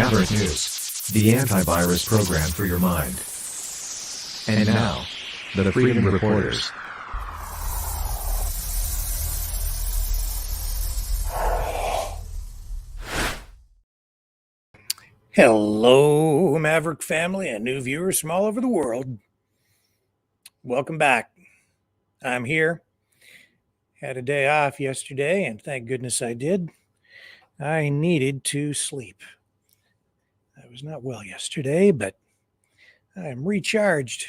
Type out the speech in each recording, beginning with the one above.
Maverick News, the antivirus program for your mind. And now, the Freedom Reporters. Hello, Maverick family and new viewers from all over the world. Welcome back. I'm here. Had a day off yesterday, and thank goodness I did. I needed to sleep. I was not well yesterday, but I am recharged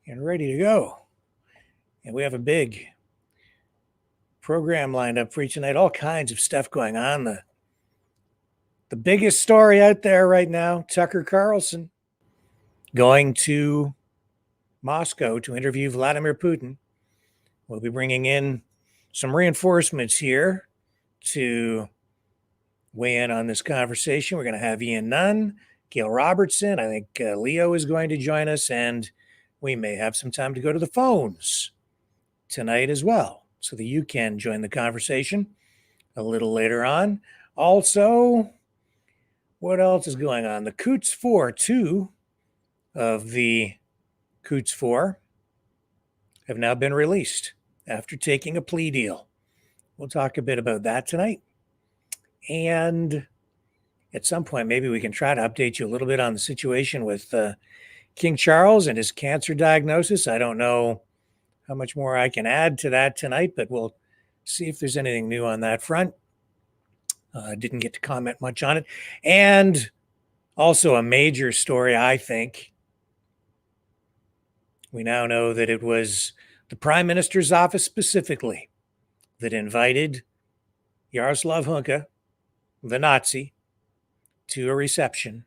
and ready to go. And we have a big program lined up for you tonight. All kinds of stuff going on. The biggest story out there right now, Tucker Carlson going to Moscow to interview Vladimir Putin. We'll be bringing in some reinforcements here to weigh in on this conversation. We're going to have Ian Nunn, Gail Robertson. I think Leo is going to join us, and we may have some time to go to the phones tonight as well, so that you can join the conversation a little later on. Also, what else is going on? The Coutts 4, two of the Coutts 4 have now been released after taking a plea deal. We'll talk a bit about that tonight. And at some point, maybe we can try to update you a little bit on the situation with King Charles and his cancer diagnosis. I don't know how much more I can add to that tonight, but we'll see if there's anything new on that front. Didn't get to comment much on it. And also a major story, I think. We now know that it was the Prime Minister's office specifically that invited Yaroslav Hunka, the Nazi, to a reception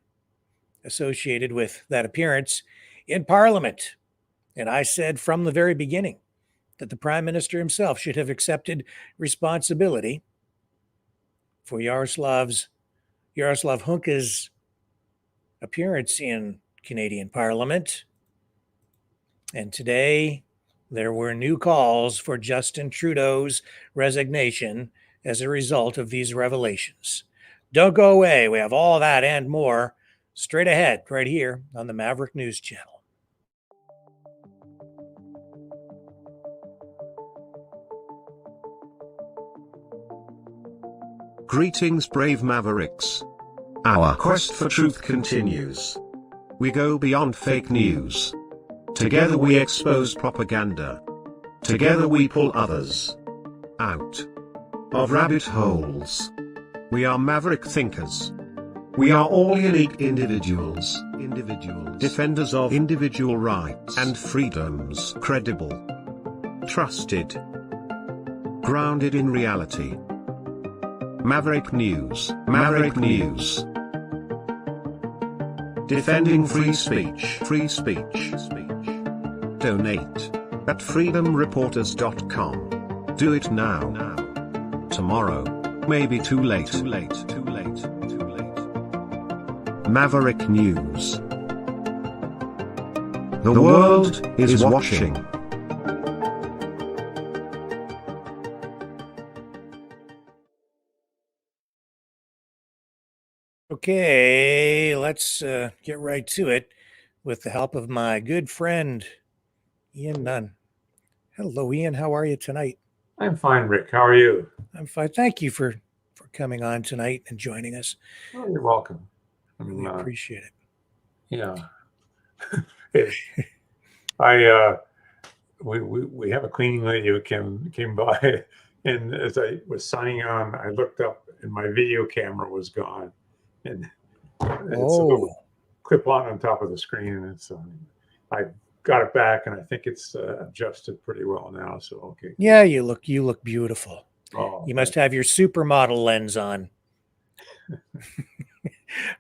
associated with that appearance in Parliament. And I said from the very beginning that the Prime Minister himself should have accepted responsibility for Yaroslav Hunka's appearance in Canadian Parliament. And today, there were new calls for Justin Trudeau's resignation as a result of these revelations. Don't go away. We have all that and more straight ahead right here on the Maverick News Channel. Greetings, brave Mavericks. Our quest for truth continues. We go beyond fake news. Together we expose propaganda. Together we pull others out of rabbit holes. We are maverick thinkers. We are all unique individuals, defenders of individual rights and freedoms, credible, trusted, grounded in reality. Maverick News, Maverick News. Defending free speech, free speech. Donate at freedomreporters.com. Do it now. Tomorrow may be too late. Maverick News. The world is watching. Okay, let's get right to it with the help of my good friend, Ian Nunn. Hello, Ian. How are you tonight? I'm fine, Rick. How are you? I'm fine. Thank you for coming on tonight and joining us. Oh, you're welcome. I really appreciate it. Yeah. We have a cleaning lady who came by, and as I was signing on, I looked up and my video camera was gone. And it's a little clip on top of the screen, and it's I got it back, and I think it's adjusted pretty well now. So okay. Yeah, you look beautiful. Oh, you must have your supermodel lens on.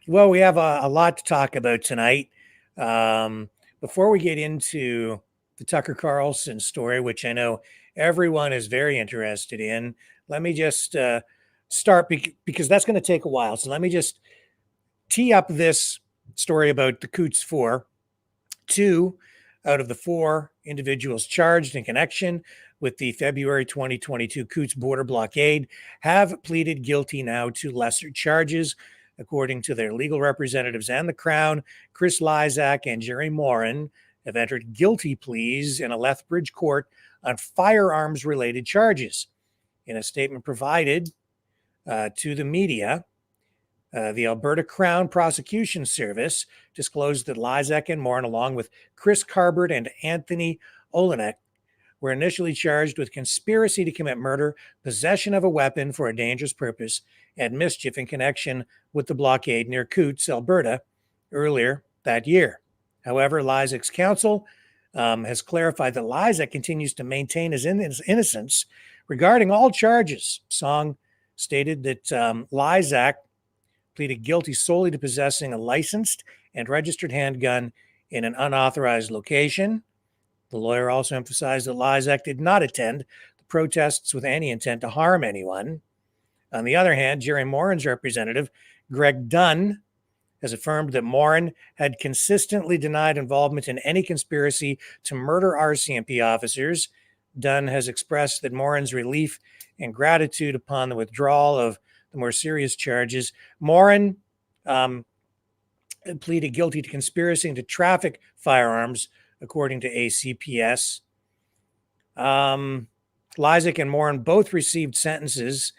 Well, we have a lot to talk about tonight. Before we get into the Tucker Carlson story, which I know everyone is very interested in, let me just start because that's going to take a while. So let me just tee up this story about the Coutts 4. 2 out of the 4 individuals charged in connection with the February 2022 Coutts border blockade have pleaded guilty now to lesser charges. according to their legal representatives and the Crown. Chris Lysak and Jerry Morin have entered guilty pleas in a Lethbridge court on firearms-related charges. In a statement provided to the media, the Alberta Crown Prosecution Service disclosed that Lysak and Morin, along with Chris Carbert and Anthony Olenek, were initially charged with conspiracy to commit murder, possession of a weapon for a dangerous purpose, and mischief in connection with the blockade near Coutts, Alberta, earlier that year. However, Lysak's counsel has clarified that Lysak continues to maintain his innocence regarding all charges. Song stated that Lysak pleaded guilty solely to possessing a licensed and registered handgun in an unauthorized location. The lawyer also emphasized that Lysak did not attend the protests with any intent to harm anyone. On the other hand, Jerry Morin's representative, Greg Dunn, has affirmed that Morin had consistently denied involvement in any conspiracy to murder RCMP officers. Dunn has expressed that Morin's relief and gratitude upon the withdrawal of the more serious charges. Morin pleaded guilty to conspiracy to traffic firearms, according to ACPS. Lysak and Morin both received sentences,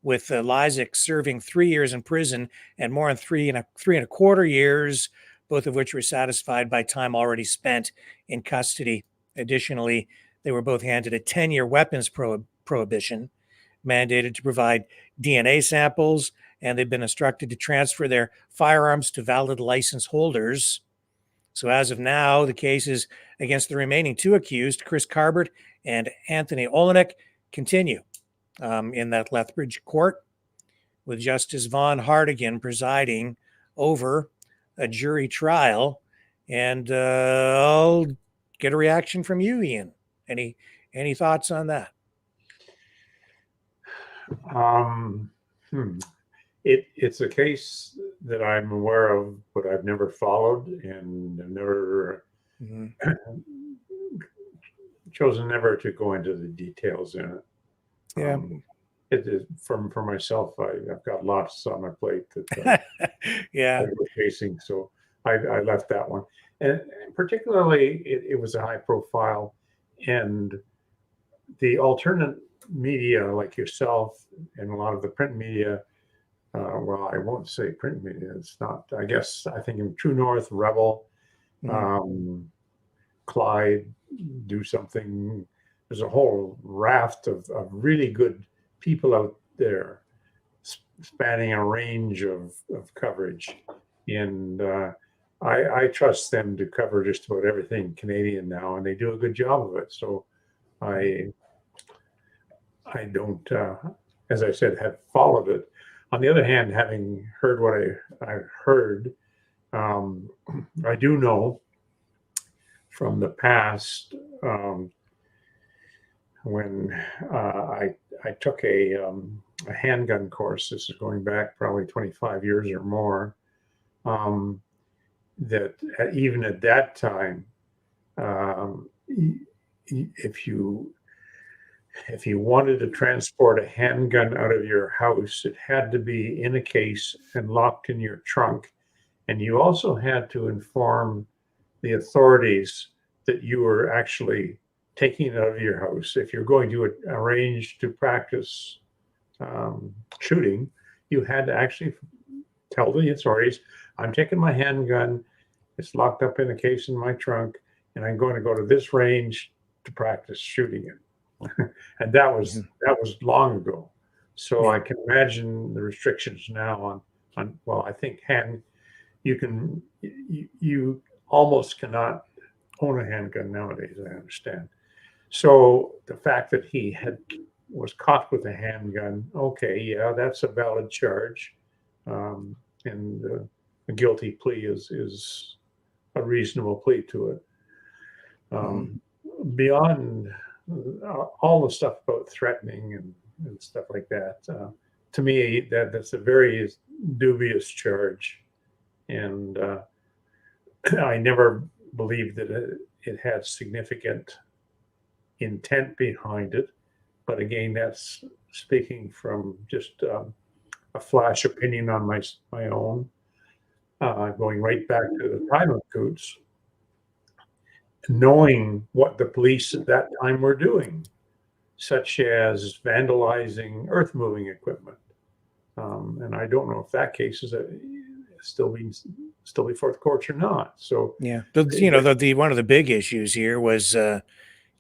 with Lysak serving 3 years in prison and Morin three and a quarter years, both of which were satisfied by time already spent in custody. Additionally, they were both handed a 10-year weapons prohibition, mandated to provide DNA samples, and they've been instructed to transfer their firearms to valid license holders. So as of now, the cases against the remaining two accused, Chris Carbert and Anthony Olenek, continue in that Lethbridge court, with Justice Vaughn Hartigan presiding over a jury trial. And I'll get a reaction from you, Ian. Any thoughts on that? It's a case that I'm aware of, but I've never followed and I've never chosen never to go into the details in it. Yeah. It is for myself. I've got lots on my plate that yeah, I was facing, so I left that one. And particularly, it was a high profile, and the alternate media, like yourself and a lot of the print media. Well, I won't say print media. It's not. I guess I think in True North, Rebel, Clyde, Do Something. There's a whole raft of really good people out there spanning a range of coverage. And I trust them to cover just about everything Canadian now, and they do a good job of it. So I don't, as I said, have followed it. On the other hand, having heard what I heard, I do know from the past, when I took a handgun course, this is going back probably 25 years or more, that even at that time, if you wanted to transport a handgun out of your house, it had to be in a case and locked in your trunk. And you also had to inform the authorities that you were actually taking it out of your house. If you're going to arrange to practice shooting, you had to actually tell the authorities, I'm taking my handgun, it's locked up in a case in my trunk, and I'm going to go to this range to practice shooting it. And that was long ago. So I can imagine the restrictions now on well, I think you almost cannot own a handgun nowadays, I understand. So the fact that he was caught with a handgun, okay, yeah, that's a valid charge, and a guilty plea is a reasonable plea to it. Beyond all the stuff about threatening and stuff like that, to me, that's a very dubious charge, and I never believed that it had significant intent behind it. But again, that's speaking from just a flash opinion on my own, going right back to the time of Coutts, knowing what the police at that time were doing, such as vandalizing earth-moving equipment. And I don't know if that case is still before the courts or not. So yeah, the one of the big issues here was the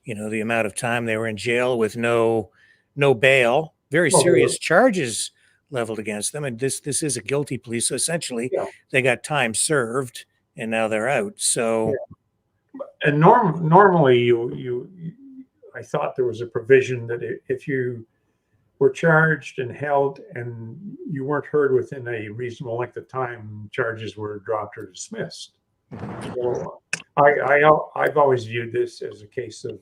amount of time they were in jail with no bail, very well, serious charges leveled against them, and this is a guilty plea. So essentially, yeah. they got time served, and now they're out. So, And normally, I thought there was a provision that if you were charged and held and you weren't heard within a reasonable length of time, charges were dropped or dismissed. So I've always viewed this as a case of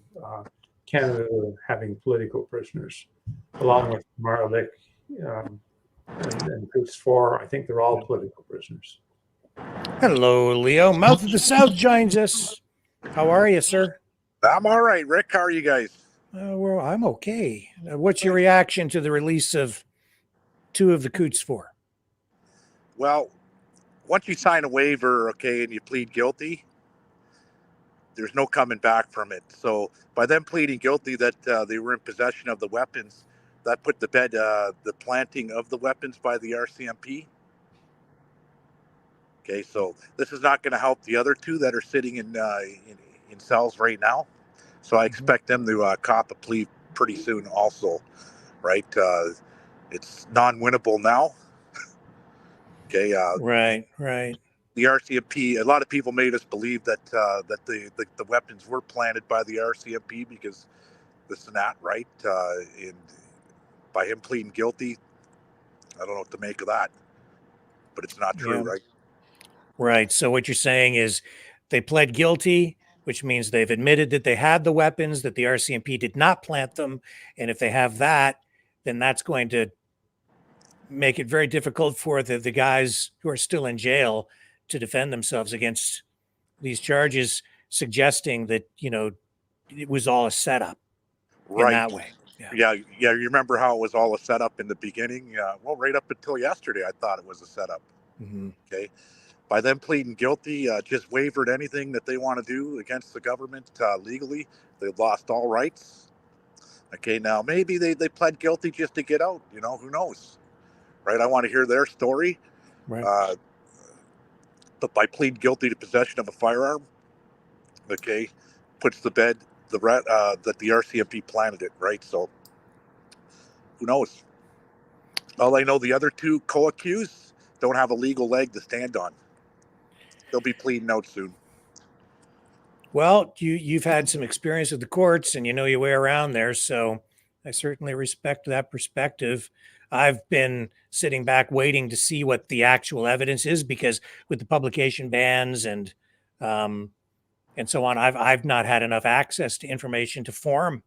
Canada having political prisoners, along with Maverick and Coutts 4. I think they're all political prisoners. hello, Leo. Mouth of the South joins us. How are you, sir? I'm all right, Rick. How are you guys? Well, I'm okay. What's your reaction to the release of 2 of the Coutts 4? Well, once you sign a waiver, okay, and you plead guilty, there's no coming back from it. So by them pleading guilty that they were in possession of the weapons, that put to bed the planting of the weapons by the RCMP. Okay, so this is not going to help the other 2 that are sitting in cells right now. So I expect them to cop a plea pretty soon also, right? It's non-winnable now. Okay. Right. The RCMP, a lot of people made us believe that the weapons were planted by the RCMP because this and that, right? And by him pleading guilty, I don't know what to make of that, but it's not true, right? Right. So what you're saying is they pled guilty, which means they've admitted that they had the weapons, that the RCMP did not plant them. And if they have that, then that's going to make it very difficult for the guys who are still in jail to defend themselves against these charges, suggesting that, it was all a setup in that way. Yeah. You remember how it was all a setup in the beginning? Well, right up until yesterday, I thought it was a setup. Mm-hmm. Okay. By them pleading guilty, just wavered anything that they want to do against the government legally. They've lost all rights. Okay, now maybe they pled guilty just to get out. Who knows? Right? I want to hear their story. Right. But by pleading guilty to possession of a firearm, okay, puts to bed that the RCMP planted it, right? So who knows? All I know, the other 2 co-accused don't have a legal leg to stand on. They'll be pleading out soon. Well, you've had some experience with the courts and you know your way around there, so I certainly respect that perspective. I've been sitting back waiting to see what the actual evidence is, because with the publication bans and so on, I've not had enough access to information to form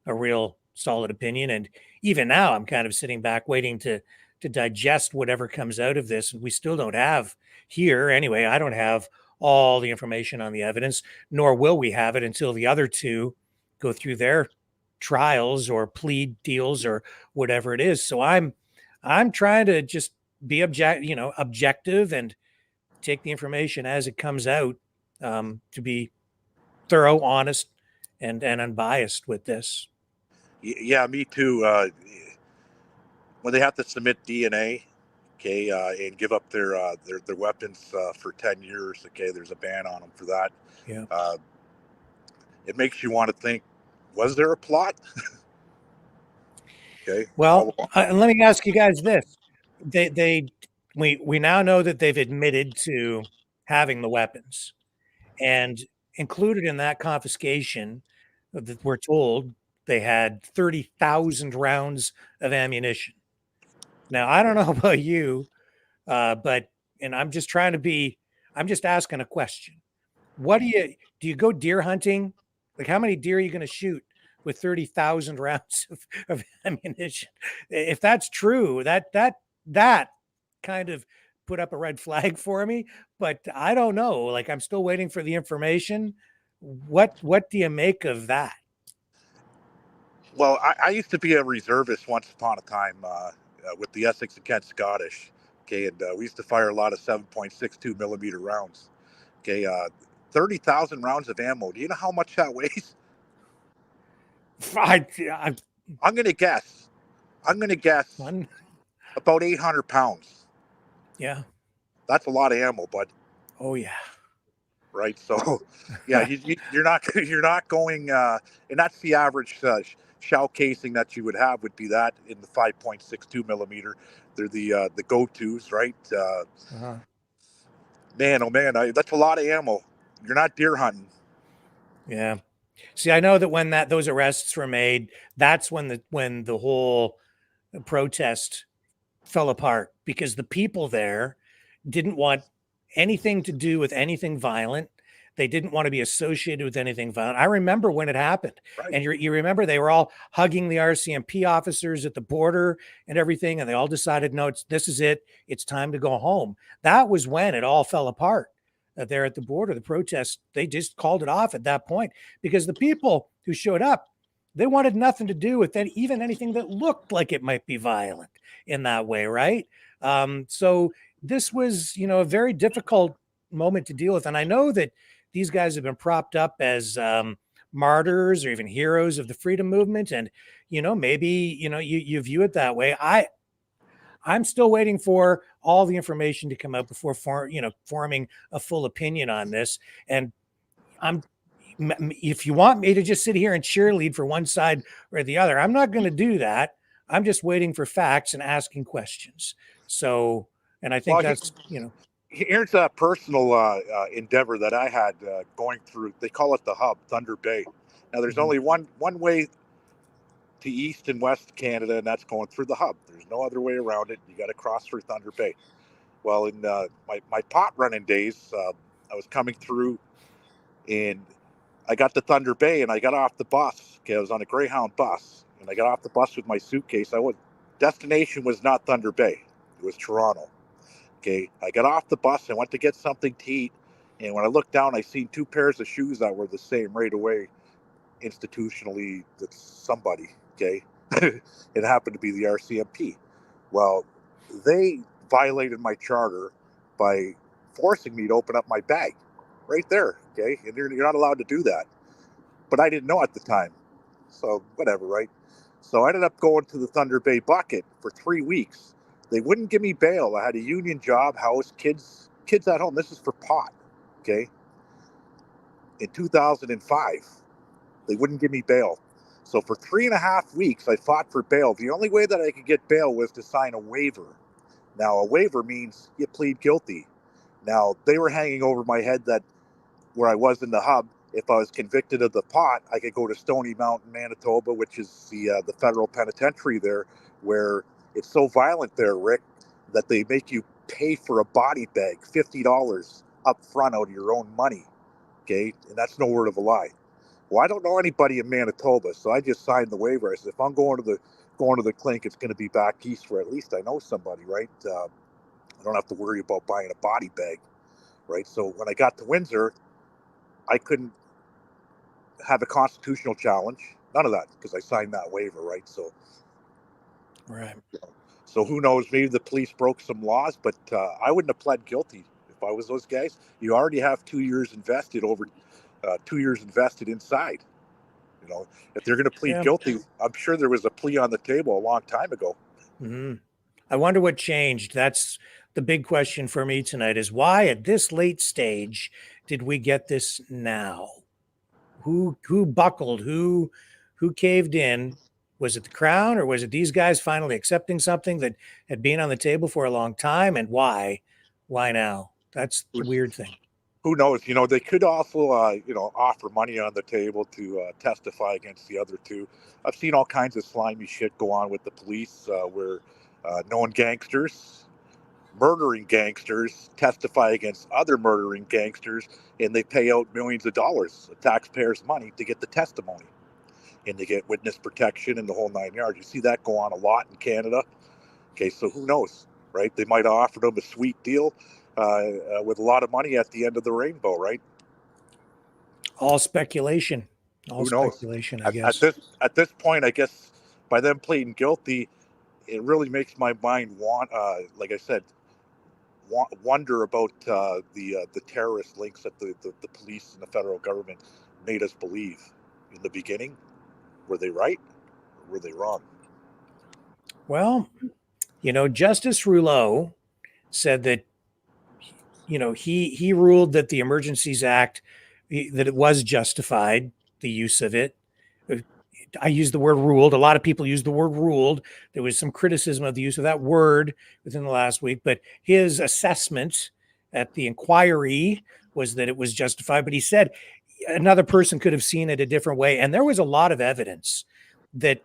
a real solid opinion. And even now, I'm kind of sitting back waiting to digest whatever comes out of this. And we still don't have here, anyway, I don't have all the information on the evidence, nor will we have it until the other 2 go through their trials or plead deals or whatever it is. So I'm trying to just be objective and take the information as it comes out, to be thorough, honest, and unbiased with this. Yeah, me too. When they have to submit DNA, okay, and give up their weapons for 10 years, okay, there's a ban on them for that. Yeah. It makes you want to think, was there a plot? Okay. Well, let me ask you guys this: we now know that they've admitted to having the weapons, and included in that confiscation, that we're told they had 30,000 rounds of ammunition. Now, I don't know about you, but I'm just asking a question. What do you go deer hunting? Like, how many deer are you going to shoot with 30,000 rounds of ammunition? If that's true, that kind of put up a red flag for me, but I don't know. Like, I'm still waiting for the information. What do you make of that? Well, I used to be a reservist once upon a time, with the Essex and Kent Scottish. Okay, and we used to fire a lot of 7.62 millimeter rounds. Okay, 30,000 rounds of ammo. Do you know how much that weighs? I, I'm gonna guess one, about 800 pounds. yeah. That's a lot of ammo, bud. Oh yeah. Right. So, yeah, you're not going, and that's the average shell casing that you would have would be that in the 5.62 millimeter. They're the go-tos, right? Uh-huh. Man, oh man, that's a lot of ammo. You're not deer hunting. Yeah. See, I know that when those arrests were made, that's when the whole protest fell apart, because the people there didn't want anything to do with anything violent. They didn't want to be associated with anything violent. I remember when it happened. Right. And you remember they were all hugging the RCMP officers at the border and everything. And they all decided, no, this is it. It's time to go home. That was when it all fell apart there at the border. The protests, they just called it off at that point, because the people who showed up, they wanted nothing to do with even anything that looked like it might be violent in that way, right? So this was, a very difficult moment to deal with. And I know that these guys have been propped up as martyrs or even heroes of the freedom movement. And, maybe, you view it that way. I'm still waiting for all the information to come out before forming a full opinion on this. And if you want me to just sit here and cheerlead for one side or the other, I'm not going to do that. I'm just waiting for facts and asking questions. So, and I think that's, Here's a personal endeavor that I had going through. They call it the hub, Thunder Bay. Now, there's only one way to East and West Canada, and that's going through the hub. There's no other way around it. You got to cross through Thunder Bay. Well, in my pot running days, I was coming through, and I got to Thunder Bay, and I got off the bus. Okay, I was on a Greyhound bus, and I got off the bus with my suitcase. Destination was not Thunder Bay. It was Toronto. Okay, I got off the bus. I went to get something to eat, and when I looked down, I seen two pairs of shoes that were the same right away. Institutionally, that's somebody. Okay, it happened to be the RCMP. Well, they violated my charter by forcing me to open up my bag right there. Okay, and you're not allowed to do that, but I didn't know at the time, so whatever, right? So I ended up going to the Thunder Bay bucket for 3 weeks. They wouldn't give me bail. I had a union job, house, kids at home. This is for pot, okay? In 2005, they wouldn't give me bail. So for 3.5 weeks, I fought for bail. The only way that I could get bail was to sign a waiver. Now, a waiver means you plead guilty. Now, they were hanging over my head that where I was in the hub, if I was convicted of the pot, I could go to Stony Mountain, Manitoba, which is the federal penitentiary there, where it's so violent there, Rick, that they make you pay for a body bag, $50 up front out of your own money. Okay, and that's no word of a lie. Well, I don't know anybody in Manitoba, so I just signed the waiver. I said, if I'm going to the clink, it's going to be back east, where at least I know somebody, right? I don't have to worry about buying a body bag, right? So when I got to Windsor, I couldn't have a constitutional challenge, none of that, because I signed that waiver, right? So. Right. So who knows? Maybe the police broke some laws, but I wouldn't have pled guilty if I was those guys. You already have 2 years invested 2 years invested inside. If they're going to plead guilty, I'm sure there was a plea on the table a long time ago. Mm-hmm. I wonder what changed. That's the big question for me tonight: is why at this late stage did we get this now? Who buckled? Who caved in? Was it the Crown, or was it these guys finally accepting something that had been on the table for a long time? And why? Why now? That's the weird thing. Who knows? They could also, offer money on the table to testify against the other two. I've seen all kinds of slimy shit go on with the police where known gangsters, murdering gangsters, testify against other murdering gangsters, and they pay out millions of dollars of taxpayers' money to get the testimony. And they get witness protection and the whole 9 yards. You see that go on a lot in Canada. Okay, so who knows, right? They might have offered them a sweet deal with a lot of money at the end of the rainbow, right? All speculation. Who knows? Speculation, I guess. At this point, I guess by them pleading guilty, it really makes my mind want, like I said, wonder about the terrorist links that the police and the federal government made us believe in the beginning. Were they right or were they wrong? Well, Justice Rouleau said that, he ruled that the Emergencies Act, that it was justified, the use of it. I use the word ruled. A lot of people use the word ruled. There was some criticism of the use of that word within the last week, but his assessment at the inquiry was that it was justified. But he said another person could have seen it a different way. And there was a lot of evidence that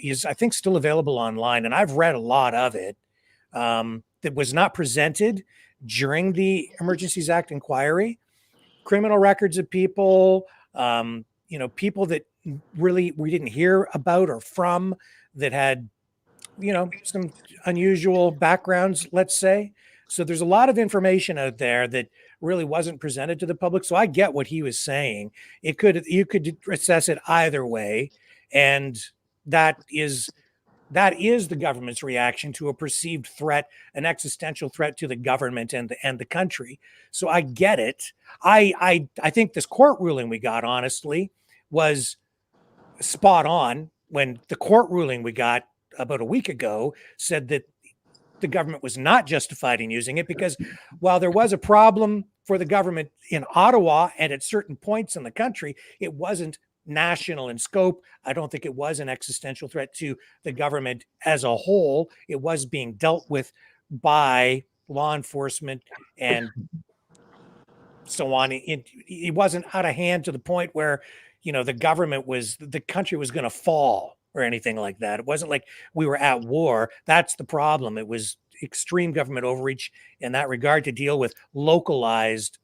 is, I think, still available online. And I've read a lot of it that was not presented during the Emergencies Act inquiry. Criminal records of people, people that really we didn't hear about or from, that had, some unusual backgrounds, let's say. So there's a lot of information out there that really wasn't presented to the public. So I get what he was saying. You could assess it either way. And that is the government's reaction to a perceived threat, an existential threat to the government and the country. So I get it. I think this court ruling we got, honestly, was spot on. When the court ruling we got about a week ago said that the government was not justified in using it, because while there was a problem for the government in Ottawa and at certain points in the country, it wasn't national in scope. I don't think it was an existential threat to the government as a whole. It was being dealt with by law enforcement and so on. It wasn't out of hand to the point where, the country was going to fall or anything like that. It wasn't like we were at war. That's the problem. It was extreme government overreach in that regard to deal with localized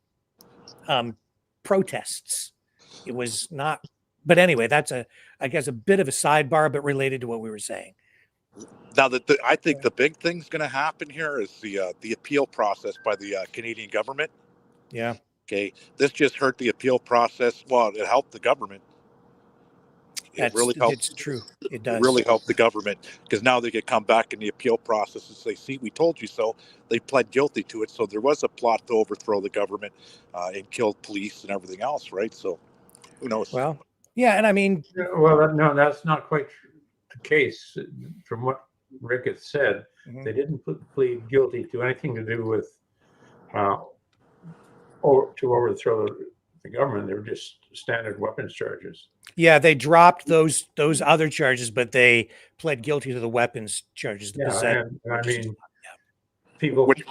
protests. It was not. But anyway, that's I guess a bit of a sidebar, but related to what we were saying. Now, I think the big thing's going to happen here is the appeal process by the Canadian government. Yeah. Okay. This just hurt the appeal process. Well, it helped the government. Really helped. It's true. It does. It really helped the government, because now they could come back in the appeal process and say, see, we told you so. They pled guilty to it. So there was a plot to overthrow the government and kill police and everything else, right? So who knows? Well, yeah. And I mean, well, no, that's not quite the case. From what Rick had said, they didn't plead guilty to anything to do with to overthrow the government. They were just standard weapons charges. Yeah, they dropped those other charges, but they pled guilty to the weapons charges. And I mean, people. Which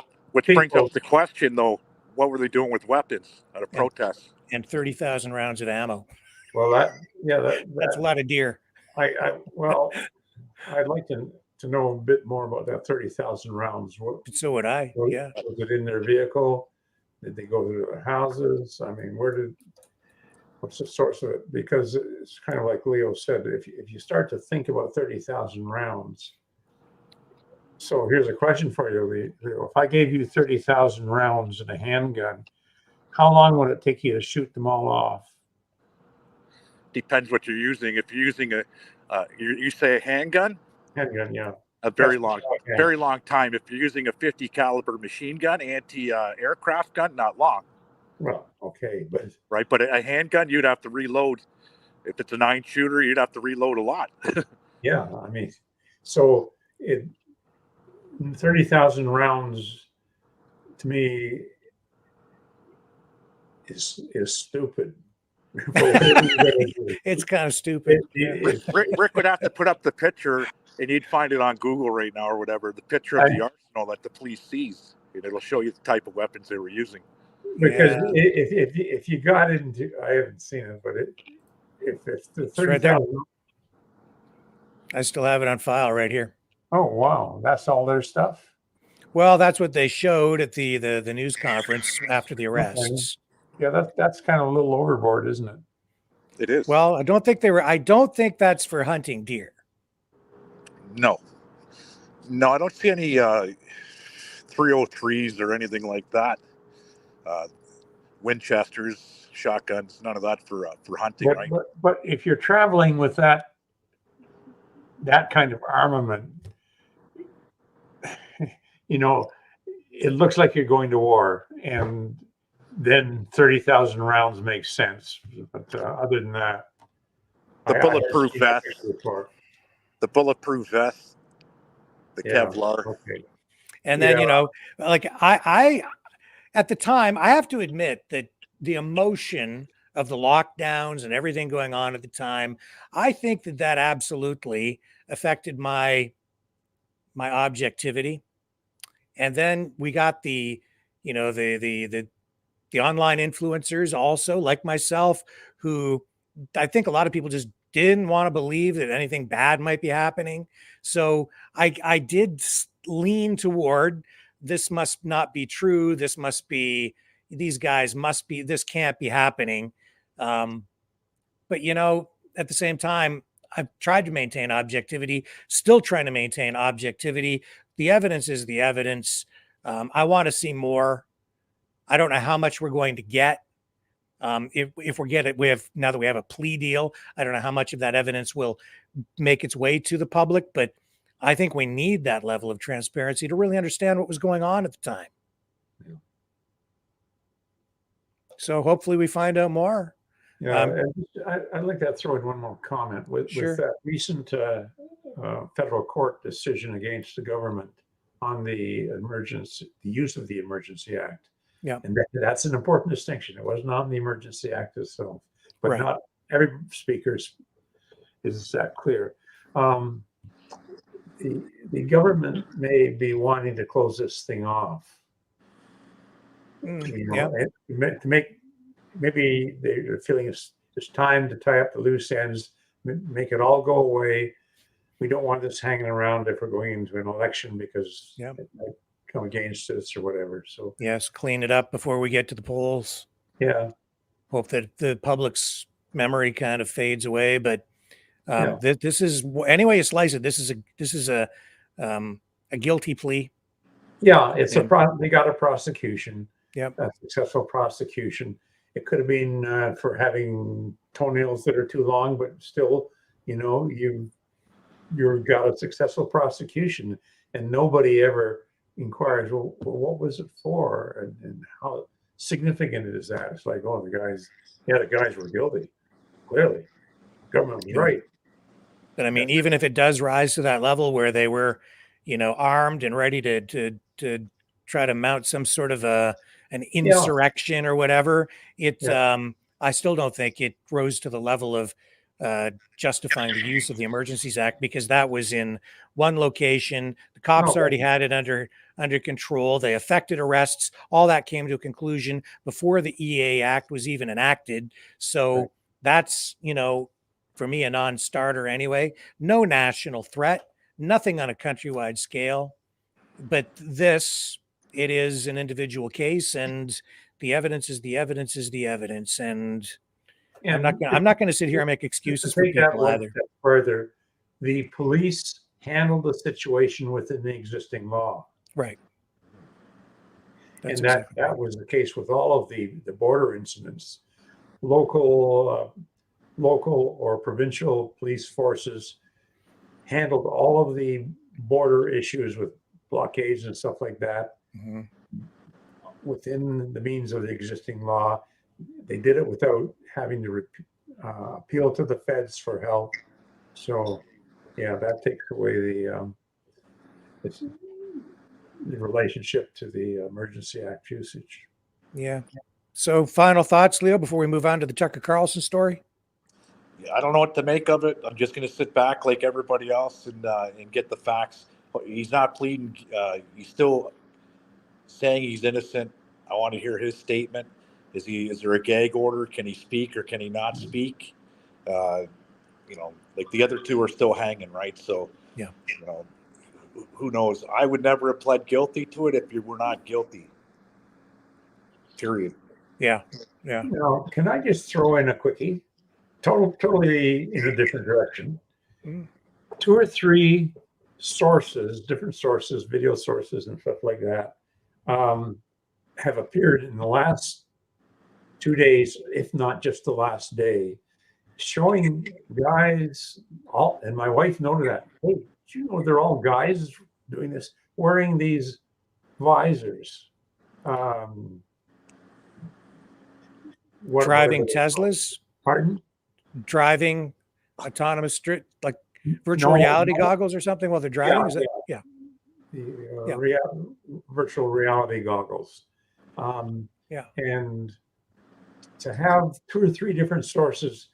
brings up the question, though: what were they doing with weapons at a protest? And 30,000 rounds of ammo. Well, that's a lot of deer. I'd like to know a bit more about that 30,000 rounds. So would I. Yeah. Was it in their vehicle? Did they go to their houses? I mean, what's the source of it? Because it's kind of like Leo said, if you start to think about 30,000 rounds. So here's a question for you, Leo. If I gave you 30,000 rounds in a handgun, how long would it take you to shoot them all off? Depends what you're using. If you're using you say a handgun? Handgun, yeah. A very long time. If you're using a 50 caliber machine gun, anti-aircraft gun, not long. Well, okay, but a handgun, you'd have to reload. If it's a 9-shooter, you'd have to reload a lot. Yeah, I mean, so 30,000 rounds to me is stupid. It's kind of stupid. Rick would have to put up the picture, and you'd find it on Google right now or whatever, the picture of the arsenal that the police seized, and it'll show you the type of weapons they were using. Because if you got into, I haven't seen it, but if the 30,000, I still have it on file right here. Oh wow, that's all their stuff. Well, that's what they showed at the news conference after the arrests. Okay. Yeah, that's kind of a little overboard, isn't it? It is. Well, I don't think that's for hunting deer. No, I don't see any 303s or anything like that. Winchesters, shotguns, none of that for hunting, right? But if you're traveling with that kind of armament, you know, it looks like you're going to war, and then 30,000 rounds makes sense. But other than that, The I bulletproof haven't seen that vest, before. the bulletproof vest, the Yeah. Kevlar. Okay. And then, Yeah. you know, like I at the time, I have to admit that the emotion of the lockdowns and everything going on at the time, I think that that absolutely affected my objectivity. And then we got the, you know, the online influencers also, like myself, who I think a lot of people just didn't want to believe that anything bad might be happening. So I did lean toward, this must not be true. This must be, these guys must be, this can't be happening. Um, but you know, at the same time, I've tried to maintain objectivity, still trying to maintain objectivity. The evidence is the evidence. I want to see more. I don't know how much we're going to get. If we get it, we have, now that we have a plea deal, I don't know how much of that evidence will make its way to the public, but I think we need that level of transparency to really understand what was going on at the time. Yeah. So hopefully we find out more. Yeah, and I'd like to throw in one more comment with Sure. that recent federal court decision against the government on the use of the Emergency Act. Yeah. And that's an important distinction. It wasn't on the Emergency Act itself, but Right. not every speaker is that clear. The government may be wanting to close this thing off. You know, to make, maybe they're feeling it's time to tie up the loose ends, make it all go away. We don't want this hanging around if we're going into an election because it might come against us or whatever. So yes, clean it up before we get to the polls. Yeah. Hope that the public's memory kind of fades away. But this is, any way you slice it, this is a guilty plea. Yeah, it's they got a prosecution. Yep. A successful prosecution. It could have been for having toenails that are too long, but still, you know, you've got a successful prosecution, and nobody ever inquires, well, what was it for, and how significant is that? It's like, oh, the guys were guilty. Clearly, government was right. But I mean, even if it does rise to that level where they were, you know, armed and ready to try to mount some sort of an insurrection or whatever, I still don't think it rose to the level of justifying the use of the Emergencies Act, because that was in one location. The cops already had it under control. They effected arrests. All that came to a conclusion before the EA Act was even enacted. So that's, you know, for me, a non-starter anyway. No national threat, nothing on a countrywide scale. But this, it is an individual case, and the evidence is the evidence is the evidence. And I'm not going to sit here and make excuses for people either. Further, the police handled the situation within the existing law. Right. That's and that was the case with all of the border incidents. Local or provincial police forces handled all of the border issues with blockades and stuff like that within the means of the existing law. They did it without having to appeal to the feds for help. So, yeah, that takes away the relationship to the Emergency Act usage. Yeah. So, final thoughts, Leo, before we move on to the Tucker Carlson story? Yeah, I don't know what to make of it. I'm just going to sit back like everybody else and get the facts. He's not pleading. He's still saying he's innocent. I want to hear his statement. Is there a gag order? Can he speak or can he not speak? You know, like the other two are still hanging, right? So, yeah, you know, who knows? I would never have pled guilty to it if you were not guilty. Period. Yeah, yeah. You know, can I just throw in a quickie? Totally in a different direction. 2 or 3 sources, different sources, video sources and stuff like that, have appeared in the last 2 days, if not just the last day, showing guys, and my wife noted that, hey, do you know they're all guys doing this, wearing these visors. What are Driving they? Teslas, Pardon? driving autonomous, like virtual No, reality no. goggles or something while they're driving. Is that yeah? The Yeah. virtual reality goggles. Yeah. And to have 2 or 3 different sources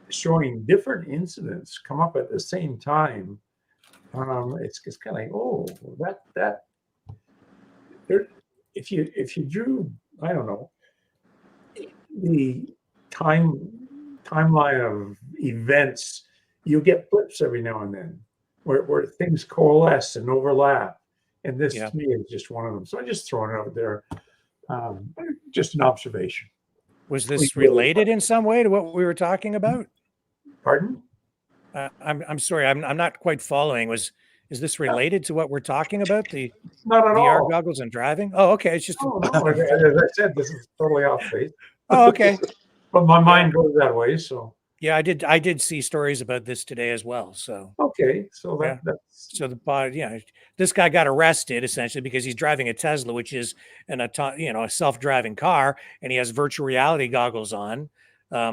showing different incidents come up at the same time, it's kind of like, oh, that there. If you drew, I don't know, the timeline of events, you get blips every now and then where things coalesce and overlap. And this Yeah. to me is just one of them. So I'm just throwing it out there. Just an observation. Was this related in some way to what we were talking about? Pardon? I'm sorry, I'm not quite following. Is this related to what we're talking about? The Not at VR all. goggles and driving? Oh, okay. It's just No, no. As I said, this is totally off base. oh, okay. But my mind goes that way. So Yeah, I did see stories about this today as well. So okay. So yeah. that's So this guy got arrested essentially because he's driving a Tesla, which is a self-driving car, and he has virtual reality goggles on,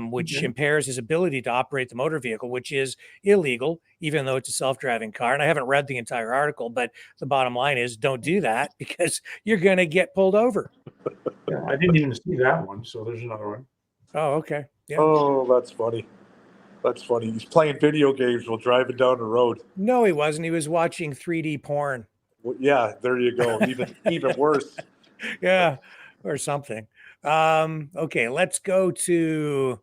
which okay. impairs his ability to operate the motor vehicle, which is illegal, even though it's a self-driving car. And I haven't read the entire article, but the bottom line is don't do that because you're going to get pulled over. Yeah, I didn't even see that one. So there's another one. Oh, okay. Yeah. Oh, that's funny. That's funny. He's playing video games while driving down the road. No, he wasn't. He was watching 3D porn. Well, yeah, there you go. Even worse. Yeah, or something. Okay, let's go to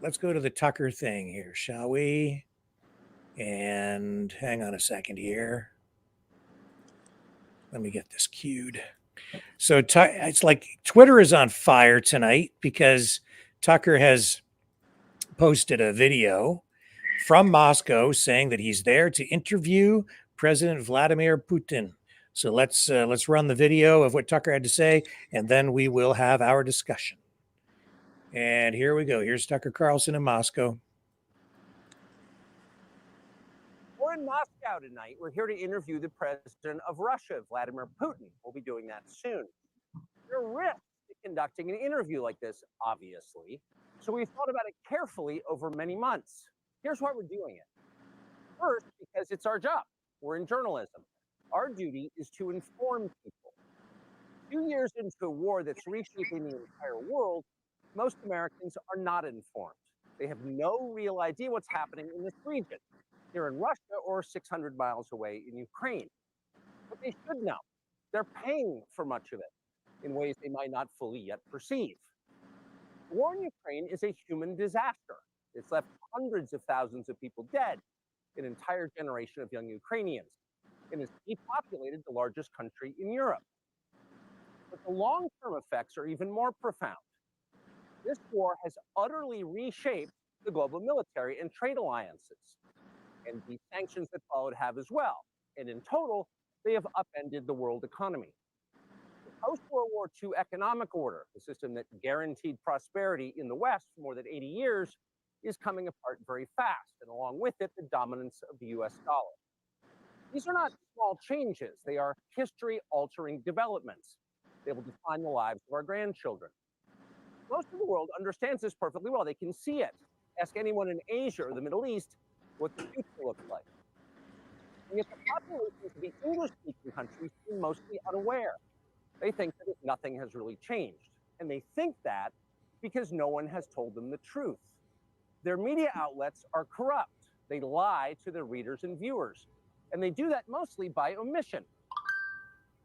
the Tucker thing here, shall we? And hang on a second here. Let me get this queued. So it's like Twitter is on fire tonight because Tucker has posted a video from Moscow saying that he's there to interview President Vladimir Putin. So let's run the video of what Tucker had to say, and then we will have our discussion. And here we go. Here's Tucker Carlson in Moscow. We're in Moscow tonight. We're here to interview the president of Russia, Vladimir Putin. We'll be doing that soon. There are risks to conducting an interview like this, obviously. So we've thought about it carefully over many months. Here's why we're doing it. First, because it's our job. We're in journalism. Our duty is to inform people. 2 years into a war that's reshaping the entire world, most Americans are not informed. They have no real idea what's happening in this region, here in Russia or 600 miles away in Ukraine. But they should know. They're paying for much of it in ways they might not fully yet perceive. The war in Ukraine is a human disaster. It's left hundreds of thousands of people dead, an entire generation of young Ukrainians, and has depopulated the largest country in Europe. But the long-term effects are even more profound. This war has utterly reshaped the global military and trade alliances, and the sanctions that followed have as well. And in total, they have upended the world economy. The post-World War II economic order, the system that guaranteed prosperity in the West for more than 80 years, is coming apart very fast, and along with it, the dominance of the US dollar. These are not small changes. They are history-altering developments. They will define the lives of our grandchildren. Most of the world understands this perfectly well. They can see it. Ask anyone in Asia or the Middle East what the future looks like. And yet the populations of the English-speaking countries seem mostly unaware. They think that nothing has really changed. And they think that because no one has told them the truth. Their media outlets are corrupt. They lie to their readers and viewers. And they do that mostly by omission.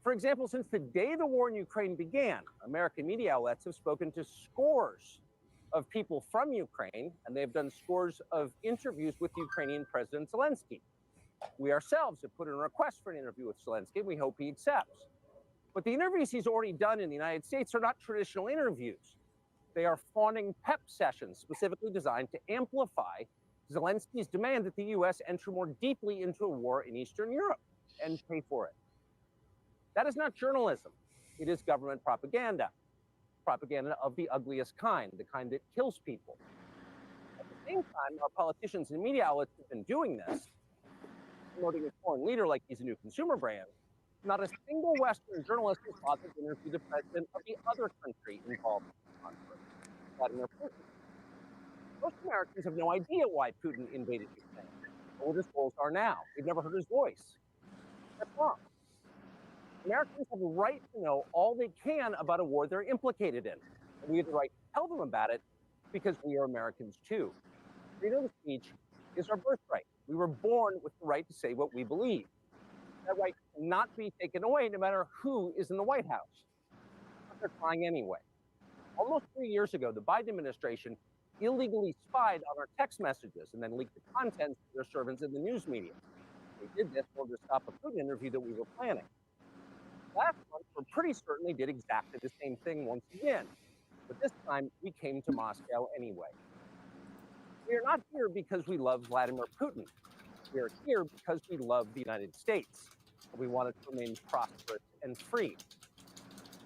For example, since the day the war in Ukraine began, American media outlets have spoken to scores of people from Ukraine, and they've done scores of interviews with Ukrainian President Zelensky. We ourselves have put in a request for an interview with Zelensky, and we hope he accepts. But the interviews he's already done in the United States are not traditional interviews. They are fawning pep sessions specifically designed to amplify Zelensky's demand that the U.S. enter more deeply into a war in Eastern Europe and pay for it. That is not journalism. It is government propaganda. Propaganda of the ugliest kind, the kind that kills people. At the same time, our politicians and media outlets have been doing this, promoting a foreign leader like he's a new consumer brand. Not a single Western journalist has bothered to interview the president of the other country involved in the conflict, Vladimir Putin. Most Americans have no idea why Putin invaded Ukraine or what his goals are now. They've never heard his voice. That's wrong. Americans have a right to know all they can about a war they're implicated in. And we have the right to tell them about it because we are Americans too. Freedom of speech is our birthright. We were born with the right to say what we believe. That right cannot be taken away no matter who is in the White House. But they're trying anyway. Almost 3 years ago, the Biden administration illegally spied on our text messages and then leaked the contents to their servants in the news media. They did this in order to stop a Putin interview that we were planning. Last month, we're pretty certain they did exactly the same thing once again. But this time, we came to Moscow anyway. We are not here because we love Vladimir Putin. We are here because we love the United States. We want it to remain prosperous and free.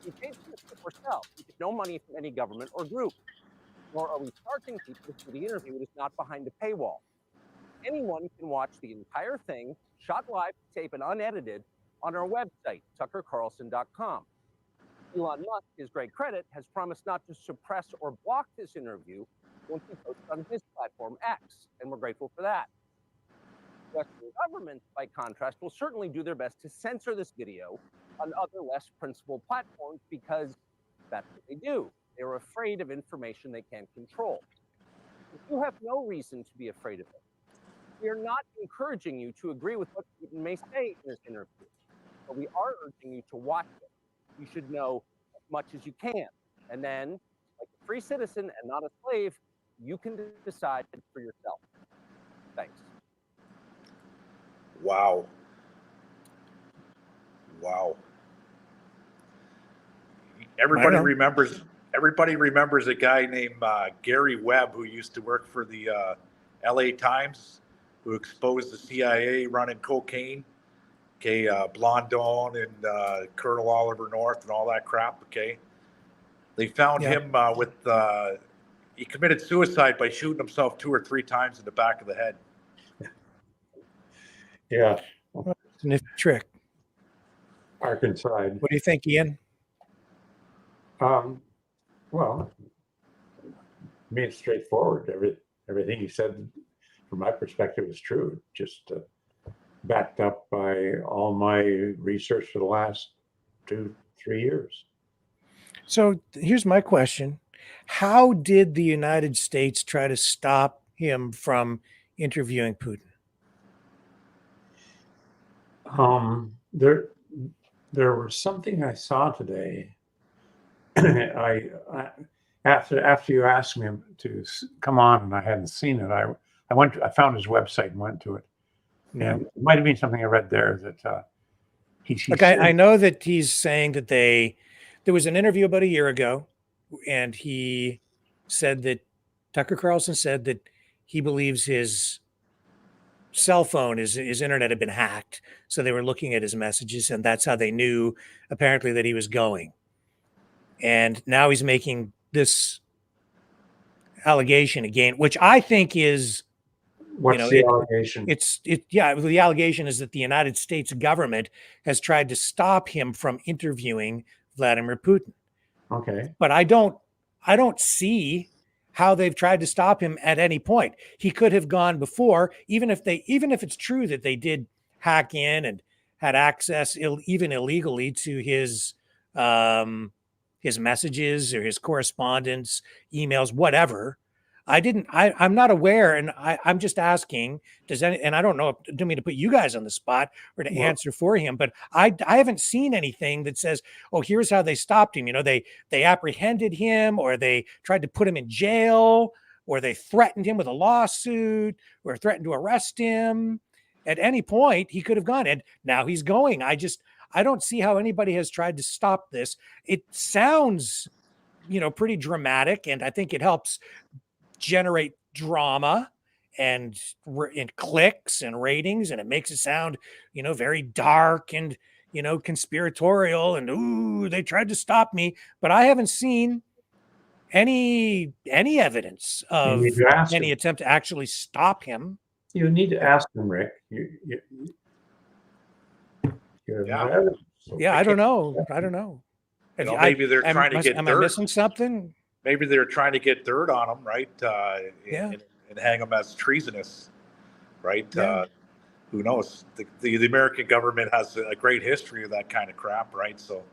We paid for this trip ourselves. We get no money from any government or group. Nor are we charging people to see the interview. It is not behind a paywall. Anyone can watch the entire thing, shot live, tape, and unedited, on our website, tuckercarlson.com. Elon Musk, to his great credit, has promised not to suppress or block this interview once we post it on his platform X, and we're grateful for that. Western governments, by contrast, will certainly do their best to censor this video on other less principled platforms because that's what they do. They're afraid of information they can't control. But you have no reason to be afraid of it. We are not encouraging you to agree with what Putin may say in this interview, but we are urging you to watch it. You should know as much as you can. And then, like a free citizen and not a slave, you can decide for yourself. Thanks. Wow. Wow. Everybody remembers a guy named Gary Webb who used to work for the LA Times, who exposed the CIA running cocaine. Okay, Blondon and Colonel Oliver North and all that crap. Okay, they found him he committed suicide by shooting himself 2 or 3 times in the back of the head. Yeah. It's a nifty trick. Arkansas. What do you think, Ian? Well, I mean, it's straightforward. Everything he said, from my perspective, is true. Just backed up by all my research for the last 2-3 years. So here's my question. How did the United States try to stop him from interviewing Putin? There was something I saw today. After you asked me to come on and I hadn't seen it, I found his website and went to it. Yeah. And it might have been something I read there that he I know that he's saying that there was an interview about a year ago, and he said that Tucker Carlson said that he believes his cell phone, his internet had been hacked. So they were looking at his messages, and that's how they knew apparently that he was going. And now he's making this allegation again, which I think is, what's the allegation? The allegation is that the United States government has tried to stop him from interviewing Vladimir Putin. Okay. But I don't see how they've tried to stop him at any point. He could have gone before, even if it's true that they did hack in and had access even illegally to his messages or his correspondence, emails, whatever. I'm not aware, and I'm just asking, and I don't know, do mean to put you guys on the spot or to answer for him, but I haven't seen anything that says, oh, here's how they stopped him. They apprehended him, or they tried to put him in jail, or they threatened him with a lawsuit, or threatened to arrest him. At any point, he could have gone, and now he's going. I don't see how anybody has tried to stop this. It sounds, pretty dramatic, and I think it helps generate drama and clicks and ratings, and it makes it sound, very dark and, conspiratorial, and ooh, they tried to stop me. But I haven't seen any evidence of any attempt to actually stop him. You need to ask him, Rick. You have Yeah. no evidence. So Yeah, I don't know. I don't know. You know, maybe they're trying to get Am I dirt. missing something? Maybe they're trying to get dirt on him, right? Yeah. And hang him as treasonous, right? Yeah. Who knows? The American government has a great history of that kind of crap, right? So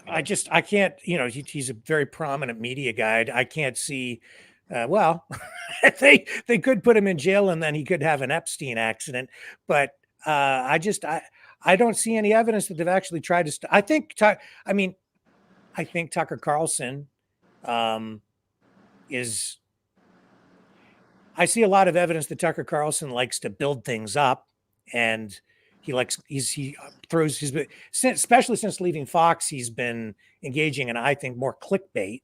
I can't, he's a very prominent media guy. I can't see, well, they could put him in jail and then he could have an Epstein accident. But I don't see any evidence that they've actually tried to, I think Tucker Carlson is, I see a lot of evidence that Tucker Carlson likes to build things up, and he throws his, especially since leaving Fox, he's been engaging in, I think, more clickbait.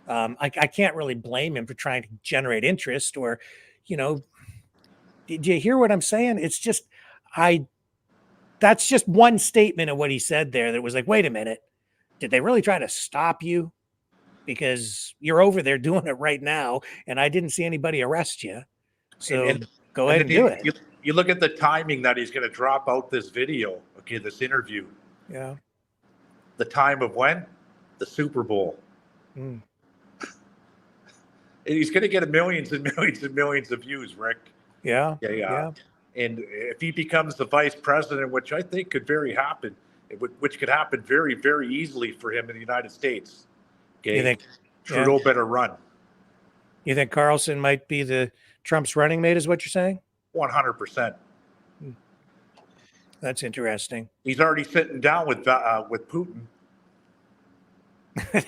I can't really blame him for trying to generate interest, or, did you hear what I'm saying? It's just, that's just one statement of what he said there that was like, wait a minute, did they really try to stop you? Because you're over there doing it right now, and I didn't see anybody arrest you. So go ahead and do it. You look at the timing that he's going to drop out this video, okay, this interview. Yeah. The time of when? The Super Bowl. Mm. And he's going to get millions and millions and millions of views, Rick. Yeah. Yeah. And if he becomes the vice president, which I think could which could happen very, very easily for him in the United States. Okay. You think Trudeau better run? You think Carlson might be the Trump's running mate, is what you're saying? 100%. That's interesting. He's already sitting down with Putin.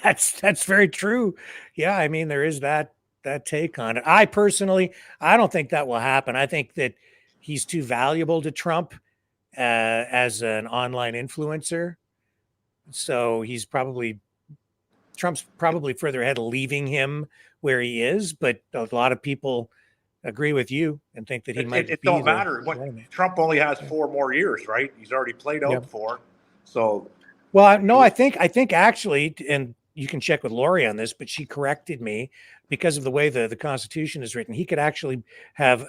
That's very true. Yeah, I mean, there is that take on it. I don't think that will happen. I think that he's too valuable to Trump as an online influencer. So Trump's probably further ahead of leaving him where he is, but a lot of people agree with you and think that he might. It don't matter. Trump only has 4 more years, right? He's already played out 4. So, well, no, I think actually, and you can check with Lori on this, but she corrected me because of the way the Constitution is written. He could actually have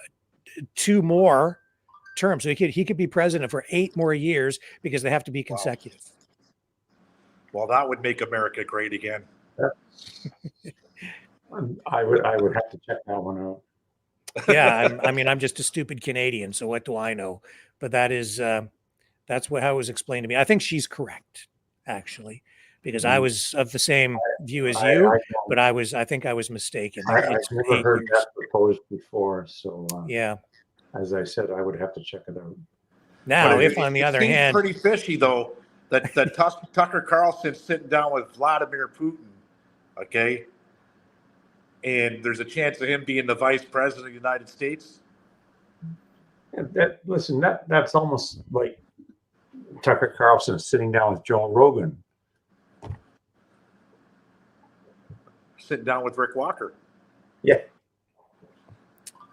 2 more terms. So he could be president for 8 more years because they have to be consecutive. Well, that would make America great again. I would have to check that one out. Yeah, I'm just a stupid Canadian, so what do I know? But that's how it was explained to me. I think she's correct, actually, because I was of the same view as you, but I think I was mistaken. I've never heard that proposed before, so yeah. As I said, I would have to check it out. Now, if on the other hand, pretty fishy though that Tucker Carlson's sitting down with Vladimir Putin, okay, and there's a chance of him being the vice president of the United States. That's almost like Tucker Carlson sitting down with Joe Rogan, sitting down with Rick Walker. Yeah.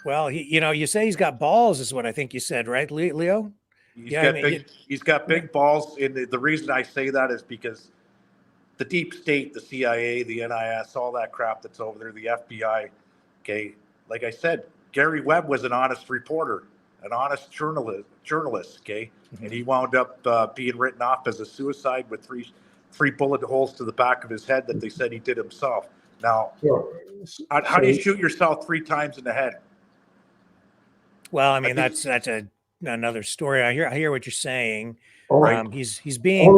Well, you say he's got balls, is what I think you said, right, Leo? He's got big balls, and the reason I say that is because the deep state, the CIA, the NIS, all that crap that's over there, the FBI, okay, like I said, Gary Webb was an honest reporter, an honest journalist, okay, and he wound up being written off as a suicide with three bullet holes to the back of his head that they said he did himself. Now, how do you shoot yourself 3 times in the head? Well, I mean, that's another story. I hear what you're saying. Right. He's being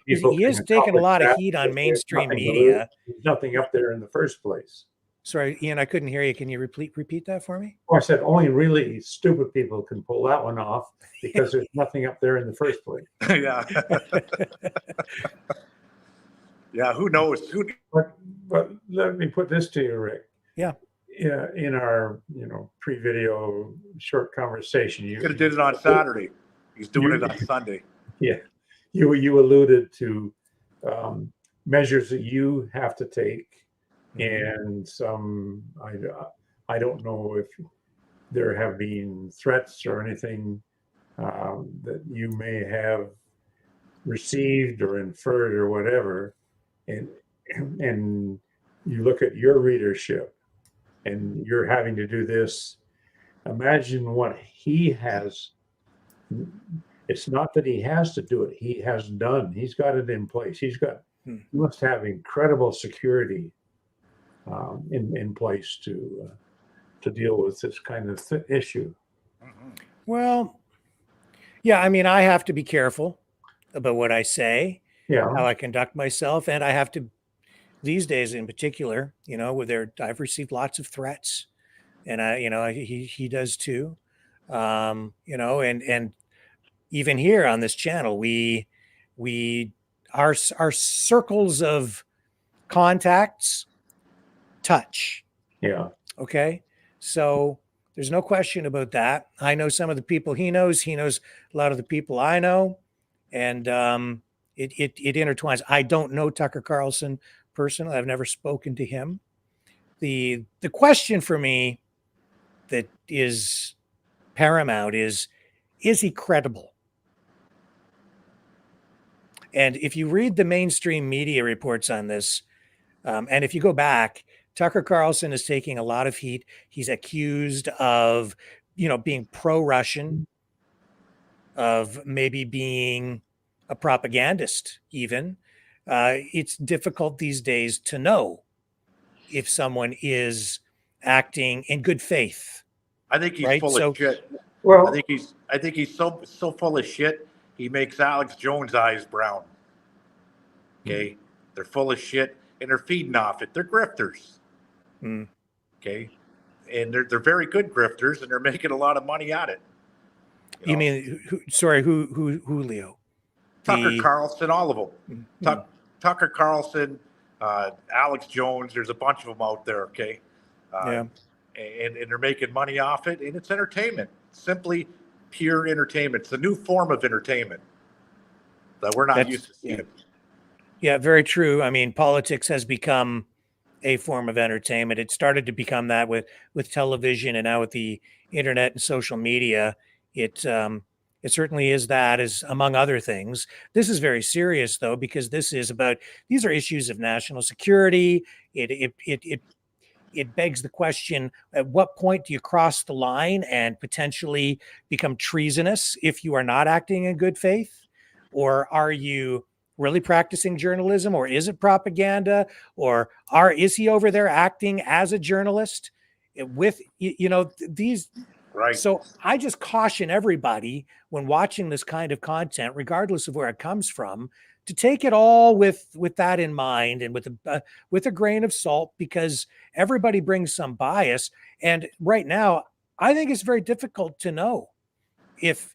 he is taking a lot of heat on mainstream media. There's nothing up there in the first place. Sorry, Ian, I couldn't hear you. Can you repeat that for me? Well, I said only really stupid people can pull that one off because there's nothing up there in the first place. Yeah. Yeah, who knows? But let me put this to you, Rick. Yeah. In our pre-video short conversation, you could have did it on Saturday. He's doing it on Sunday. Yeah, you alluded to measures that you have to take, and some I don't know if there have been threats or anything that you may have received or inferred or whatever, and you look at your readership. And you're having to do this. Imagine what he has It's not that he has to do it. He has done. He's got it in place. He must have incredible security in place to deal with this kind of issue. Well, yeah, I mean, I have to be careful about what I say, Yeah. how I conduct myself, and I have to, these days in particular, I've received lots of threats, and he does too, and even here on this channel, we our circles of contacts touch. Yeah. Okay. So there's no question about that. I know some of the people he knows a lot of the people I know, and it intertwines. I don't know Tucker Carlson personally. I've never spoken to him. The question for me that is paramount is he credible? And if you read the mainstream media reports on this, and if you go back, Tucker Carlson is taking a lot of heat. He's accused of, being pro-Russian, of maybe being a propagandist even. It's difficult these days to know if someone is acting in good faith. I think he's Right? full So- of shit. Well, I think he's so full of shit. He makes Alex Jones' eyes brown. Okay, they're full of shit and they're feeding off it. They're grifters. Okay, and they're very good grifters and they're making a lot of money at it. You mean, who, Leo? Tucker Carlson, all of them. Tucker Carlson, Alex Jones. There's a bunch of them out there. Okay, Yeah. And they're making money off it, and it's entertainment. Simply pure entertainment. It's a new form of entertainment that we're not used to seeing. Yeah, very true. I mean, politics has become a form of entertainment. It started to become that with television, and now with the internet and social media, it certainly is that, as among other things. This is very serious though, because these are issues of national security. It begs the question, at what point do you cross the line and potentially become treasonous if you are not acting in good faith? Or are you really practicing journalism, or is it propaganda, or is he over there acting as a journalist with these? Right. So I just caution everybody when watching this kind of content, regardless of where it comes from, to take it all with that in mind and with a grain of salt, because everybody brings some bias. And right now, I think it's very difficult to know if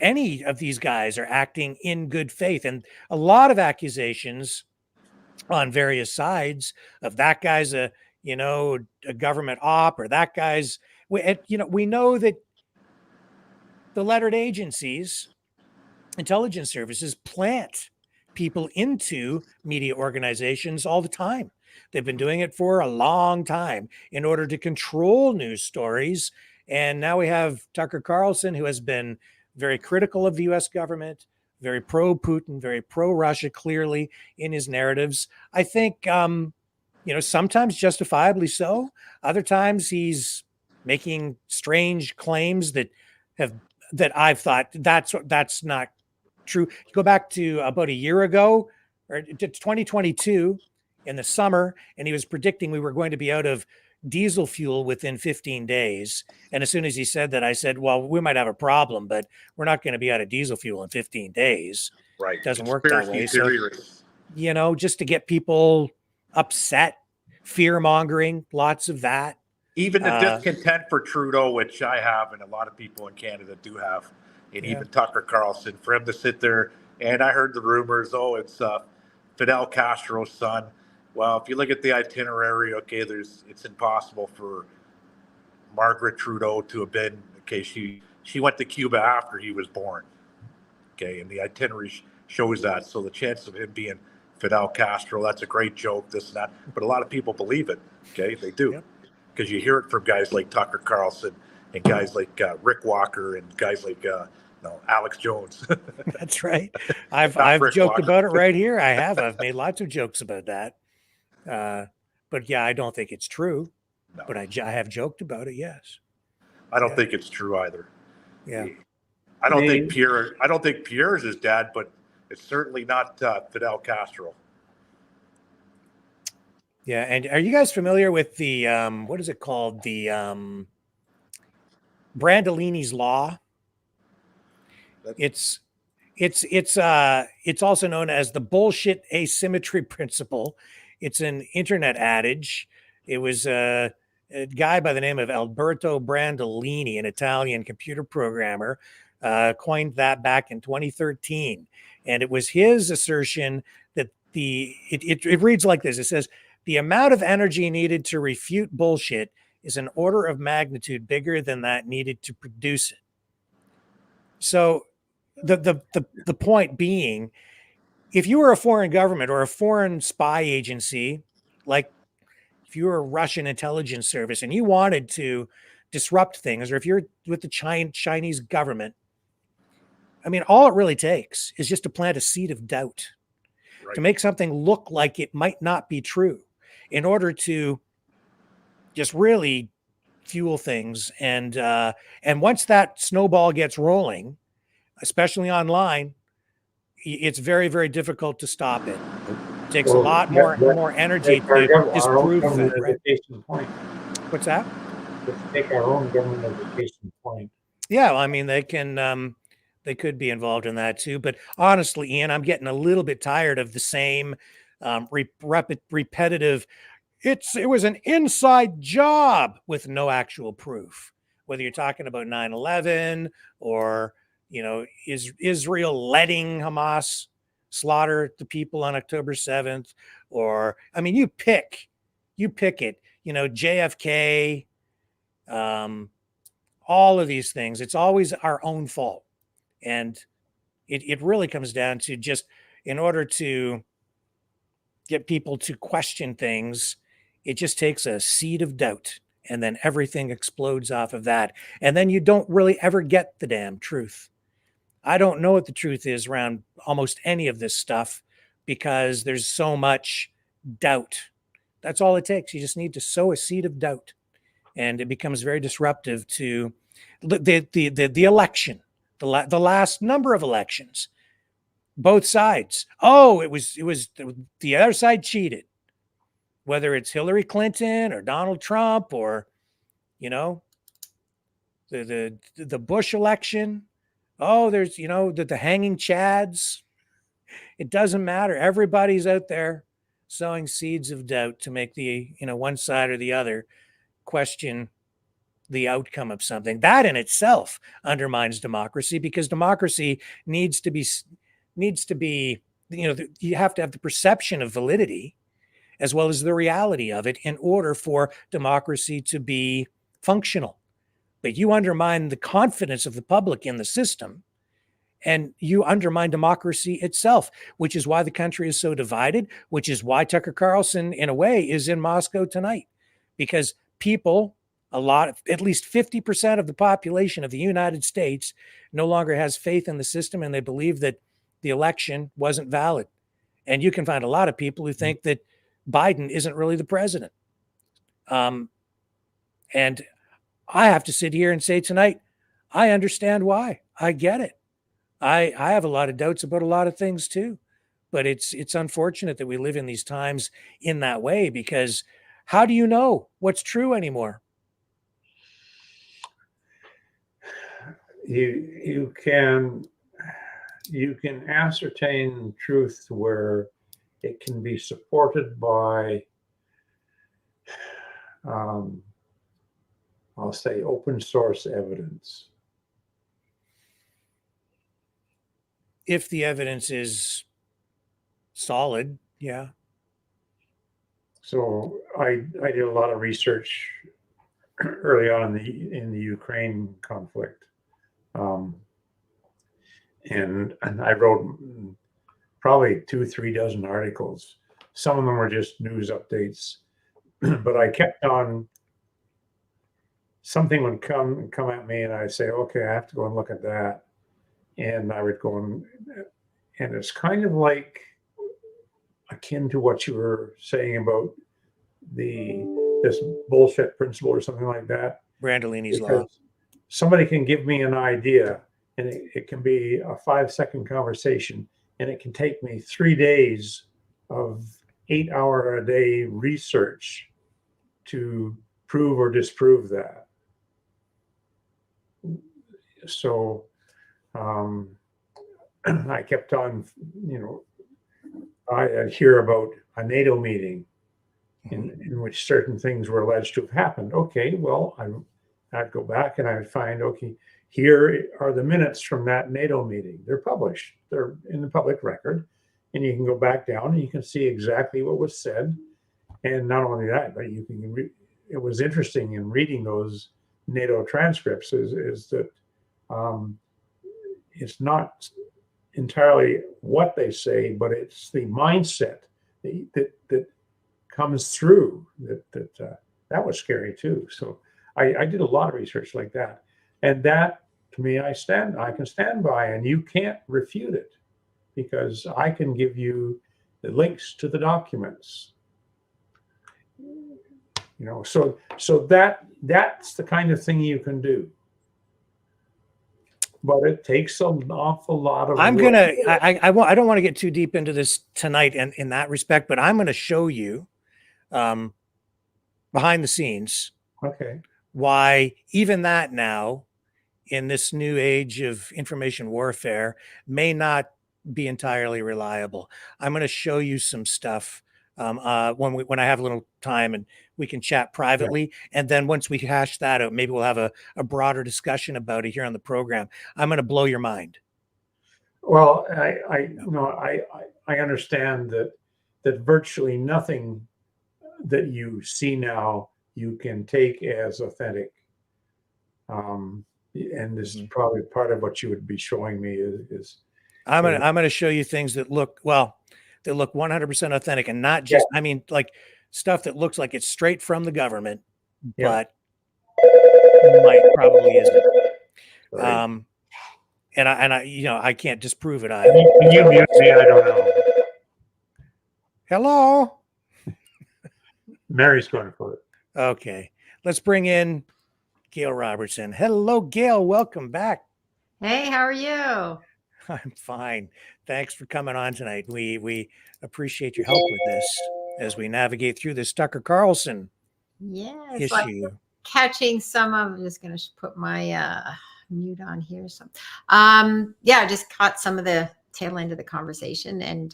any of these guys are acting in good faith. And a lot of accusations on various sides of that guy's a government op, or that guy's, we know that the lettered agencies, intelligence services, plant people into media organizations all the time. They've been doing it for a long time in order to control news stories. And now we have Tucker Carlson, who has been very critical of the US government, very pro-Putin, very pro-Russia, clearly in his narratives. I think, sometimes justifiably so. Other times he's making strange claims that I've thought that's not true. You go back to about a year ago, or to 2022 in the summer, and he was predicting we were going to be out of diesel fuel within 15 days. And as soon as he said that, I said, well, we might have a problem, but we're not going to be out of diesel fuel in 15 days. Right. It doesn't work that way. So, just to get people upset, fear mongering, lots of that. Even the discontent for Trudeau, which I have, and a lot of people in Canada do have, and even Tucker Carlson, for him to sit there, and I heard the rumors, it's Fidel Castro's son. Well, if you look at the itinerary, okay, it's impossible for Margaret Trudeau to have been, okay, she went to Cuba after he was born, okay, and the itinerary shows that. So the chance of him being Fidel Castro, that's a great joke, this and that, but a lot of people believe it, okay, they do, because you hear it from guys like Tucker Carlson and guys like Rick Walker and guys like Alex Jones. That's right. I've joked about it right here. I've made lots of jokes about that. But yeah, I don't think it's true. No. But I have joked about it. Yes. I don't think it's true either. Yeah. I don't think Pierre is his dad, but it's certainly not Fidel Castro. Yeah, and are you guys familiar with the what is it called? The Brandolini's law? It's also known as the bullshit asymmetry principle. It's an internet adage. It was a guy by the name of Alberto Brandolini, an Italian computer programmer, coined that back in 2013. And it was his assertion that it reads like this. It says, the amount of energy needed to refute bullshit is an order of magnitude bigger than that needed to produce it. So the point being, if you were a foreign government or a foreign spy agency, like if you were a Russian intelligence service and you wanted to disrupt things, or if you're with the Chinese government, I mean, all it really takes is just to plant a seed of doubt, Right. to make something look like it might not be true, in order to just really fuel things. And once that snowball gets rolling, especially online, it's very, very difficult to stop it. It takes a lot more energy to disprove that. Right? Point. What's that? Let's take our own government education point. Yeah, well, I mean, they could be involved in that too. But honestly, Ian, I'm getting a little bit tired of the same repetitive. It was an inside job with no actual proof. Whether you're talking about 9/11 or Israel letting Hamas slaughter the people on October 7th, or I mean, you pick it. JFK, all of these things. It's always our own fault, and it really comes down to just in order to get people to question things, it just takes a seed of doubt, and then everything explodes off of that, and then you don't really ever get the damn truth. I don't know what the truth is around almost any of this stuff because there's so much doubt. That's all it takes. You just need to sow a seed of doubt, and it becomes very disruptive to the election, the last number of elections. Both sides. Oh, it was the other side cheated. Whether it's Hillary Clinton or Donald Trump or the Bush election. Oh, there's, the hanging chads. It doesn't matter. Everybody's out there sowing seeds of doubt to make the, one side or the other question the outcome of something. That in itself undermines democracy, because democracy needs to be, you have to have the perception of validity as well as the reality of it in order for democracy to be functional. But you undermine the confidence of the public in the system, and you undermine democracy itself, which is why the country is so divided, which is why Tucker Carlson, in a way, is in Moscow tonight. Because people, at least 50% of the population of the United States no longer has faith in the system, and they believe that the election wasn't valid. And you can find a lot of people who think that Biden isn't really the president. And I have to sit here and say tonight, I understand why. I get it. I have a lot of doubts about a lot of things too, but it's unfortunate that we live in these times in that way, because how do you know what's true anymore? You can ascertain truth where it can be supported by I'll say open source evidence. If the evidence is solid, yeah. So I did a lot of research early on in the Ukraine conflict, and I wrote probably 2-3 dozen articles. Some of them were just news updates, but I kept on. Something would come at me, and I'd say, "Okay, I have to go and look at that." And I would go and it's kind of like akin to what you were saying about this bullshit principle or something like that. Brandolini's law. Somebody can give me an idea, and it can be a 5-second conversation, and it can take me 3 days of 8-hour-a-day research to prove or disprove that. So I kept on, I hear about a NATO meeting in which certain things were alleged to have happened. Okay, well, I'd go back and I'd find, okay, here are the minutes from that NATO meeting. They're published. They're in the public record. And you can go back down and you can see exactly what was said. And not only that, but you can, it was interesting in reading those NATO transcripts is that it's not entirely what they say, but it's the mindset that comes through. That was scary too. So I did a lot of research like that, and that to me I can stand by, and you can't refute it because I can give you the links to the documents. So that's the kind of thing you can do. But it takes an awful lot of. I don't want to get too deep into this tonight, and in that respect, but I'm going to show you, behind the scenes, Okay. why even that now, in this new age of information warfare, may not be entirely reliable. I'm going to show you some stuff when I have a little time, and we can chat privately. Yeah. And then once we hash that out, maybe we'll have a broader discussion about it here on the program. I'm going to blow your mind. Well, I understand that virtually nothing that you see now you can take as authentic. And this is probably part of what you would be showing me is I'm going to show you things that look 100% authentic, and not just, I mean, like stuff that looks like it's straight from the government, but probably isn't. Right. And I can't disprove it either. Can you mute me? I don't know. Hello. Mary's going for it. Okay. Let's bring in Gail Robertson. Hello, Gail. Welcome back. Hey, how are you? I'm fine. Thanks for coming on tonight. We appreciate your help with this as we navigate through this Tucker Carlson issue. Like catching some of, I'm just going to put my mute on here. So, I just caught some of the tail end of the conversation, and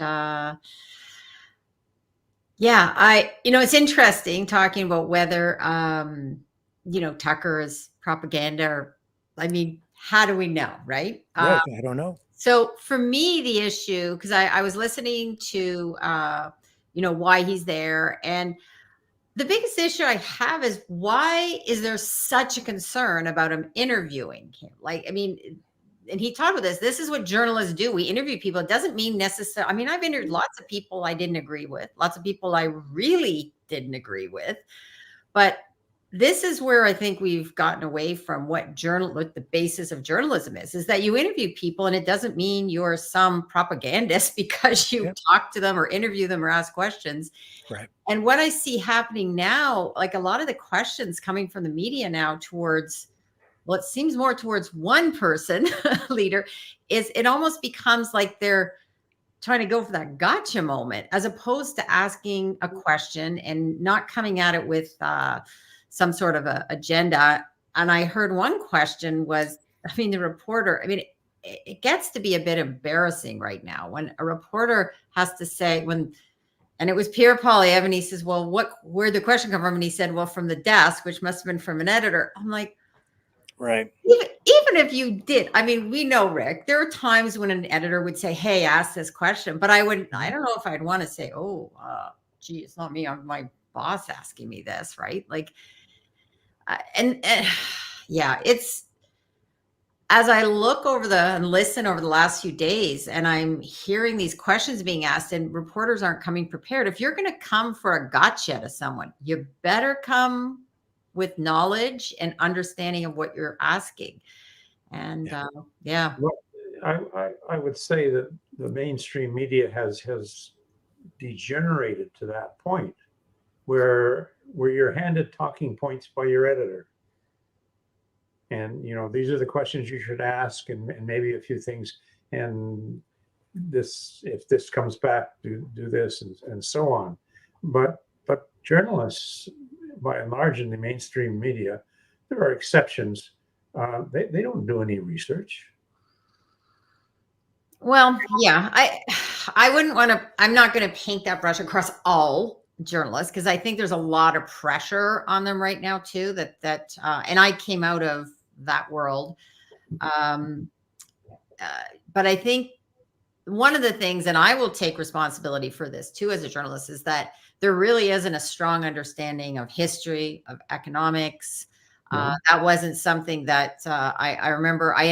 it's interesting talking about whether Tucker is propaganda, or, I mean, how do we know, right? Right. I don't know. So for me, the issue, because I was listening to, why he's there. And the biggest issue I have is, why is there such a concern about him interviewing him? Like, I mean, and he talked about this. This is what journalists do. We interview people. It doesn't mean necessarily. I mean, I've interviewed lots of people I didn't agree with, lots of people I really didn't agree with. But this is where I think we've gotten away from what the basis of journalism is that you interview people, and it doesn't mean you're some propagandist because you talk to them or interview them or ask questions. Right. And what I see happening now, like a lot of the questions coming from the media now towards, well, it seems more towards one person leader, is it almost becomes like they're trying to go for that gotcha moment, as opposed to asking a question and not coming at it with some sort of a agenda. And I heard one question was, the reporter, it gets to be a bit embarrassing right now when a reporter has to say, and it was Pierre Poilievre, and he says, well, where'd the question come from? And he said, well, from the desk, which must have been from an editor. I'm like, right. Even if you did, we know, Rick, there are times when an editor would say, hey, ask this question, but I don't know if I'd want to say, gee, it's not me, I'm my boss asking me this, right? Like, it's, as I look and listen over the last few days, and I'm hearing these questions being asked, and reporters aren't coming prepared. If you're going to come for a gotcha to someone, you better come with knowledge and understanding of what you're asking. And Well, I would say that the mainstream media has degenerated to that point where you're handed talking points by your editor. and these are the questions you should ask, and maybe a few things, and if this comes back, do this, and so on. But journalists, by and large, in the mainstream media, there are exceptions. They don't do any research. Well, yeah, I wouldn't want to. I'm not going to paint that brush across all journalists, because I think there's a lot of pressure on them right now too. And I came out of that world, but I think one of the things, and I will take responsibility for this too as a journalist, is that there really isn't a strong understanding of history, of economics. That wasn't something that I remember. I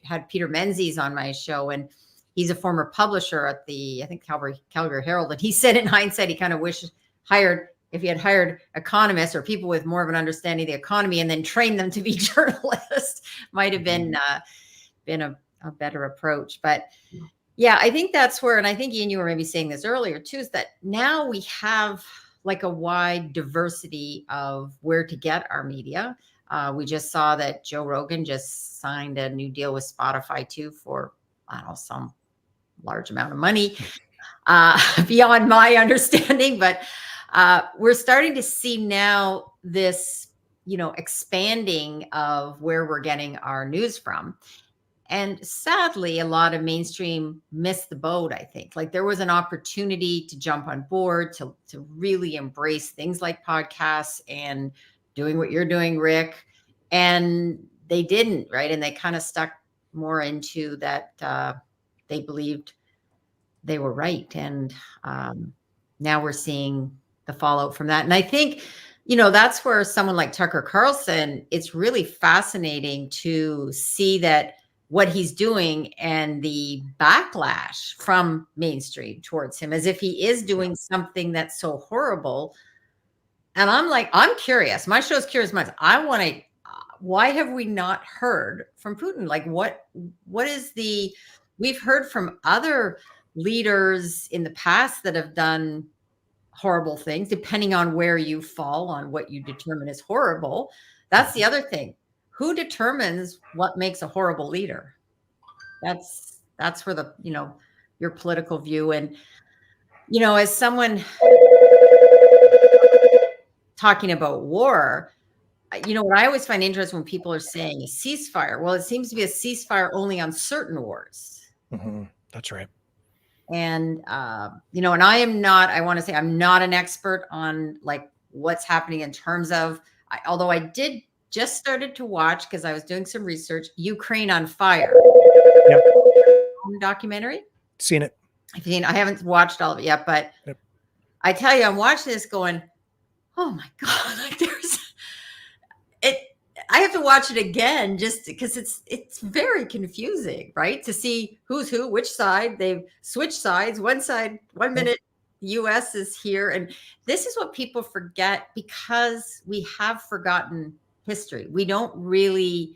had Peter Menzies on my show, and he's a former publisher at the, I think, Calgary Herald. And he said, in hindsight, he kind of wished if he had hired economists or people with more of an understanding of the economy and then trained them to be journalists, might have been a better approach. But yeah, I think that's where, and I think Ian, you were maybe saying this earlier too, is that now we have like a wide diversity of where to get our media. We just saw that Joe Rogan just signed a new deal with Spotify too for, I don't know, some large amount of money, beyond my understanding. But we're starting to see now this, expanding of where we're getting our news from. And sadly, a lot of mainstream missed the boat, I think. Like, there was an opportunity to jump on board, to really embrace things like podcasts and doing what you're doing, Rick. And they didn't, right? And they kind of stuck more into that they believed they were right. And now we're seeing the fallout from that. And I think, that's where someone like Tucker Carlson, it's really fascinating to see that what he's doing and the backlash from mainstream towards him, as if he is doing something that's so horrible. And I'm curious. My show's Curious Minds. Why have we not heard from Putin? Like, what is we've heard from other leaders in the past that have done horrible things, depending on where you fall on what you determine as horrible. That's the other thing. Who determines what makes a horrible leader? That's where your political view, and, as someone talking about war, what I always find interesting when people are saying a ceasefire. Well, it seems to be a ceasefire only on certain wars. Mm-hmm. That's right. And, and I'm not an expert on like what's happening in terms of, although I did just started to watch, because I was doing some research, Ukraine on Fire. Yep. Documentary. Seen it. I haven't watched all of it yet, but yep. I tell you, I'm watching this going, oh my God, like I have to watch it again just because it's very confusing, right? To see who's who, which side. They've switched sides. One minute the US is here. And this is what people forget, because we have forgotten history. We don't really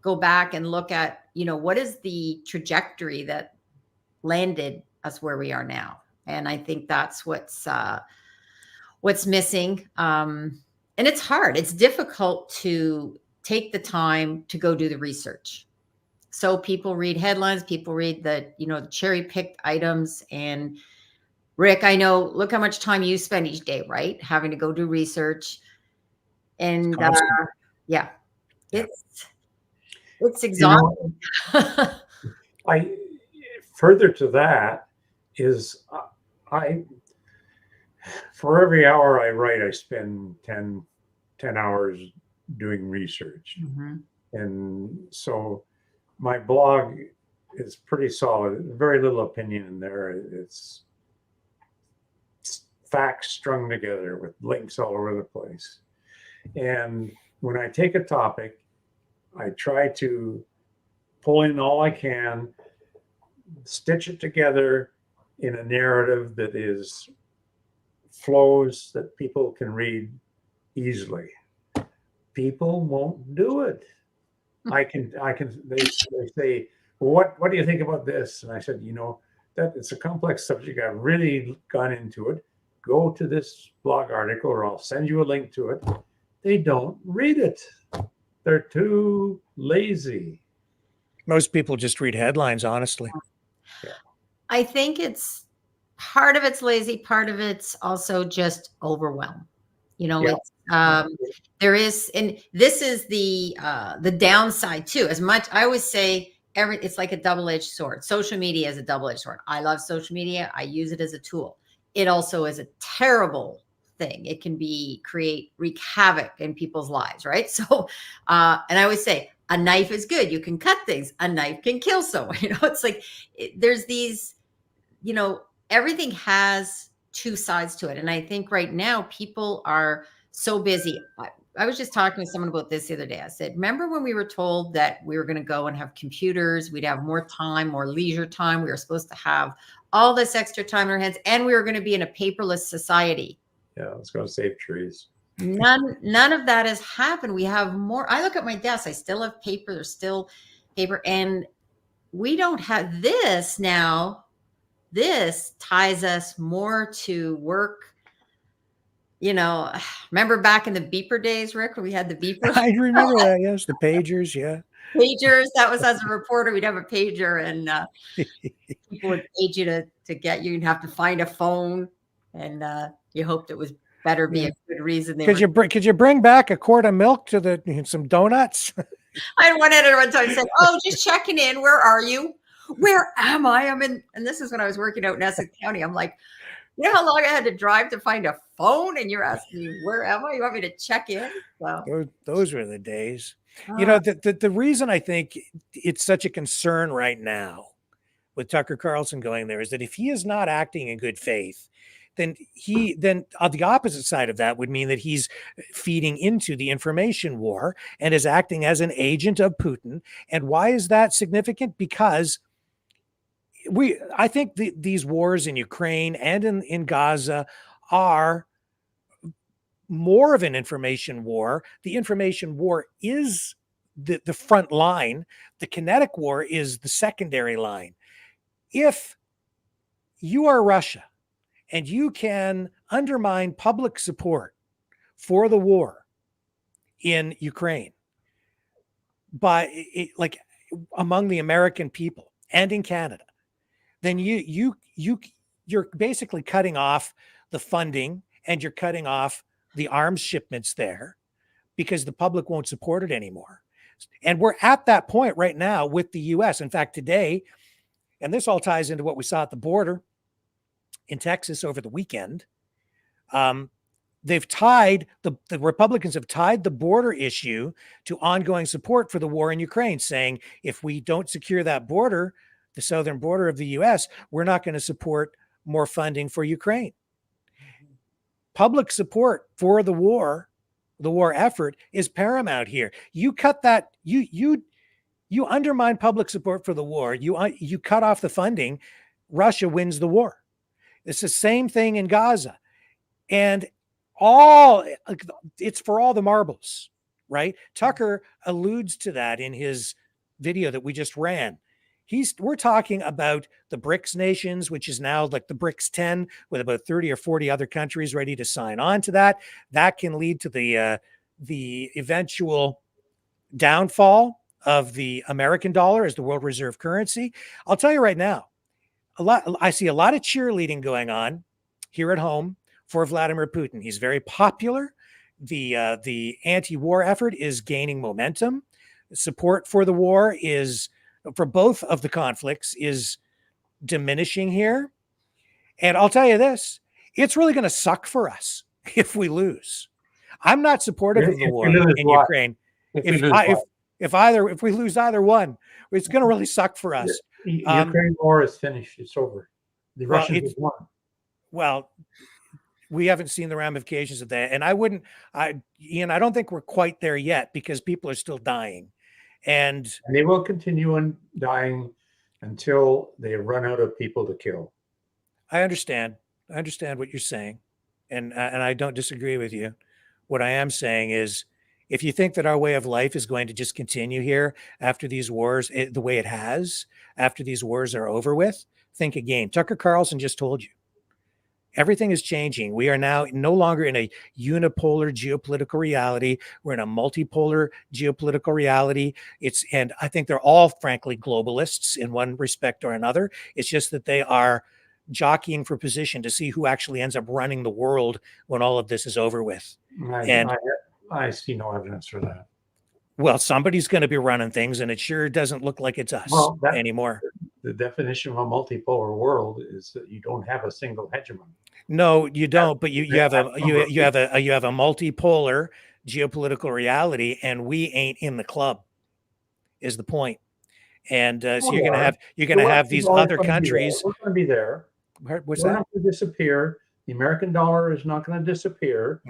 go back and look at, what is the trajectory that landed us where we are now. And I think that's what's missing. And it's hard. It's difficult to take the time to go do the research. So people read headlines, people read the cherry picked items. And Rick, I know, look how much time you spend each day, right? Having to go do research. And yeah, it's exhausting. Further to that is for every hour I write, I spend 10 hours doing research. Mm-hmm. And so my blog is pretty solid. Very little opinion in there. It's facts strung together with links all over the place. And when I take a topic, I try to pull in all I can, stitch it together in a narrative that flows, that people can read easily. People won't do it. They say, well, what do you think about this? And I said, that it's a complex subject. I've really gone into it. Go to this blog article, or I'll send you a link to it. They don't read it. They're too lazy. Most people just read headlines, honestly. I think it's part of it's lazy, part of it's also just overwhelm. You know, Yeah. it's there is, and this is the downside too. As much I always say, it's like a double-edged sword. Social media is a double-edged sword. I love social media. I use it as a tool. It also is a terrible thing. It can wreak havoc in people's lives, right? So, and I always say, a knife is good. You can cut things. A knife can kill someone. You know, it's like there's these, you know, everything has two sides to it. And I think right now people are so busy. I was just talking to someone about this the other day. I said, remember when we were told that we were going to go and have computers, we'd have more time, more leisure time. We were supposed to have all this extra time in our hands, and we were going to be in a paperless society. Yeah, it's going to save trees. None of that has happened. We have more. I look at my desk. I still have paper. There's still paper. And we don't have this now. This ties us more to work. You know, remember back in the beeper days, Rick, when we had the beeper? I remember that. Yes, the pagers. Yeah, pagers. That was, as a reporter, we'd have a pager, and people would page you to get you. You'd have to find a phone, and you hoped it was better be a good reason. Could you bring back a quart of milk to some donuts? I had one editor one time said, "Oh, just checking in. Where are you? Where am I? I'm in." And this is when I was working out in Essex County. I'm like, you know how long I had to drive to find a phone, and you're asking me, where am I? You want me to check in? So those were the days. You know, the reason I think it's such a concern right now with Tucker Carlson going there is that if he is not acting in good faith, then on the opposite side of that would mean that he's feeding into the information war and is acting as an agent of Putin. And why is that significant? Because I think these wars in Ukraine and in Gaza are more of an information war. The information war is the front line. The kinetic war is the secondary line. If you are Russia and you can undermine public support for the war in Ukraine like among the American people and in Canada, then you're basically cutting off the funding and you're cutting off the arms shipments there because the public won't support it anymore. And we're at that point right now with the US. In fact, today, and this all ties into what we saw at the border in Texas over the weekend, they've tied the Republicans have tied the border issue to ongoing support for the war in Ukraine, saying if we don't secure that border, the southern border of the US, we're not going to support more funding for Ukraine. Public support for the war effort is paramount here. You cut that, you undermine public support for the war, you cut off the funding, Russia wins the war. It's the same thing in Gaza. And it's for all the marbles, right? Tucker alludes to that in his video that we just ran. We're talking about the BRICS nations, which is now like the BRICS 10 with about 30 or 40 other countries ready to sign on to that. That can lead to the eventual downfall of the American dollar as the world reserve currency. I'll tell you right now, I see a lot of cheerleading going on here at home for Vladimir Putin. He's very popular. The anti-war effort is gaining momentum. Support for the war for both of the conflicts is diminishing here. And I'll tell you this, it's really going to suck for us if we lose. I'm not supportive of the war in Ukraine. If we lose either one, it's going to really suck for us. Ukraine war is finished. It's over. The Russians have won. Well, we haven't seen the ramifications of that. And Ian, I don't think we're quite there yet because people are still dying. And they will continue on dying until they run out of people to kill. I understand what you're saying. And I don't disagree with you. What I am saying is, if you think that our way of life is going to just continue here after these wars, the way it has, after these wars are over with, think again. Tucker Carlson just told you, Everything is changing. We are now no longer in a unipolar geopolitical reality. We're in a multipolar geopolitical reality. And I think they're all, frankly, globalists in one respect or another. It's just that they are jockeying for position to see who actually ends up running the world when all of this is over with. I see no evidence for that. Well, somebody's going to be running things, and it sure doesn't look like it's us anymore. The definition of a multipolar world is that you don't have a single hegemon. No, you don't. But you have a multipolar geopolitical reality, and we ain't in the club. Is the point? And so you're going to have these other countries. We're going to be there. What's We're that? not going to disappear. The American dollar is not going to disappear.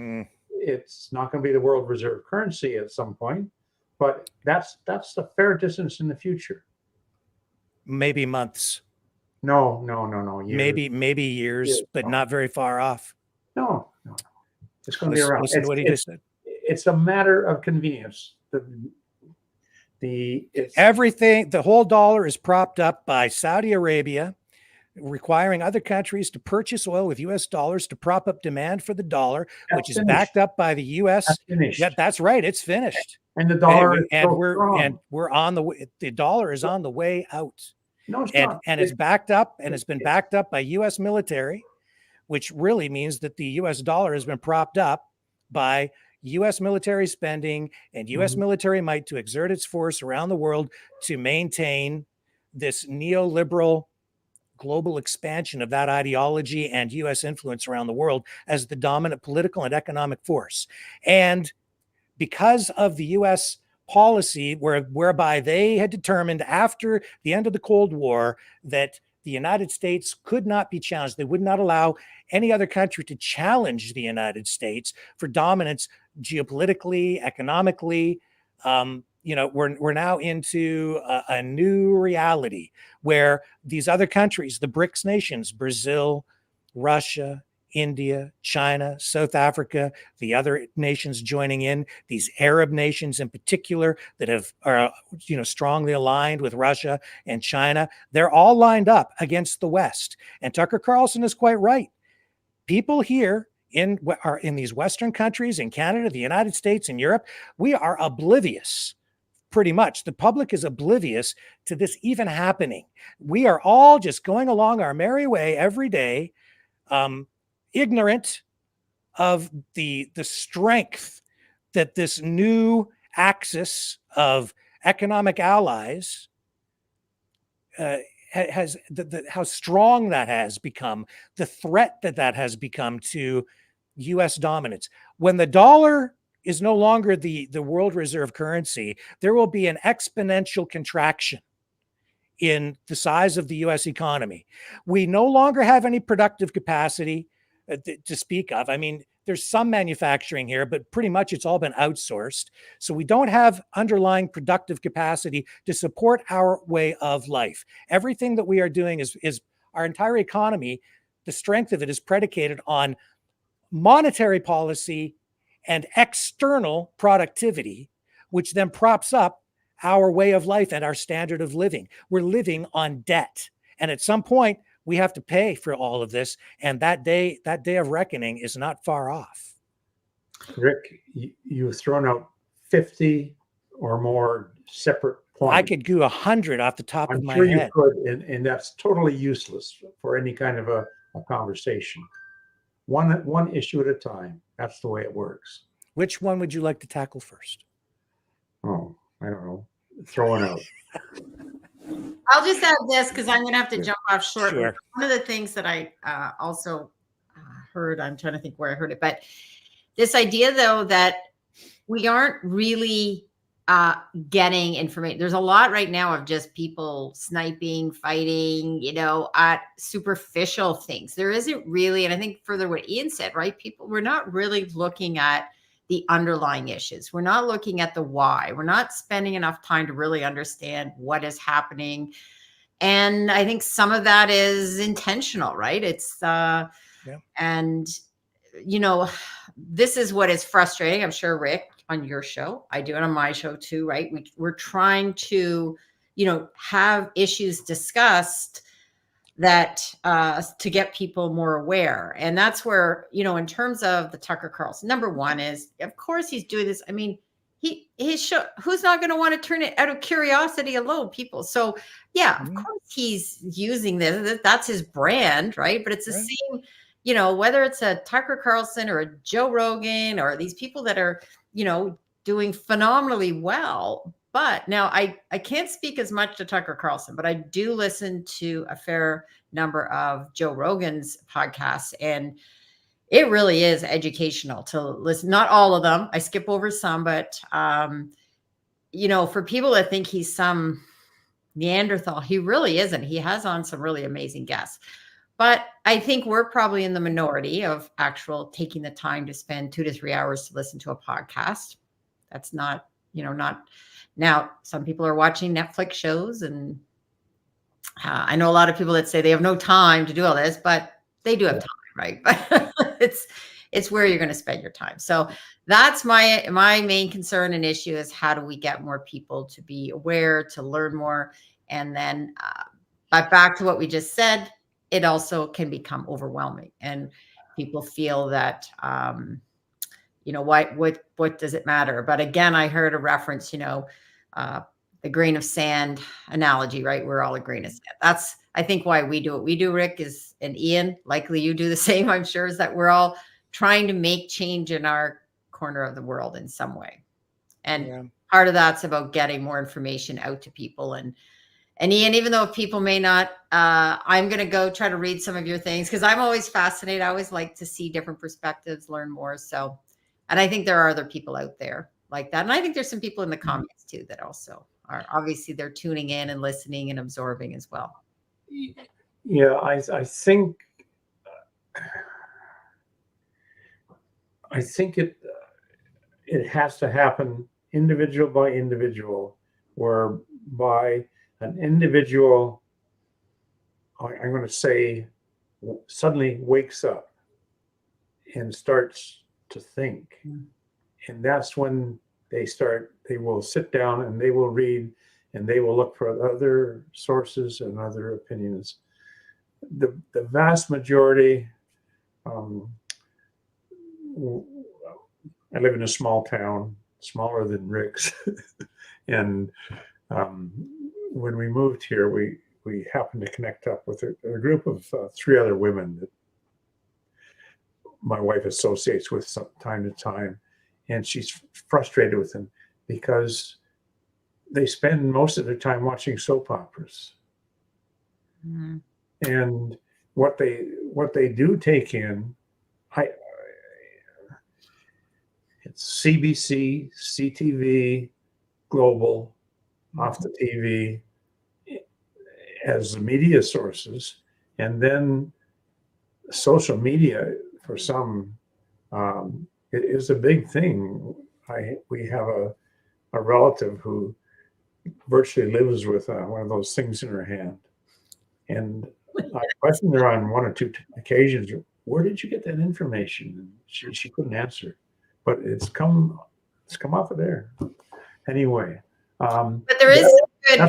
It's not going to be the world reserve currency at some point, but that's a fair distance in the future. Maybe months. No. Years. Maybe years, but not very far off. No. It's going to be around. Listen to what he just said. It's a matter of convenience. The whole dollar is propped up by Saudi Arabia, requiring other countries to purchase oil with U.S. dollars to prop up demand for the dollar, which is backed up by the U.S. Yeah, that's right. It's finished. And the dollar we're on the dollar is on the way out. No, it's not. And it's backed up, and it's been backed up by U.S. military, which really means that the U.S. dollar has been propped up by U.S. military spending and U.S. military might to exert its force around the world to maintain this neoliberal global expansion of that ideology and U.S. influence around the world as the dominant political and economic force. And because of the U.S. policy whereby they had determined after the end of the Cold War that the United States could not be challenged. They would not allow any other country to challenge the United States for dominance geopolitically, economically. We're now into a new reality where these other countries, the BRICS nations, Brazil, Russia, India, China, South Africa, the other nations joining in, these Arab nations in particular that are strongly aligned with Russia and China, they're all lined up against the West. And Tucker Carlson is quite right. People here in these Western countries, in Canada, the United States, and Europe, we are oblivious. Pretty much. The public is oblivious to this even happening. We are all just going along our merry way every day, ignorant of the strength that this new axis of economic allies has, how strong that has become, the threat that has become to U.S. dominance. When the dollar is no longer the world reserve currency, there will be an exponential contraction in the size of the U.S. economy. We no longer have any productive capacity to speak of. I mean, there's some manufacturing here, but pretty much it's all been outsourced. So we don't have underlying productive capacity to support our way of life. Everything that we are doing is our entire economy, the strength of it is predicated on monetary policy and external productivity, which then props up our way of life and our standard of living. We're living on debt. And at some point, we have to pay for all of this. And that day of reckoning is not far off. Rick, you've thrown out 50 or more separate points. I could do 100 off the top of my head. You could, and that's totally useless for any kind of a conversation. One issue at a time. That's the way it works. Which one would you like to tackle first? Oh, I don't know. Throw it out. I'll just add this because I'm going to have to jump off shortly. Sure. One of the things that I also heard, I'm trying to think where I heard it, but this idea, though, that we aren't really getting information. There's a lot right now of just people sniping, fighting, at superficial things. There isn't really, and I think further what Ian said, right? We're not really looking at the underlying issues. We're not looking at the why. We're not spending enough time to really understand what is happening. And I think some of that is intentional, right? It's, and, this is what is frustrating. I'm sure, Rick, on your show, I do it on my show too, right? We're trying to, have issues discussed that to get people more aware. And that's where, in terms of the Tucker Carlson, number one is, of course, he's doing this. I mean, who's not going to want to turn it out of curiosity alone, people? So yeah, of course he's using this. That's his brand, right? But it's the same, whether it's a Tucker Carlson or a Joe Rogan or these people that are, doing phenomenally well. But now I can't speak as much to Tucker Carlson, but I do listen to a fair number of Joe Rogan's podcasts, and it really is educational to listen. Not all of them. I skip over some, but for people that think he's some Neanderthal, he really isn't. He has on some really amazing guests. But I think we're probably in the minority of actual taking the time to spend 2 to 3 hours to listen to a podcast. That's not, not. Now, some people are watching Netflix shows, and I know a lot of people that say they have no time to do all this, but they do have time, right? But it's where you're going to spend your time. So that's my main concern and issue is how do we get more people to be aware, to learn more, and then, but back to what we just said, it also can become overwhelming, and people feel that. What does it matter? But again, I heard a reference, the grain of sand analogy, right? We're all a grain of sand. That's, I think, why we do what we do, Rick, and Ian, likely you do the same, I'm sure, is that we're all trying to make change in our corner of the world in some way. And part of that's about getting more information out to people. And Ian, even though people may not, I'm going to go try to read some of your things because I'm always fascinated. I always like to see different perspectives, learn more. So, and I think there are other people out there like that. And I think there's some people in the comments too that also are, obviously they're tuning in and listening and absorbing as well. Yeah, I think it has to happen individual by individual, whereby an individual, I'm going to say, suddenly wakes up and starts to think. And that's when they will sit down and they will read and they will look for other sources and other opinions. The vast majority, I live in a small town, smaller than Rick's. And when we moved here, we happened to connect up with a group of 3 other women that my wife associates with from time to time. And she's frustrated with them because they spend most of their time watching soap operas. Mm-hmm. And what they do take in, it's CBC, CTV, Global, off the TV as the media sources, and then social media for some it is a big thing. We have a relative who virtually lives with one of those things in her hand, and I questioned her on 1 or 2 occasions. Where did you get that information? And she couldn't answer, but it's come off of there anyway. But there is good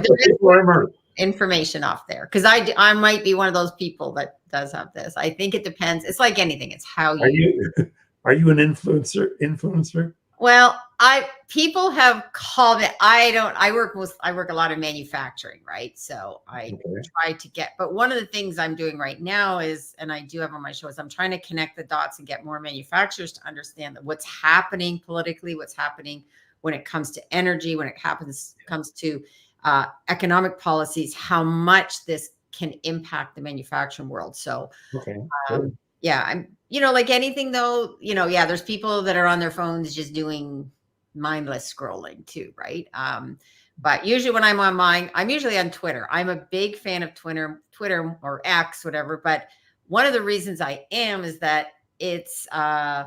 information off there, because I might be one of those people that does have this. I think it depends. It's like anything. It's how Are you an influencer? Well, people have called it. I work a lot of manufacturing, right? So I try to get, but one of the things I'm doing right now is, and I do have on my show, is I'm trying to connect the dots and get more manufacturers to understand that what's happening politically, what's happening when it comes to energy, when it comes to economic policies, how much this can impact the manufacturing world. So, yeah, I'm, like anything though, there's people that are on their phones just doing mindless scrolling too, right? But usually when I'm I'm usually on Twitter. I'm a big fan of Twitter or X, whatever. But one of the reasons I am is that it's, I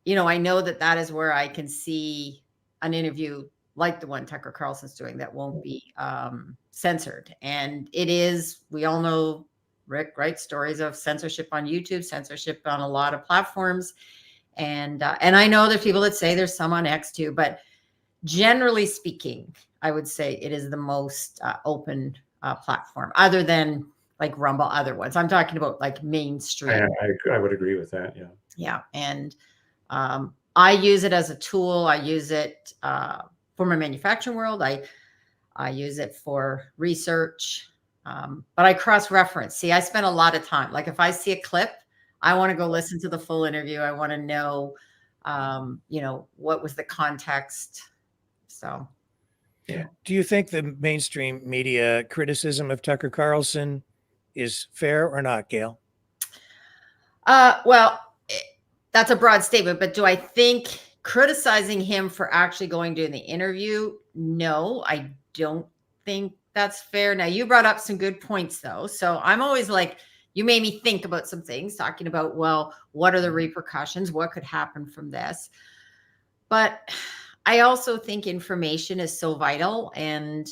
know that is where I can see an interview like the one Tucker Carlson's doing that won't be censored. And it is, we all know, Rick, right? Stories of censorship on YouTube, censorship on a lot of platforms. And I know there's people that say there's some on X too, but generally speaking, I would say it is the most open platform, other than like Rumble, other ones. I'm talking about like mainstream. I would agree with that. Yeah. Yeah. And I use it as a tool. I use it for my manufacturing world. I use it for research, but I cross-reference. See, I spend a lot of time. Like if I see a clip, I want to go listen to the full interview. I want to know, what was the context. So, yeah. Do you think the mainstream media criticism of Tucker Carlson is fair or not, Gail? Well, that's a broad statement, but do I think criticizing him for actually going to the interview? No, I don't think that's fair. Now, you brought up some good points, though. So I'm always like, you made me think about some things, talking about, well, what are the repercussions? What could happen from this? But I also think information is so vital. And,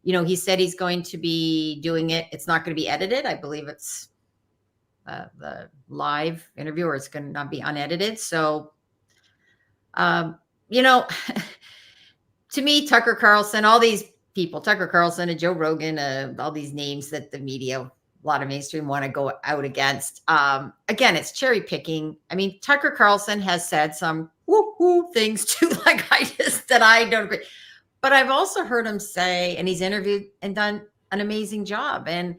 he said he's going to be doing it. It's not going to be edited. I believe it's the live interview, or it's going to not be unedited. So, to me, Tucker Carlson, all these people, Tucker Carlson and Joe Rogan, all these names that the media, a lot of mainstream want to go out against. Again, it's cherry picking. I mean, Tucker Carlson has said some woo-hoo things too, like that I don't agree. But I've also heard him say, and he's interviewed and done an amazing job. And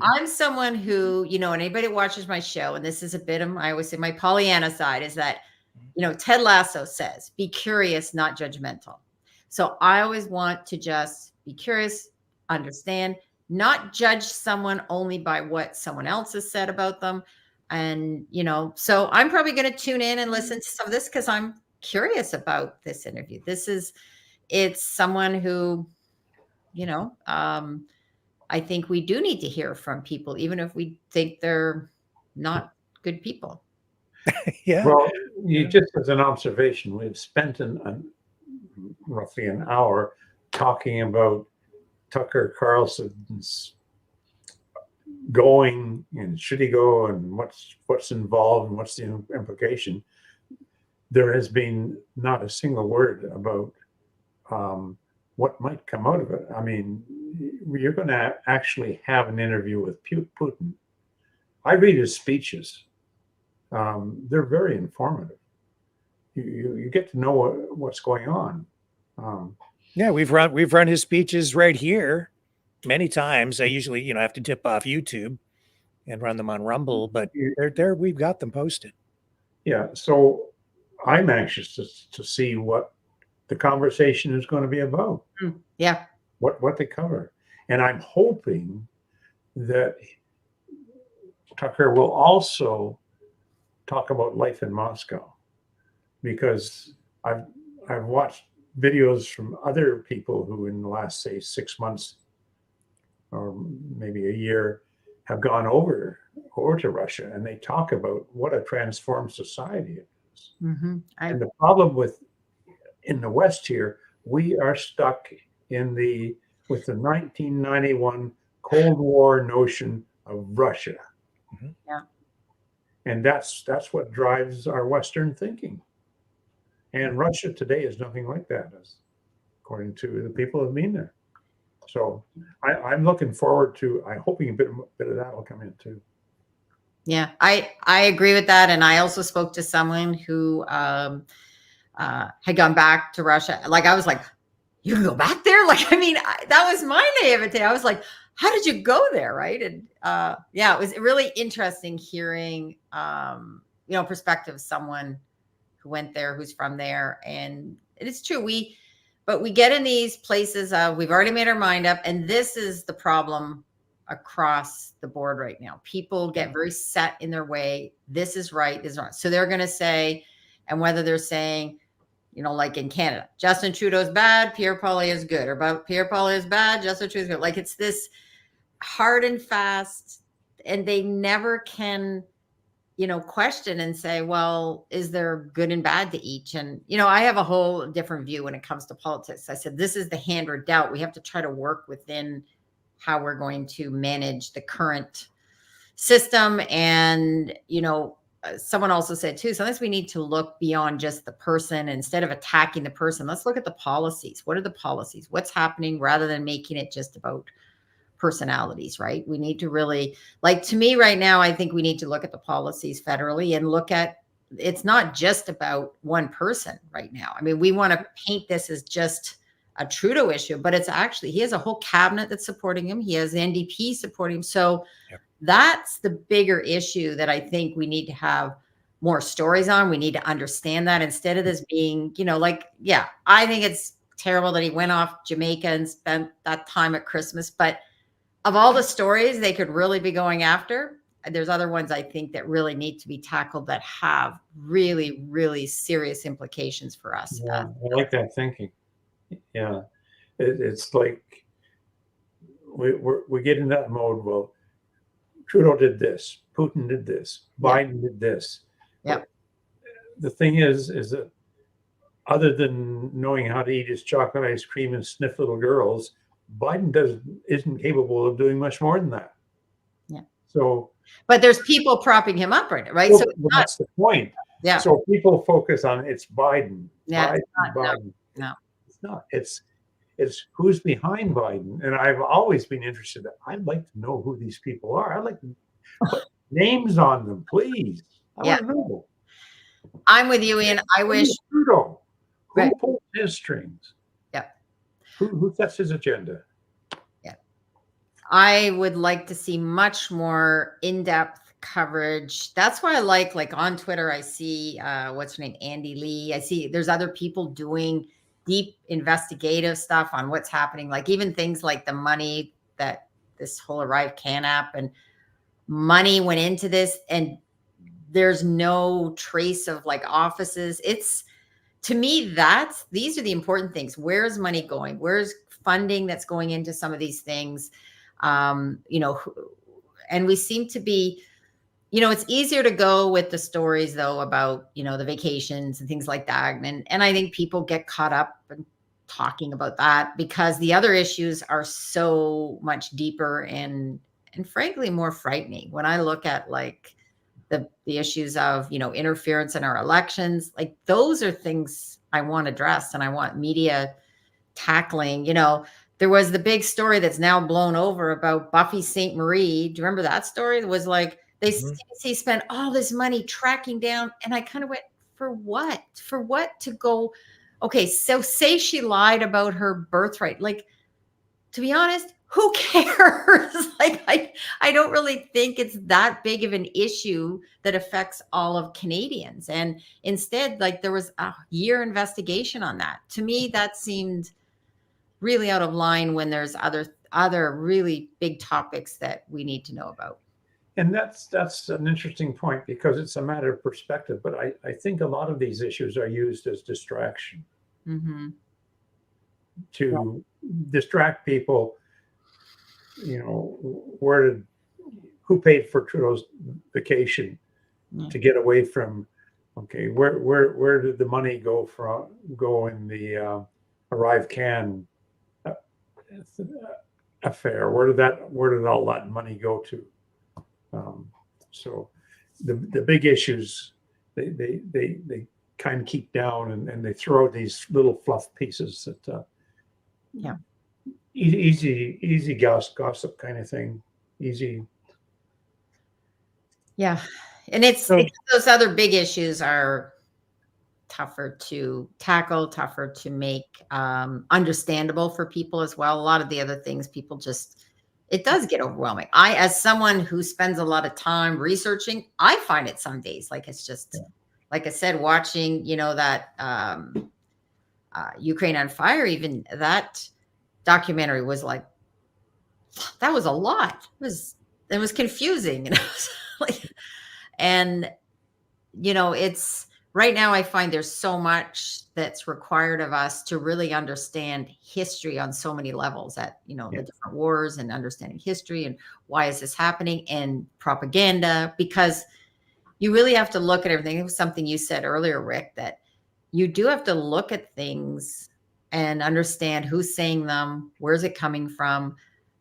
I'm someone who, and anybody that watches my show, and this is a bit of, I always say my Pollyanna side is that, Ted Lasso says, be curious, not judgmental. So I always want to just be curious, understand, not judge someone only by what someone else has said about them. And, so I'm probably going to tune in and listen to some of this because I'm curious about this interview. It's someone who, I think we do need to hear from people, even if we think they're not good people. Yeah. Well, just as an observation, we've spent roughly an hour talking about Tucker Carlson's going and should he go and what's involved and what's the implication. There has been not a single word about what might come out of it. I mean, you're going to actually have an interview with Putin. I read his speeches. They're very informative. You get to know what's going on. Yeah, we've run his speeches right here many times. I usually, have to tip off YouTube and run them on Rumble, but they're there. We've got them posted. Yeah, so I'm anxious to see what the conversation is going to be about. Yeah, what they cover, and I'm hoping that Tucker will also talk about life in Moscow, because I've watched videos from other people who in the last, say, 6 months or maybe a year have gone over to Russia, and they talk about what a transformed society it is. Mm-hmm. And the problem in the West here, we are stuck with the 1991 Cold War notion of Russia. Mm-hmm. Yeah. And that's what drives our Western thinking. And Russia today is nothing like that, according to the people who have been there. So I'm looking forward to, I'm hoping a bit of that will come in too. Yeah, I agree with that. And I also spoke to someone who had gone back to Russia. Like, I was like, you can go back there? Like, I mean, that was my naivete. I was like, how did you go there? Right. And it was really interesting hearing, perspective of someone who went there, who's from there. And it is true. But we get in these places, we've already made our mind up. And this is the problem across the board right now. People get very set in their way. This is right, this is wrong. So they're going to say, and whether they're saying, like in Canada, Justin Trudeau's bad, Pierre Poilievre is good, or about Pierre Poilievre is bad, Justin Trudeau's good. Like, it's this hard and fast, and they never can, question and say, well, is there good and bad to each? And, I have a whole different view when it comes to politics. I said, this is the hand we're dealt. We have to try to work within how we're going to manage the current system. And, someone also said too, sometimes we need to look beyond just the person. And instead of attacking the person, let's look at the policies. What are the policies? What's happening, rather than making it just about personalities, right? We need to really, like, to me right now, I think we need to look at the policies federally and look at, it's not just about one person right now. I mean, we want to paint this as just a Trudeau issue, but it's actually, he has a whole cabinet that's supporting him. He has the NDP supporting him. So that's the bigger issue that I think we need to have more stories on. We need to understand that, instead of this being, you know, like, yeah, I think it's terrible that he went off Jamaica and spent that time at Christmas. But of all the stories they could really be going after, there's other ones I think that really need to be tackled that have really, really serious implications for us. Yeah, I like that thinking. Yeah, it's like we get in that mode. Well, Trudeau did this, Putin did this, Biden did this. Yep. The thing is that other than knowing how to eat his chocolate ice cream and sniff little girls, Biden isn't capable of doing much more than that. Yeah. So, but there's people propping him up right now, right? Well, So that's the point. Yeah. So people focus on it's Biden. Yeah. Biden. No. It's not. It's who's behind Biden. And I've always been interested. I'd like to know who these people are. I'd like to put names on them, please. I want to know. I'm with you, Ian. I wish Trudeau. Who Right. pulls his strings? Yeah. Who sets his agenda? Yeah. I would like to see much more in-depth coverage. That's why I like on Twitter, I see what's her name, Andy Lee. I see there's other people doing deep investigative stuff on what's happening, like even things like the money that this whole Arrive Can app, and money went into this, and there's no trace of like offices. It's, to me, these are the important things. Where's money going? Where's funding that's going into some of these things? You know, and we seem to be, you know, it's easier to go with the stories though about, you know, the vacations and things like that. And I think people get caught up in talking about that because the other issues are so much deeper and frankly more frightening. When I look at like the issues of, you know, interference in our elections, like those are things I want addressed and I want media tackling. You know, there was the big story that's now blown over about Buffy St. Marie. Do you remember that story? It was like, he spent all this money tracking down, and I kind of went, for what? For what to go? Okay, so say she lied about her birthright. Like, to be honest, who cares? Like, I don't really think it's that big of an issue that affects all of Canadians. And instead, like, there was a year investigation on that. To me, that seemed really out of line when there's other really big topics that we need to know about. And that's an interesting point because it's a matter of perspective. But I think a lot of these issues are used as distraction to distract people. You know, who paid for Trudeau's vacation to get away from? Okay, where did the money go in the Arrive Can affair? Where did all that money go to? So the big issues they kind of keep down and they throw out these little fluff pieces that easy gossip kind of thing, easy. Yeah, and it's those other big issues are tougher to tackle, tougher to make understandable for people as well. A lot of the other things people just, it does get overwhelming. As someone who spends a lot of time researching, I find it some days like it's just, like I said, watching, you know, that Ukraine on Fire, even that documentary was like, that was a lot. It was confusing, you know, and you know, it's right now I find there's so much that's required of us to really understand history on so many levels at, you know, the different wars and understanding history and why is this happening and propaganda, because you really have to look at everything. It was something you said earlier, Rick, that you do have to look at things and understand who's saying them, where's it coming from,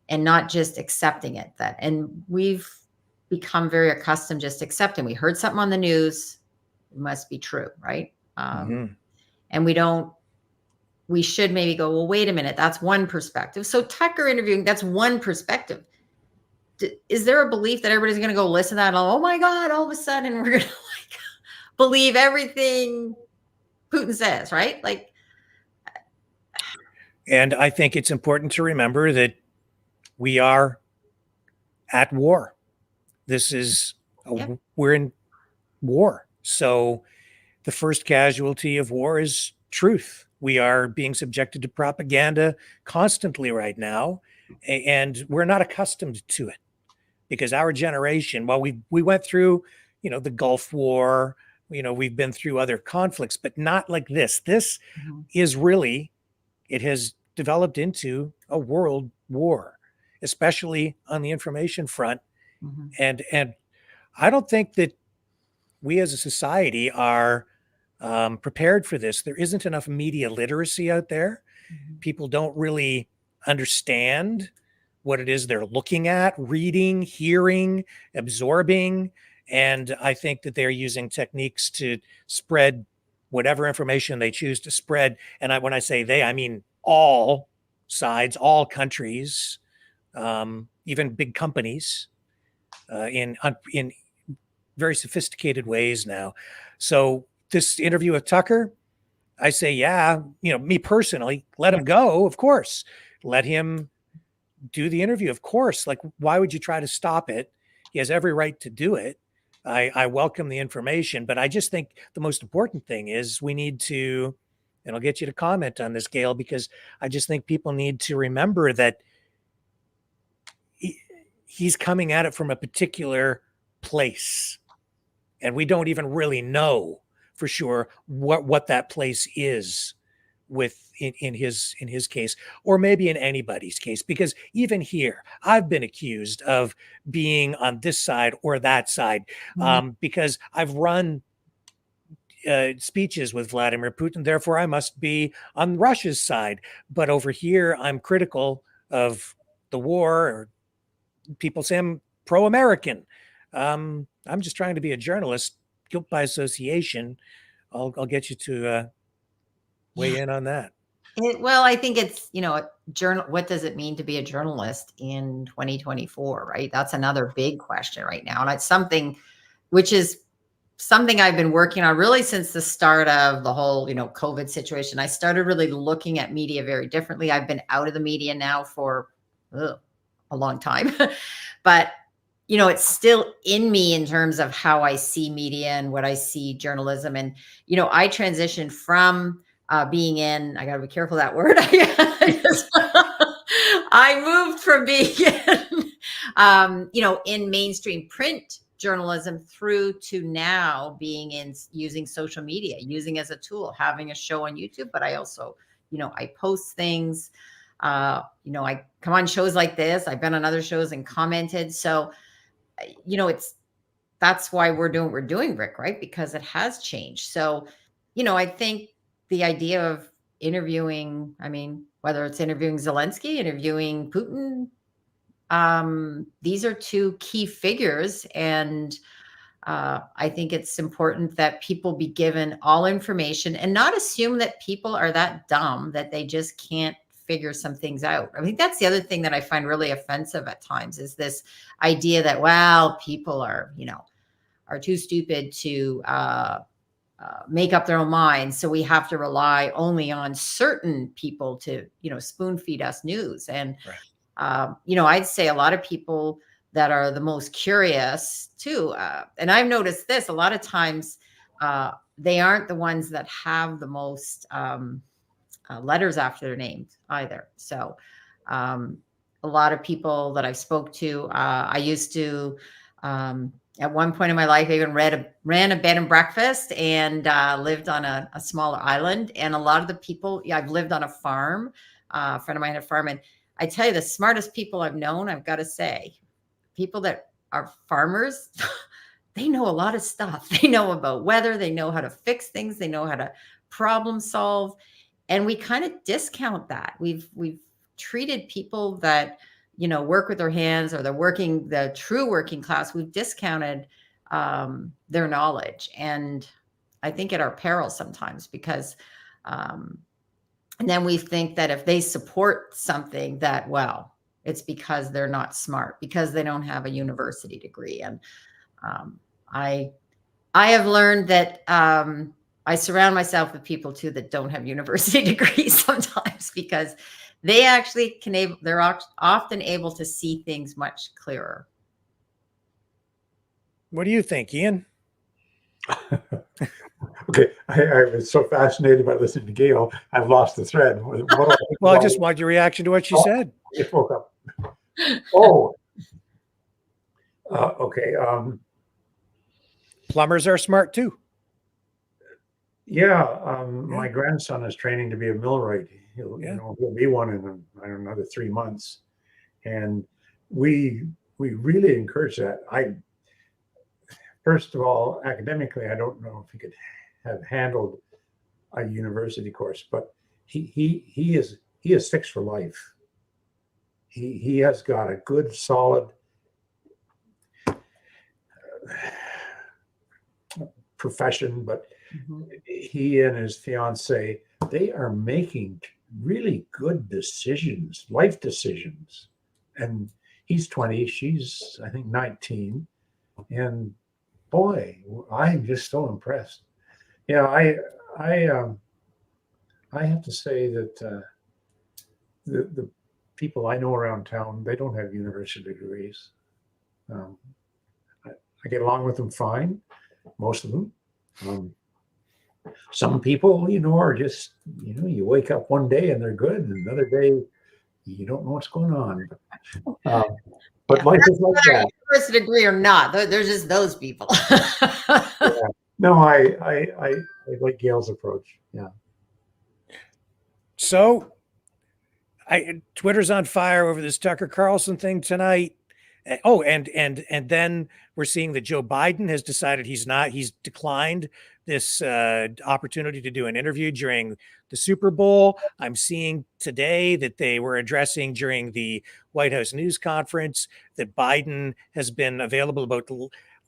and not just accepting it. And we've become very accustomed just accepting. We heard something on the news, it must be true, right? And we should maybe go, well, wait a minute, that's one perspective. So Tucker interviewing, that's one perspective. Is there a belief that everybody's going to go listen to that and, oh my God, all of a sudden we're going to like believe everything Putin says, right? Like, and I think it's important to remember that we are at war. This is, we're in war. So the first casualty of war is truth. We are being subjected to propaganda constantly right now, and we're not accustomed to it because our generation, while we went through, the Gulf War, we've been through other conflicts, but not like this. This is really, it has developed into a world war, especially on the information front. And I don't think that we as a society are prepared for this. There isn't enough media literacy out there. People don't really understand what it is they're looking at, reading, hearing, absorbing. And I think that they're using techniques to spread whatever information they choose to spread. And when I say they, I mean all sides, all countries, even big companies, in very sophisticated ways now. So this interview with Tucker, I say, me personally, let him go, of course. Let him do the interview, of course. Like, why would you try to stop it? He has every right to do it. I welcome the information, but I just think the most important thing is we need to, and I'll get you to comment on this, Gail, because I just think people need to remember that he's coming at it from a particular place, and we don't even really know for sure what that place is in his case, or maybe in anybody's case, because even here I've been accused of being on this side or that side, because I've run speeches with Vladimir Putin, therefore I must be on Russia's side. But over here I'm critical of the war, or people say I'm pro-American. I'm just trying to be a journalist. Guilt by association. I'll get you to weigh in on that. Well, I think it's, what does it mean to be a journalist in 2024, right? That's another big question right now. And it's something which is something I've been working on really since the start of the whole, COVID situation. I started really looking at media very differently. I've been out of the media now for a long time, but it's still in me in terms of how I see media and what I see journalism. And, I transitioned from being in, I got to be careful of that word. I moved from being in mainstream print journalism through to now being in using social media, using as a tool, having a show on YouTube, but I also, I post things, I come on shows like this. I've been on other shows and commented. So, that's why we're doing what we're doing, Rick, right? Because it has changed. So, I think the idea of interviewing, whether it's interviewing Zelensky, interviewing Putin, these are two key figures. And I think it's important that people be given all information and not assume that people are that dumb that they just can't figure some things out. I think that's the other thing that I find really offensive at times is this idea that, well, people are too stupid to make up their own minds. So we have to rely only on certain people to, spoon feed us news. And, I'd say a lot of people that are the most curious too. And I've noticed this a lot of times, they aren't the ones that have the most letters after their names either. So a lot of people that I've spoke to, I used to, at one point in my life, I even ran a bed and breakfast and lived on a smaller island. And a lot of the people, I've lived on a farm, a friend of mine had a farm. And I tell you, the smartest people I've known, I've got to say, people that are farmers, they know a lot of stuff. They know about weather. They know how to fix things. They know how to problem solve. And we kind of discount that. We've treated people that work with their hands, or the true working class, we've discounted their knowledge. And I think at our peril sometimes, because and then we think that if they support something, that, well, it's because they're not smart, because they don't have a university degree. And I have learned that I surround myself with people too that don't have university degrees sometimes, because they actually they're often able to see things much clearer. What do you think, Ian? Okay, I was so fascinated by listening to Gail, I've lost the thread. Well, I just want your reaction to what she said. I just woke up. Oh, okay. Plumbers are smart too. Yeah, my grandson is training to be a millwright. He'll be one in another 3 months, and we really encourage that. First of all, academically, I don't know if he could have handled a university course, but he is fixed for life. He has got a good, solid profession, but he and his fiance, they are making really good decisions, life decisions. And he's 20, she's, I think, 19. And boy, I'm just so impressed. Yeah, I have to say that the people I know around town, they don't have university degrees. I get along with them fine, most of them. Some people, are just, you wake up one day and they're good, and another day you don't know what's going on. But life is like that. University degree or not, there's just those people. Yeah. No, I like Gail's approach. Yeah. So, Twitter's on fire over this Tucker Carlson thing tonight. Oh, and then we're seeing that Joe Biden has decided he's declined this opportunity to do an interview during the Super Bowl. I'm seeing today that they were addressing during the White House news conference that Biden has been available about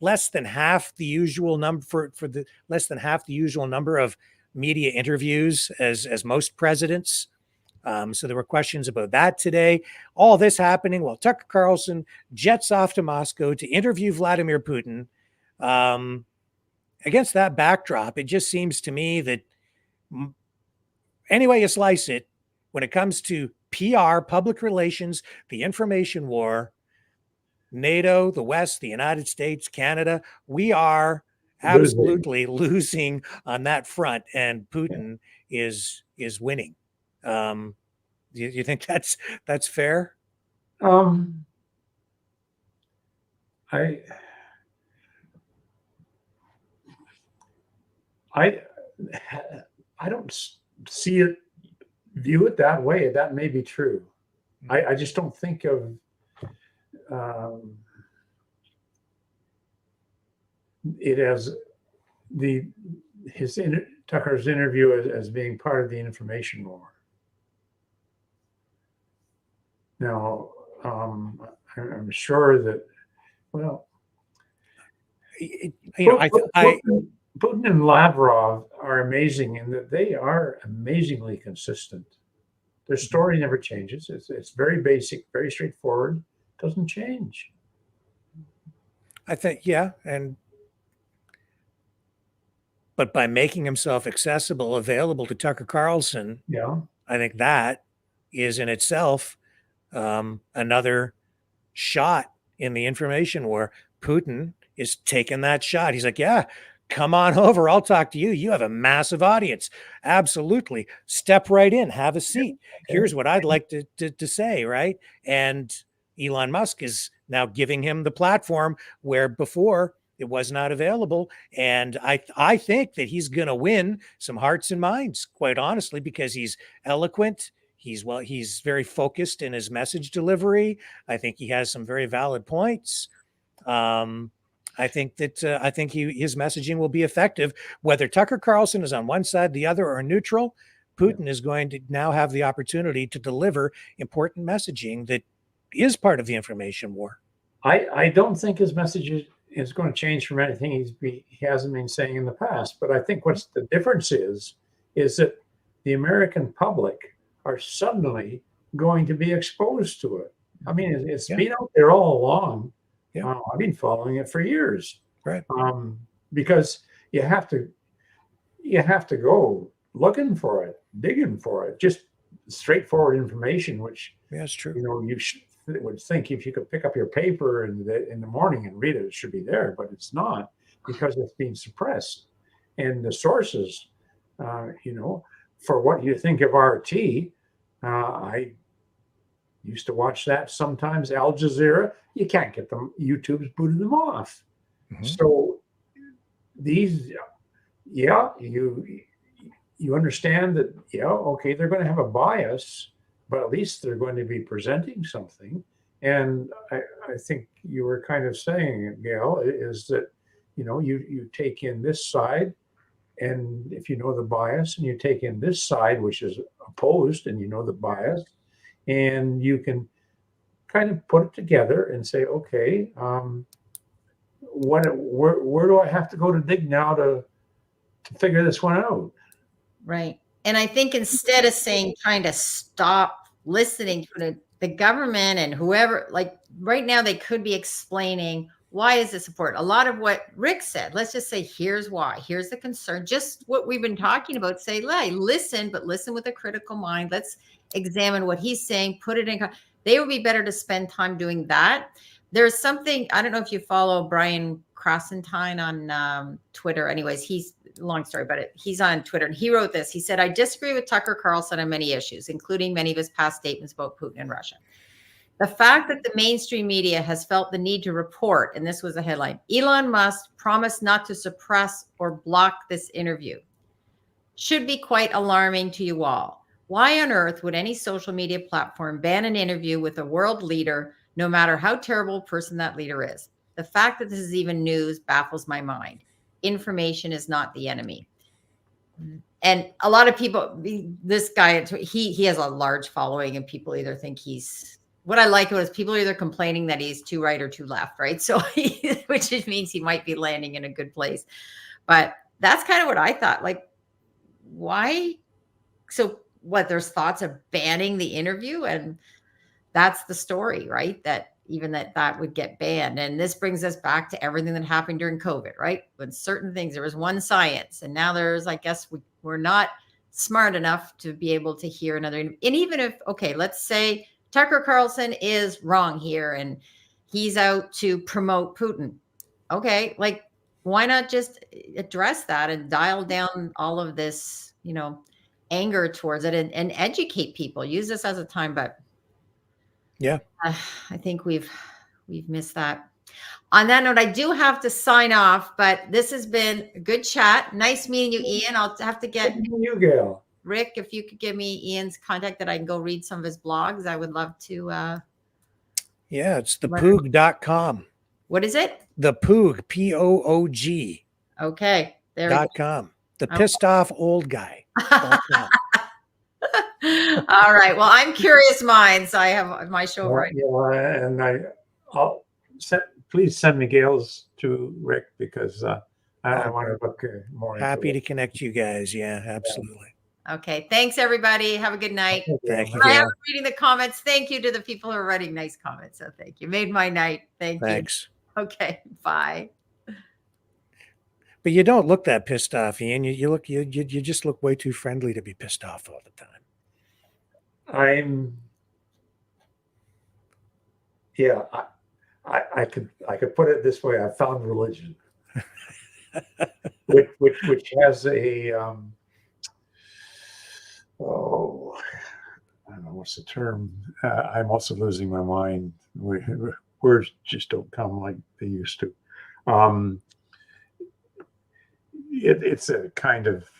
less than half the usual number for the less than half the usual number of media interviews as most presidents. So there were questions about that today. All this happening while Tucker Carlson jets off to Moscow to interview Vladimir Putin. Against that backdrop, it just seems to me that any way you slice it, when it comes to PR, public relations, the information war, NATO, the West, the United States, Canada, we are absolutely losing on that front, and Putin is winning. Do you think that's fair? I don't view it that way. That may be true. I just don't think of it as Tucker's interview as being part of the information war. Now, I'm sure that, well, Putin and Lavrov are amazing in that they are amazingly consistent. Their story never changes. It's very basic, very straightforward. Doesn't change. I think, yeah, but by making himself available to Tucker Carlson, I think that is in itself another shot in the information war. Putin is taking that shot. He's like, yeah, come on over. I'll talk to you. You have a massive audience. Absolutely. Step right in. Have a seat. Here's what I'd like to say, right? And Elon Musk is now giving him the platform where before it was not available. And I think that he's going to win some hearts and minds, quite honestly, because he's eloquent. He's very focused in his message delivery. I think he has some very valid points. I think that his messaging will be effective, whether Tucker Carlson is on one side, the other, or neutral. Putin is going to now have the opportunity to deliver important messaging that is part of the information war. I don't think his message is going to change from anything he hasn't been saying in the past. But I think what's the difference is that the American public are suddenly going to be exposed to it. I mean, it's been out there all along. Yeah. I've been following it for years. Right. Because you have to go looking for it, digging for it, just straightforward information, which Yeah, it's true. you would think if you could pick up your paper in the morning and read it, it should be there, but it's not, because it's being suppressed. And the sources, for what you think of RT, I used to watch that sometimes. Al Jazeera, you can't get them. YouTube's booted them off. Mm-hmm. So these, you understand that, okay, they're going to have a bias, but at least they're going to be presenting something. And I think you were kind of saying, Gail, is that, you take in this side, and if you know the bias, and you take in this side, which is opposed, and you know the bias, and you can kind of put it together and say, okay, where do I have to go to dig now to figure this one out? Right. And I think instead of trying to stop listening to the government and whoever, like right now, they could be explaining, why is this important? A lot of what Rick said, let's just say, here's why, here's the concern, just what we've been talking about. Say, listen, but listen with a critical mind. Let's examine what he's saying, put it in. They would be better to spend time doing that. There's something, I don't know if you follow Brian Crossentine on Twitter. Anyways, he's, long story about it. He's on Twitter and he wrote this. He said, I disagree with Tucker Carlson on many issues, including many of his past statements about Putin and Russia. The fact that the mainstream media has felt the need to report, and this was a headline, Elon Musk promised not to suppress or block this interview, should be quite alarming to you all. Why on earth would any social media platform ban an interview with a world leader, no matter how terrible a person that leader is? The fact that this is even news baffles my mind. Information is not the enemy. And a lot of people, this guy, he has a large following, and people either think he's, what I like is people are either complaining that he's too right or too left, right? So, which means he might be landing in a good place. But that's kind of what I thought. Like, why? So what, there's thoughts of banning the interview, and that's the story, right? That even that would get banned. And this brings us back to everything that happened during COVID, right? When certain things, there was one science, and now there's, I guess we're not smart enough to be able to hear another. And even if, okay, let's say Tucker Carlson is wrong here and he's out to promote Putin. Okay, like, why not just address that and dial down all of this, anger towards it, and educate people? Use this as a time, but yeah, I think we've missed that. On that note, I do have to sign off, but this has been a good chat. Nice meeting you, Ian. I'll have to get you, Gail. Rick, if you could give me Ian's contact that I can go read some of his blogs, I would love to. Yeah, it's thepoog.com. What is it? The Poog, Poog. Okay. .com. The pissed off old guy. All right. Well, I'm curious minds. So I have my show right. Yeah, and please send me Gail's to Rick, because I want to look more. Happy to connect you guys. Yeah, absolutely. Okay. Thanks, everybody. Have a good night. Thank you. I am reading the comments. Thank you to the people who are writing nice comments. So thank you. Made my night. Thanks. You. Okay. Bye. But you don't look that pissed off, Ian. You just look way too friendly to be pissed off all the time. I could put it this way. I found religion, which has a I don't know what's the term. I'm also losing my mind. Words just don't come like they used to. It's a kind of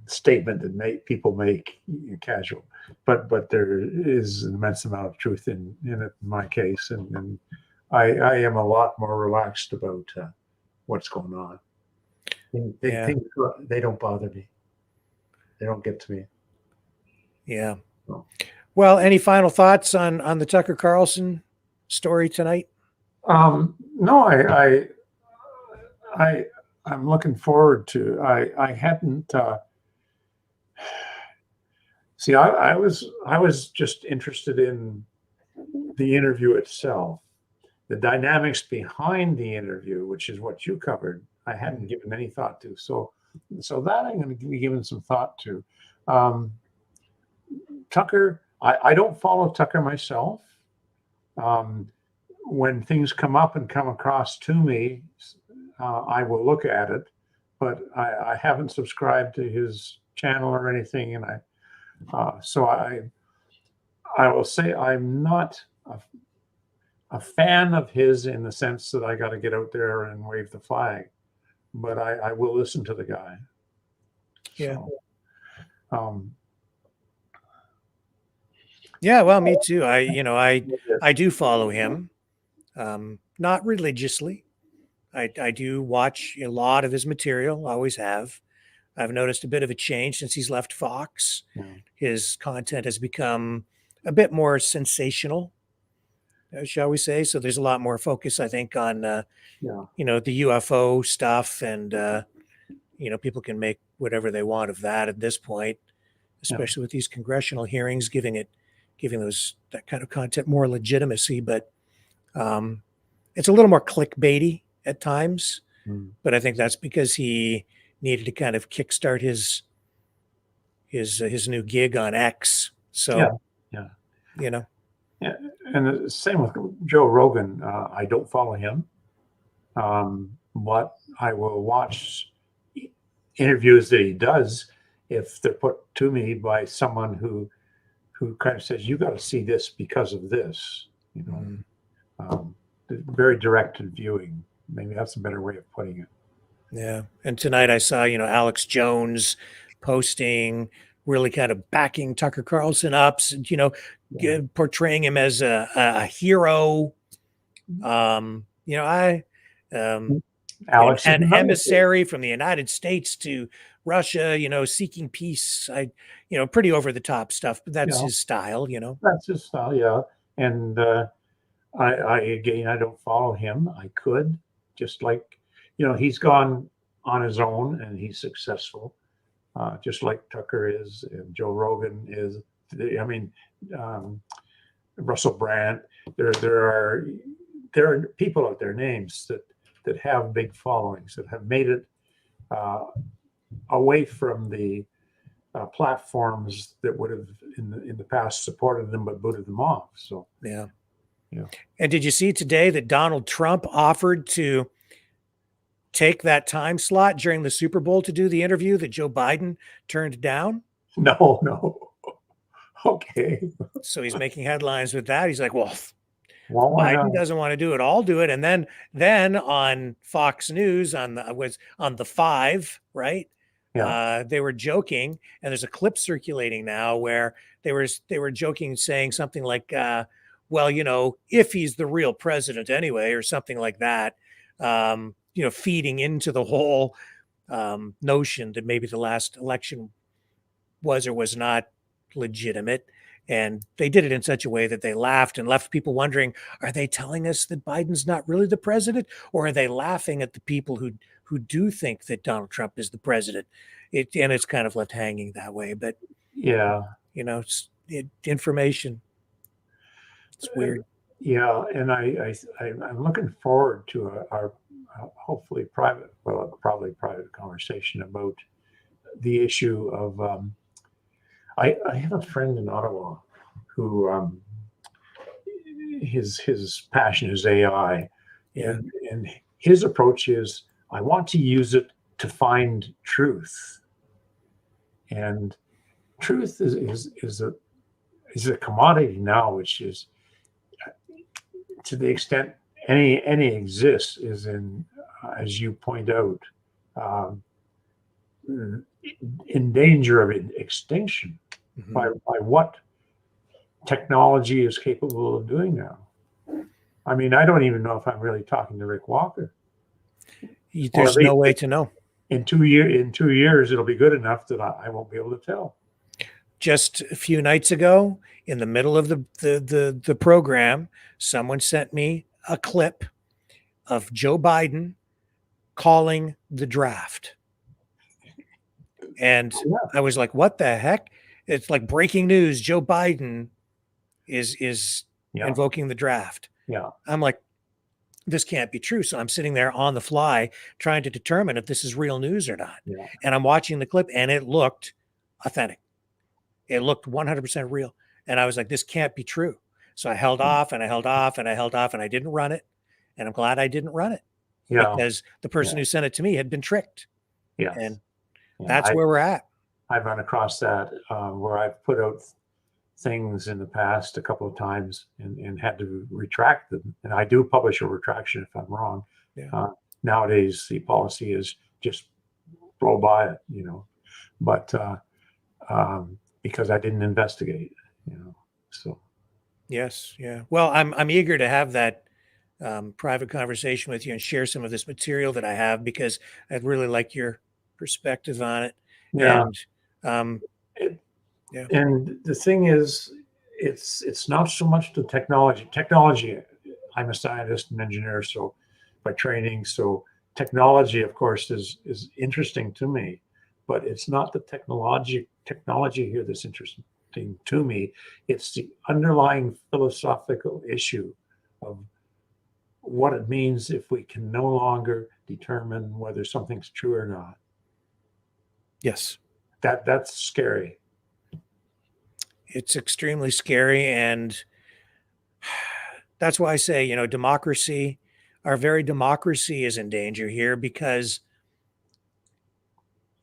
statement that people make casual, but there is an immense amount of truth in it in my case, and I am a lot more relaxed about what's going on. They don't bother me. They don't get to me. Yeah. Well, any final thoughts on the Tucker Carlson story tonight? No, I'm looking forward to. I hadn't. See, I was just interested in the interview itself, the dynamics behind the interview, which is what you covered. I hadn't given any thought to. So that I'm going to be giving some thought to. Tucker, I don't follow Tucker myself. When things come up and come across to me, I will look at it, but I haven't subscribed to his channel or anything, and so I will say I'm not a fan of his in the sense that I got to get out there and wave the flag, but I will listen to the guy. Yeah. So, yeah, well, me too. I do follow him, not religiously. I do watch a lot of his material, always have. I've noticed a bit of a change since he's left Fox. Yeah. His content has become a bit more sensational, shall we say. So there's a lot more focus, I think, on, the UFO stuff. And, people can make whatever they want of that at this point, especially with these congressional hearings, giving that kind of content more legitimacy. But it's a little more clickbaity at times. But I think that's because he needed to kind of kickstart his new gig on X. So, yeah. Yeah, and the same with Joe Rogan. I don't follow him, but I will watch interviews that he does if they're put to me by someone who kind of says, "You got to see this because of this." Very directed viewing. Maybe that's a better way of putting it. Yeah. And tonight I saw, Alex Jones posting, really kind of backing Tucker Carlson up, portraying him as a hero. Alex, an emissary from the United States to Russia, seeking peace. Pretty over the top stuff, but that's his style, That's his style, yeah. And I don't follow him. I could, just like, he's gone on his own and he's successful, just like Tucker is and Joe Rogan is. Russell Brand. There are people out there, names that have big followings, that have made it away from the platforms that would have in the past supported them but booted them off. So yeah. And did you see today that Donald Trump offered to take that time slot during the Super Bowl to do the interview that Joe Biden turned down? No. Okay. So he's making headlines with that. He's like, well, why Biden not? doesn't want to do it. I'll do it. And then on Fox News on the 5, right? Yeah. They were joking, and there's a clip circulating now where they were joking, saying something like, well, if he's the real president anyway, or something like that, feeding into the whole notion that maybe the last election was or was not legitimate. And they did it in such a way that they laughed and left people wondering, are they telling us that Biden's not really the president? Or are they laughing at the people who do think that Donald Trump is the president? It's kind of left hanging that way. But yeah, it's information. It's weird. Yeah, and I'm looking forward to our hopefully probably private conversation about the issue of. I have a friend in Ottawa who his passion is AI, and his approach is, I want to use it to find truth, and truth is a commodity now, which is, to the extent any exists, is in, as you point out, in danger of extinction by what technology is capable of doing now. I mean, I don't even know if I'm really talking to Rick Walker. There's no way to know. In 2 years, it'll be good enough that I won't be able to tell. just a few nights ago, in the middle of the program, someone sent me a clip of Joe Biden calling the draft. And I was like, what the heck? It's like breaking news. Joe Biden is invoking the draft. Yeah. I'm like, this can't be true. So I'm sitting there on the fly trying to determine if this is real news or not. Yeah. And I'm watching the clip and it looked authentic. It looked 100% real. And I was like, this can't be true. So I held off and I held off and I held off and I didn't run it. And I'm glad I didn't run it because the person who sent it to me had been tricked. Yeah. And that's where we're at. I've run across that where I've put out things in the past a couple of times and had to retract them. And I do publish a retraction if I'm wrong. Yeah. Nowadays, the policy is just blow by it, but because I didn't investigate, so. Yes. Yeah. Well, I'm eager to have that private conversation with you and share some of this material that I have, because I'd really like your perspective on it. Yeah. And, and the thing is, it's not so much the technology. I'm a scientist and engineer, so by training, so technology, of course, is interesting to me, but it's not the technology here that's interesting to me. It's the underlying philosophical issue of what it means if we can no longer determine whether something's true or not. Yes. That's scary. It's extremely scary. And that's why I say, democracy, our very democracy is in danger here, because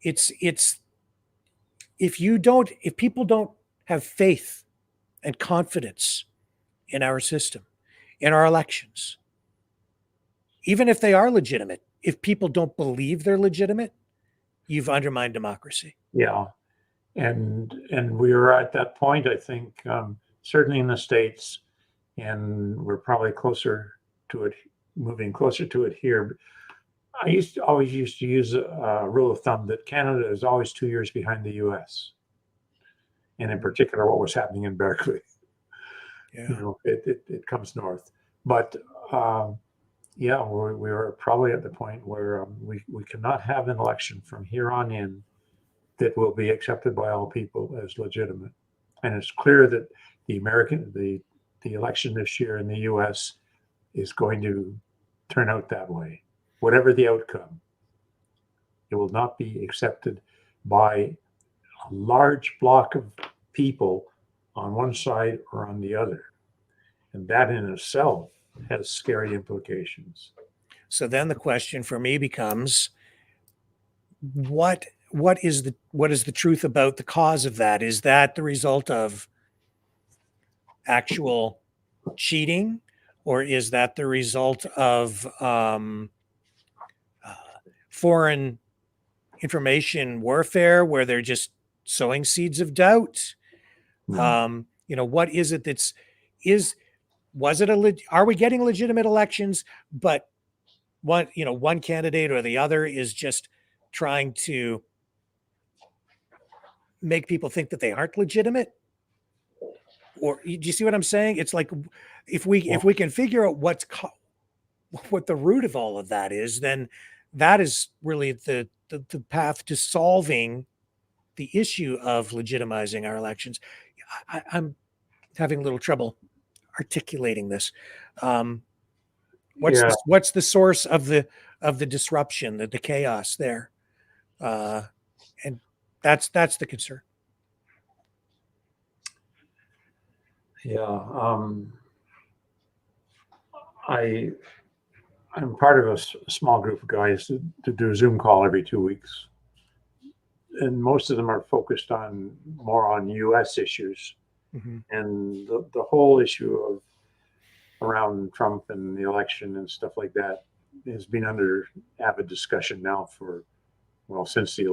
it's if people don't have faith and confidence in our system, in our elections, even if they are legitimate, if people don't believe they're legitimate, you've undermined democracy. Yeah. And we are at that point, I think, certainly in the States, and we're probably moving closer to it here. I always used to use a rule of thumb that Canada is always 2 years behind the US. And in particular, what was happening in Berkeley. Yeah. It comes north. But we are probably at the point where we cannot have an election from here on in that will be accepted by all people as legitimate. And it's clear that the election this year in the US is going to turn out that way. Whatever the outcome, it will not be accepted by a large block of people on one side or on the other. And that in itself has scary implications. So then the question for me becomes, what is the truth about the cause of that? Is that the result of actual cheating, or is that the result of foreign information warfare, where they're just sowing seeds of doubt? What is it are we getting legitimate elections, but one candidate or the other is just trying to make people think that they aren't legitimate? Or do you see what I'm saying? It's like, if we can figure out what the root of all of that is, then that is really the path to solving the issue of legitimizing our elections. I'm having a little trouble articulating this. What's the source of the disruption, the chaos there? And that's the concern. Yeah. I'm part of a small group of guys to do a Zoom call every 2 weeks. And most of them are focused more on US issues. Mm-hmm. And the whole issue around Trump and the election and stuff like that has been under avid discussion now since the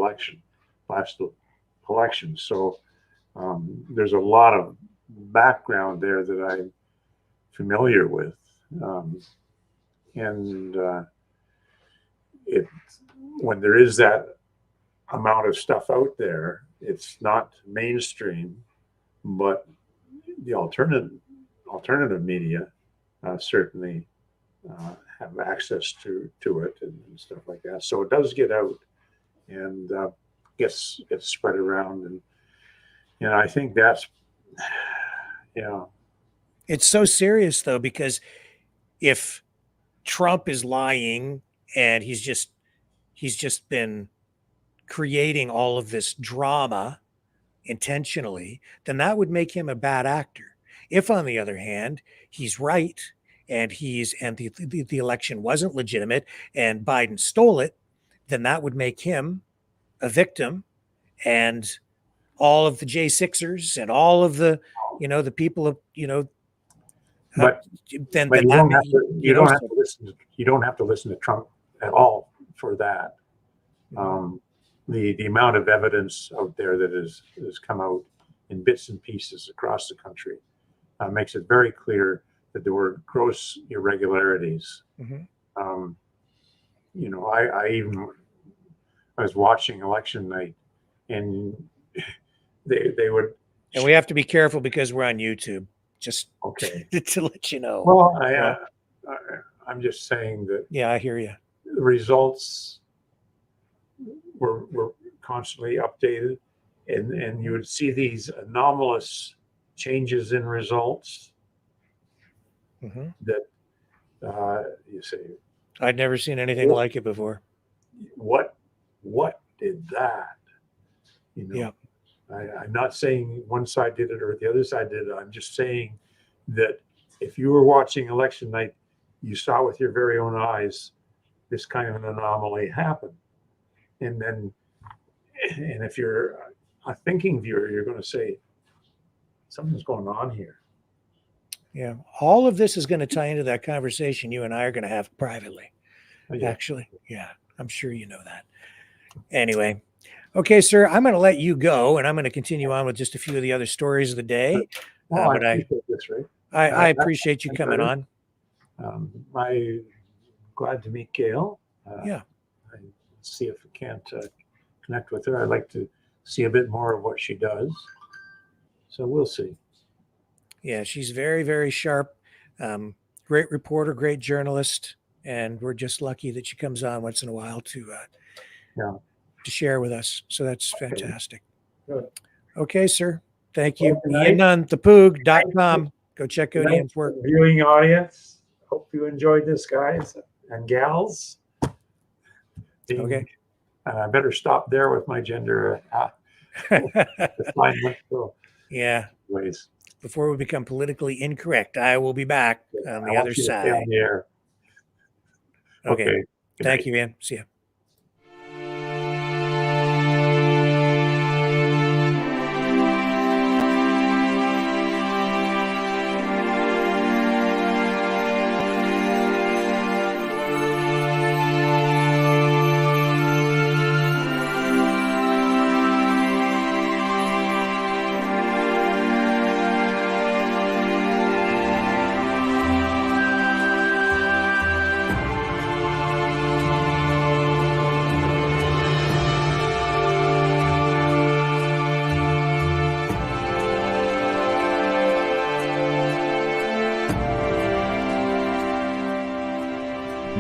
last election. So there's a lot of background there that I'm familiar with. When there is that amount of stuff out there. It's not mainstream, but the alternative media certainly have access to it and stuff like that. So it does get out and gets spread around, and I think that's It's so serious though, because if Trump is lying and he's just been creating all of this drama intentionally, then that would make him a bad actor. If, on the other hand, he's right and the election wasn't legitimate and Biden stole it, then that would make him a victim, and all of the J6ers and all of the the people of but then you that don't have to you don't have to listen. You don't have to listen to Trump at all for that. The amount of evidence out there that has come out in bits and pieces across the country makes it very clear that there were gross irregularities. I was watching election night, and they would. And we have to be careful because we're on YouTube. Just okay to let you know. Well, I'm just saying that. Yeah, I hear you. The results were constantly updated, and you would see these anomalous changes in results that you say, I'd never seen anything like it before. What did that? Yeah. I'm not saying one side did it or the other side did it. I'm just saying that if you were watching election night, you saw with your very own eyes this kind of an anomaly happen. And if you're a thinking viewer, you're going to say, something's going on here. Yeah. All of this is going to tie into that conversation you and I are going to have privately. Actually. Yeah. I'm sure you know that. Anyway. Okay, sir, I'm going to let you go, and I'm going to continue on with just a few of the other stories of the day. Well, I appreciate this, Ray. I appreciate you coming on. I'm glad to meet Gail. Yeah. I see if we can't connect with her. I'd like to see a bit more of what she does. So we'll see. Yeah, she's very, very sharp. Great reporter, great journalist, and we're just lucky that she comes on once in a while to share with us. So that's fantastic. Good. Okay, sir. Thank you. Well, Ian Nunn, thepoog.com. Go check out Ian's work. Viewing audience, hope you enjoyed this, guys and gals. Okay. I better stop there with my gender. Yeah. Ways. Before we become politically incorrect, I will be back on the other side. On the air. Okay. Thank you, Ian. See ya.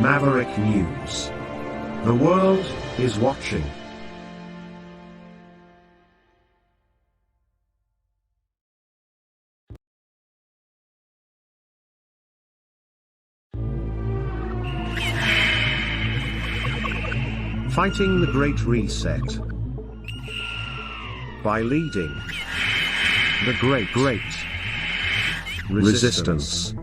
Maverick News. The world is watching. Fighting the Great Reset. By leading the Great Resistance.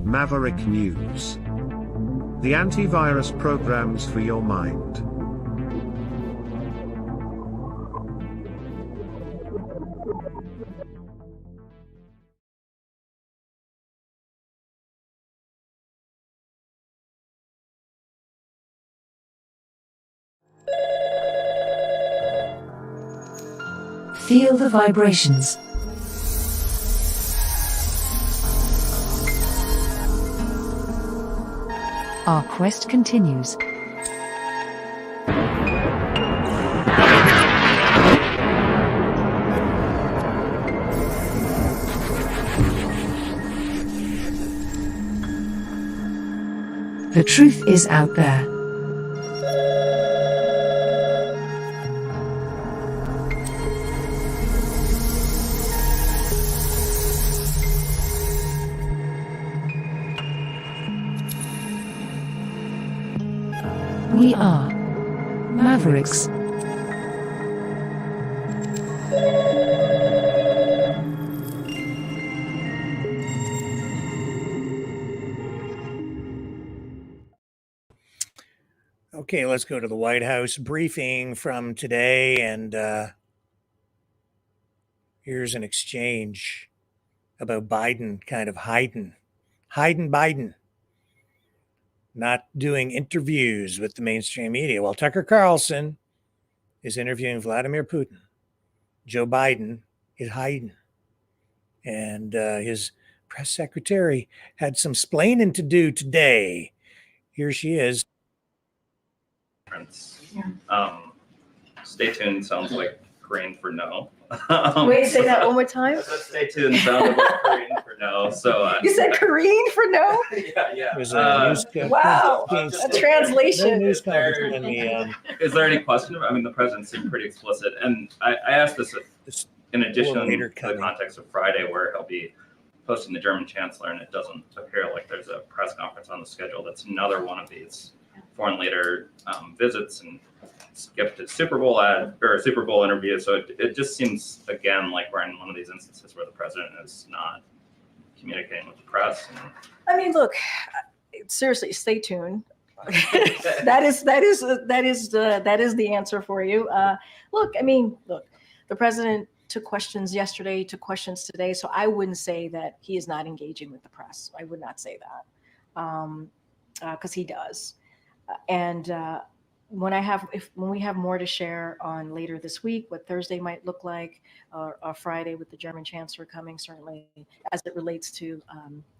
Maverick News. The antivirus programs for your mind. Feel the vibrations. Our quest continues. The truth is out there. We are Mavericks. Okay, let's go to the White House briefing from today. And here's an exchange about Biden kind of hiding Biden, not doing interviews with the mainstream media. Well, Tucker Carlson is interviewing Vladimir Putin. Joe Biden is hiding. And his press secretary had some splaining to do today. Here she is. Stay tuned sounds like green for no. Wait, say that one more time. Stay tuned sounded like green for no. So you said Korean for no? yeah. Wow, a translation. Is there any question? I mean, the president seemed pretty explicit, and I asked this in addition to the context of Friday, where he'll be posting the German chancellor, and it doesn't appear like there's a press conference on the schedule. That's another one of these foreign leader visits and skipped a Super Bowl interview. So it just seems again like we're in one of these instances where the president is not communicating with the press. I mean, look, seriously, stay tuned. that is the answer for you. Look, the president took questions yesterday, took questions today. So I wouldn't say that he is not engaging with the press. I would not say that because he does. And when we have more to share on later this week, what Thursday might look like, or Friday with the German chancellor coming, certainly as it relates to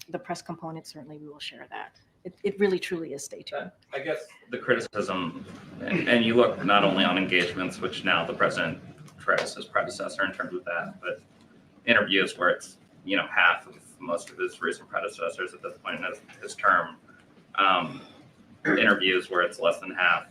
the press component, certainly we will share that. It really truly is stay tuned. I guess the criticism, and you look not only on engagements, which now the president tries his predecessor in terms of that, but interviews where it's half of most of his recent predecessors at this point in his term. Interviews where it's less than half.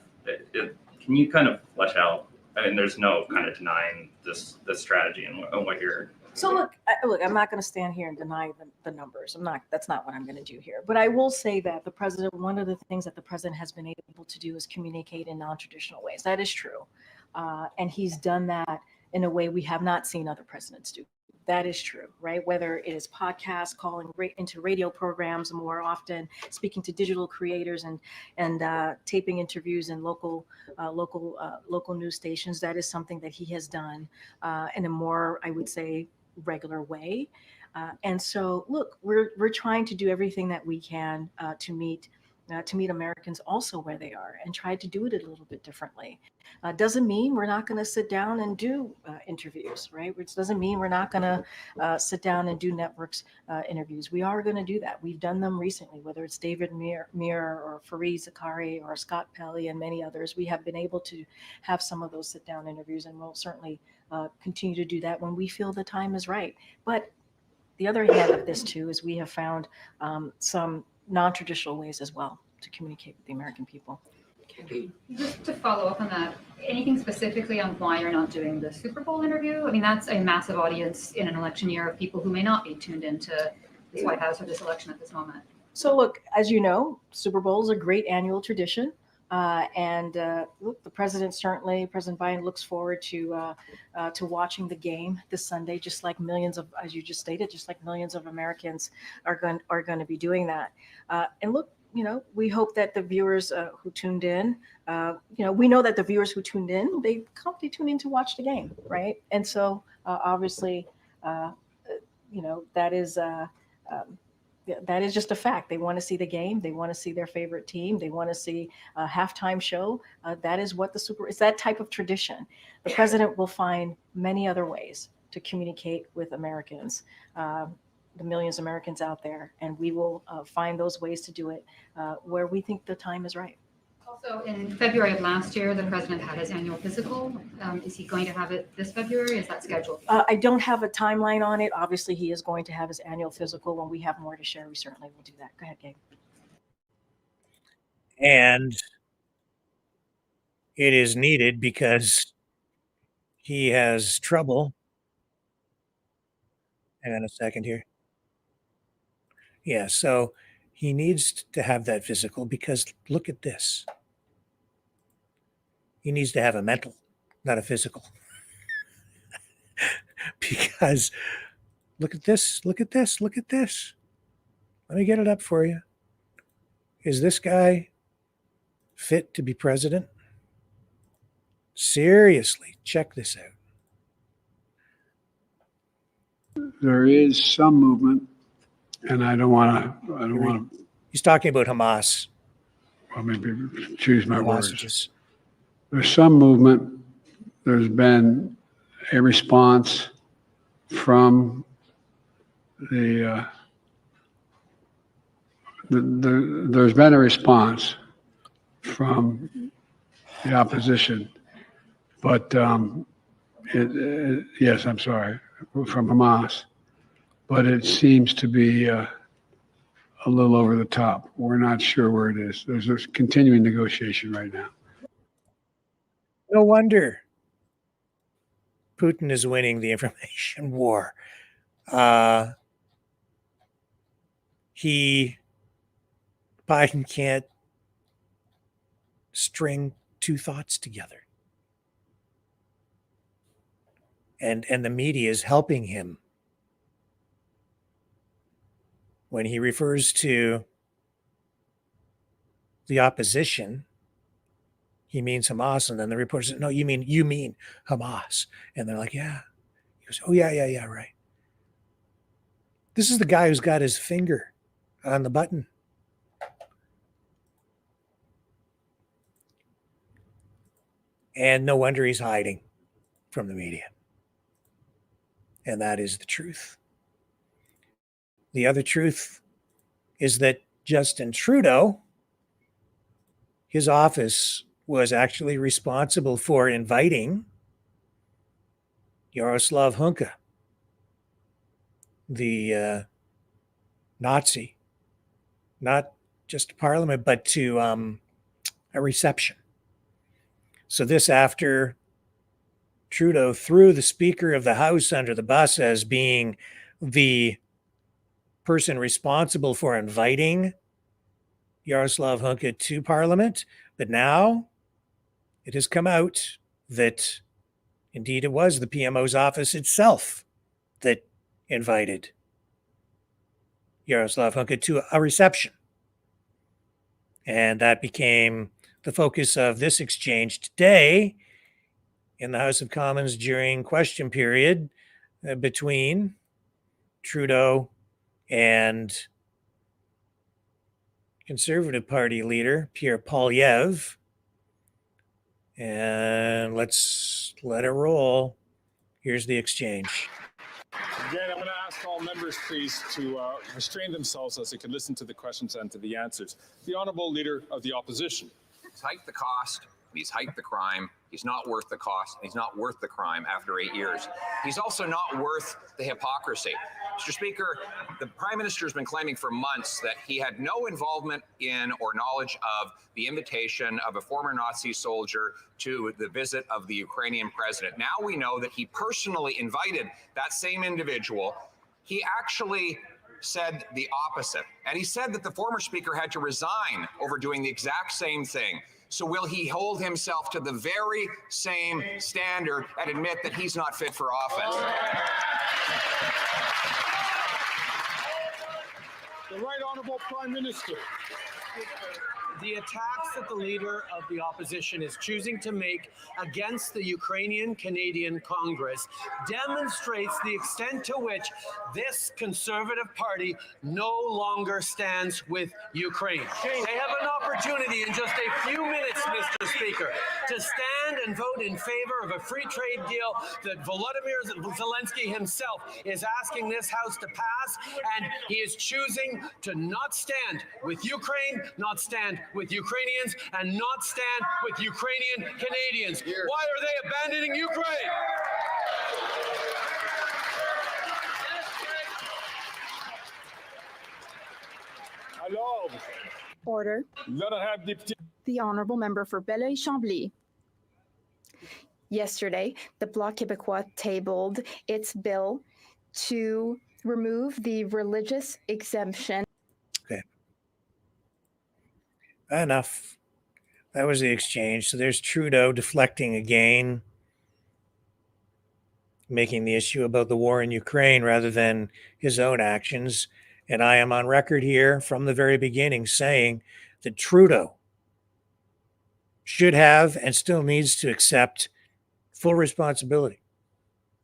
Can you kind of flesh out? I mean, there's no kind of denying this strategy and what you're. So look, I'm not going to stand here and deny the numbers. That's not what I'm going to do here. But I will say that the president, one of the things that the president has been able to do is communicate in non-traditional ways. That is true, and he's done that in a way we have not seen other presidents do. That is true, right? Whether it is podcasts, calling into radio programs more often, speaking to digital creators, and taping interviews in local news stations. That is something that he has done in a more, I would say, regular way. And so, look, we're trying to do everything that we can to meet Americans also where they are, and try to do it a little bit differently. Doesn't mean we're not going to sit down and do interviews, right? Which doesn't mean we're not going to sit down and do networks interviews. We are going to do that. We've done them recently, whether it's David Muir or Fareed Zakaria or Scott Pelley and many others. We have been able to have some of those sit down interviews, and we'll certainly continue to do that when we feel the time is right. But the other hand of this too is we have found some non-traditional ways as well to communicate with the American people. Just to follow up on that, anything specifically on why you're not doing the Super Bowl interview? I mean, that's a massive audience in an election year of people who may not be tuned into this White House or this election at this moment. So look, as you know, Super Bowl is a great annual tradition. Look, President Biden looks forward to watching the game this Sunday, just like millions of, as you just stated, just like millions of Americans are going to be doing that. And look, we hope that the viewers who tuned in, we know that the viewers who tuned in, they tuned in to watch the game, right? And so obviously, that is that is just a fact. They want to see the game. They want to see their favorite team. They want to see a halftime show. That is what it's that type of tradition. The president will find many other ways to communicate with Americans, the millions of Americans out there, and we will find those ways to do it where we think the time is right. Also, in February of last year, the president had his annual physical. Is he going to have it this February? Is that scheduled? I don't have a timeline on it. Obviously, he is going to have his annual physical. When we have more to share, we certainly will do that. Go ahead, Gabe. And it is needed because he has trouble. Hang on a second here. Yeah, so he needs to have that physical because look at this. He needs to have a mental, not a physical. Because look at this, look at this, look at this. Let me get it up for you. Is this guy fit to be president? Seriously, check this out. There is some movement, and I don't want to. He's talking about Hamas. Well, maybe choose my words. Hostages. There's some movement. There's been a response from there's been a response from the opposition, but yes, I'm sorry, from Hamas, but it seems to be a little over the top. We're not sure where it is. There's a continuing negotiation right now. No wonder Putin is winning the information war. Biden can't string two thoughts together. And the media is helping him when he refers to the opposition. He means Hamas, and then the reporter says, "No, you mean Hamas." And they're like, "Yeah." He goes, "Oh yeah, right." This is the guy who's got his finger on the button. And no wonder he's hiding from the media. And that is the truth. The other truth is that Justin Trudeau, his office was actually responsible for inviting Yaroslav Hunka, the Nazi, not just to Parliament, but to a reception. So this after Trudeau threw the Speaker of the House under the bus as being the person responsible for inviting Yaroslav Hunka to Parliament. But now it has come out that indeed it was the PMO's office itself that invited Yaroslav Hunka to a reception. And that became the focus of this exchange today in the House of Commons during question period between Trudeau and Conservative Party leader Pierre Poilievre. And let's let it roll. Here's the exchange. Again, I'm going to ask all members, please, to restrain themselves as they can listen to the questions and to the answers. The Honourable Leader of the Opposition. He's hiked the cost. He's hiked the crime. He's not worth the cost. He's not worth the crime after 8 years. He's also not worth the hypocrisy. Mr. Speaker, the Prime Minister has been claiming for months that he had no involvement in or knowledge of the invitation of a former Nazi soldier to the visit of the Ukrainian president. Now we know that he personally invited that same individual. He actually said the opposite. And he said that the former speaker had to resign over doing the exact same thing. So will he hold himself to the very same standard and admit that he's not fit for office? The Right Honourable Prime Minister. The attacks that the leader of the opposition is choosing to make against the Ukrainian-Canadian Congress demonstrates the extent to which this Conservative Party no longer stands with Ukraine. They have an opportunity in just a few minutes, Mr. Speaker, to stand and vote in favor of a free trade deal that Vladimir Zelensky himself is asking this House to pass, and he is choosing to not stand with Ukraine, not stand with Ukrainians, and not stand with Ukrainian Canadians. Why are they abandoning Ukraine? Order. The Honourable Member for Belleuil-Chambly. Yesterday, the Bloc Québécois tabled its bill to remove the religious exemption. Okay. Enough. That was the exchange. So there's Trudeau deflecting again, making the issue about the war in Ukraine rather than his own actions. And I am on record here from the very beginning saying that Trudeau should have and still needs to accept full responsibility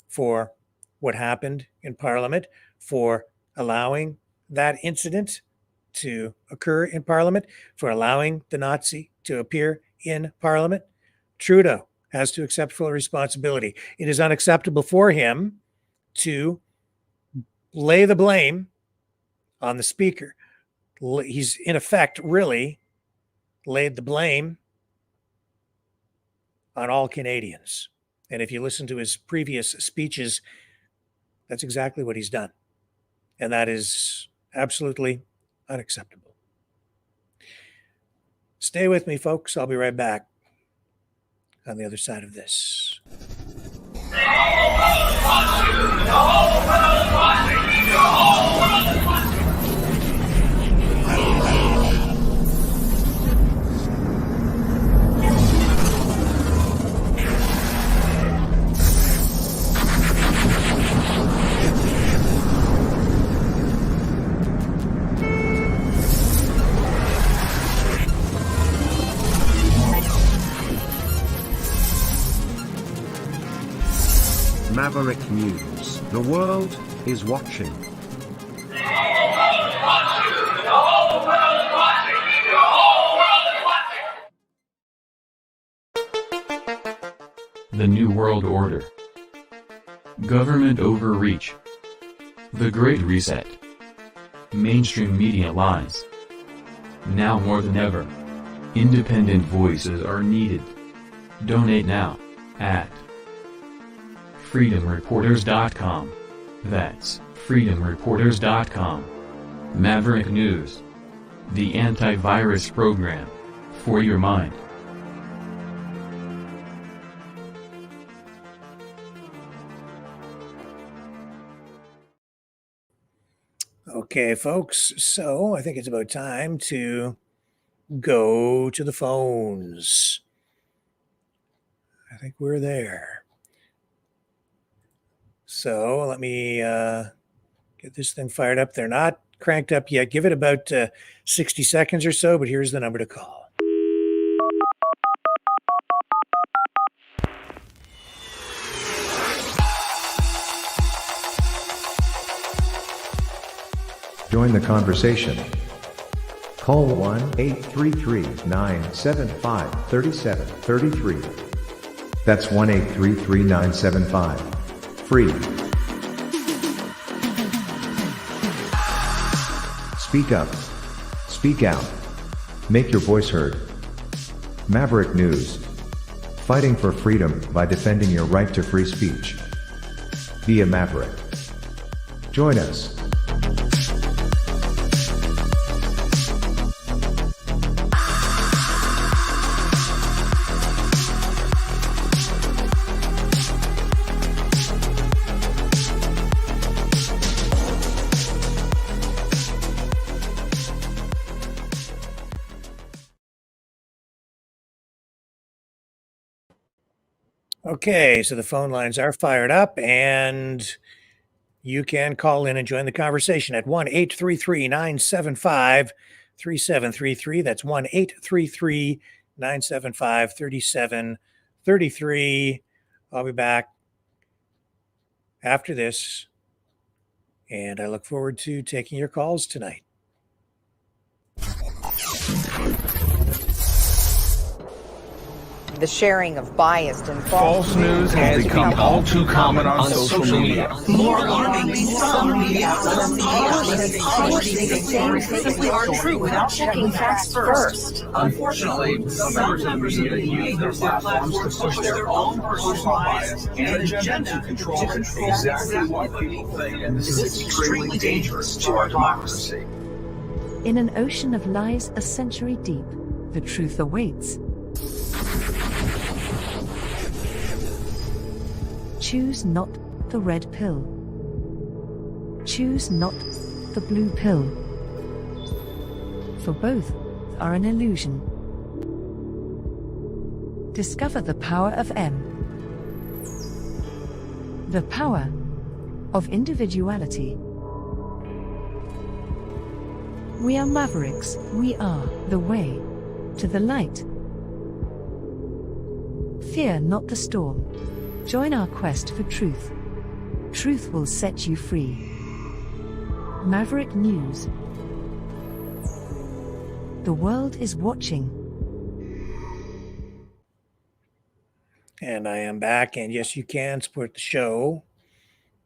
for what happened in Parliament, for allowing that incident to occur in Parliament, for allowing the Nazi to appear in Parliament. Trudeau has to accept full responsibility. It is unacceptable for him to lay the blame on the Speaker. He's in effect really laid the blame on all Canadians. And if you listen to his previous speeches, that's exactly what he's done. And that is absolutely unacceptable. Stay with me, folks. I'll be right back on the other side of this. Maverick News. The world is watching. The New World Order. Government overreach. The Great Reset. Mainstream media lies. Now more than ever, independent voices are needed. Donate now at freedomreporters.com. That's freedomreporters.com. Maverick News. The antivirus program for your mind. Okay, folks, so I think it's about time to go to the phones. I think we're there. So let me get this thing fired up. They're not cranked up yet. Give it about 60 seconds or so, but here's the number to call. Join the conversation. Call 1-833-975-3733. That's 1-833-975. Free. Speak up. Speak out. Make your voice heard. Maverick News. Fighting for freedom by defending your right to free speech. Be a Maverick. Join us. Okay, so the phone lines are fired up, and you can call in and join the conversation at 1-833-975-3733. 3733. That's 1-833-975-3733. I'll be back after this, and I look forward to taking your calls tonight. The sharing of biased and False news has become all too common on social media. More alarmingly, some media outlets publish these things simply aren't true without checking facts first. Unfortunately, some members of media use their platforms to push their own personal bias and agenda to control exactly what people think, and this is extremely dangerous to our democracy. In an ocean of lies a century deep, the truth awaits. Choose not the red pill. Choose not the blue pill. For both are an illusion. Discover the power of M. The power of individuality. We are Mavericks. We are the way to the light. Fear not the storm. Join our quest for truth. Truth will set you free. Maverick News. The world is watching. And I am back, and yes, you can support the show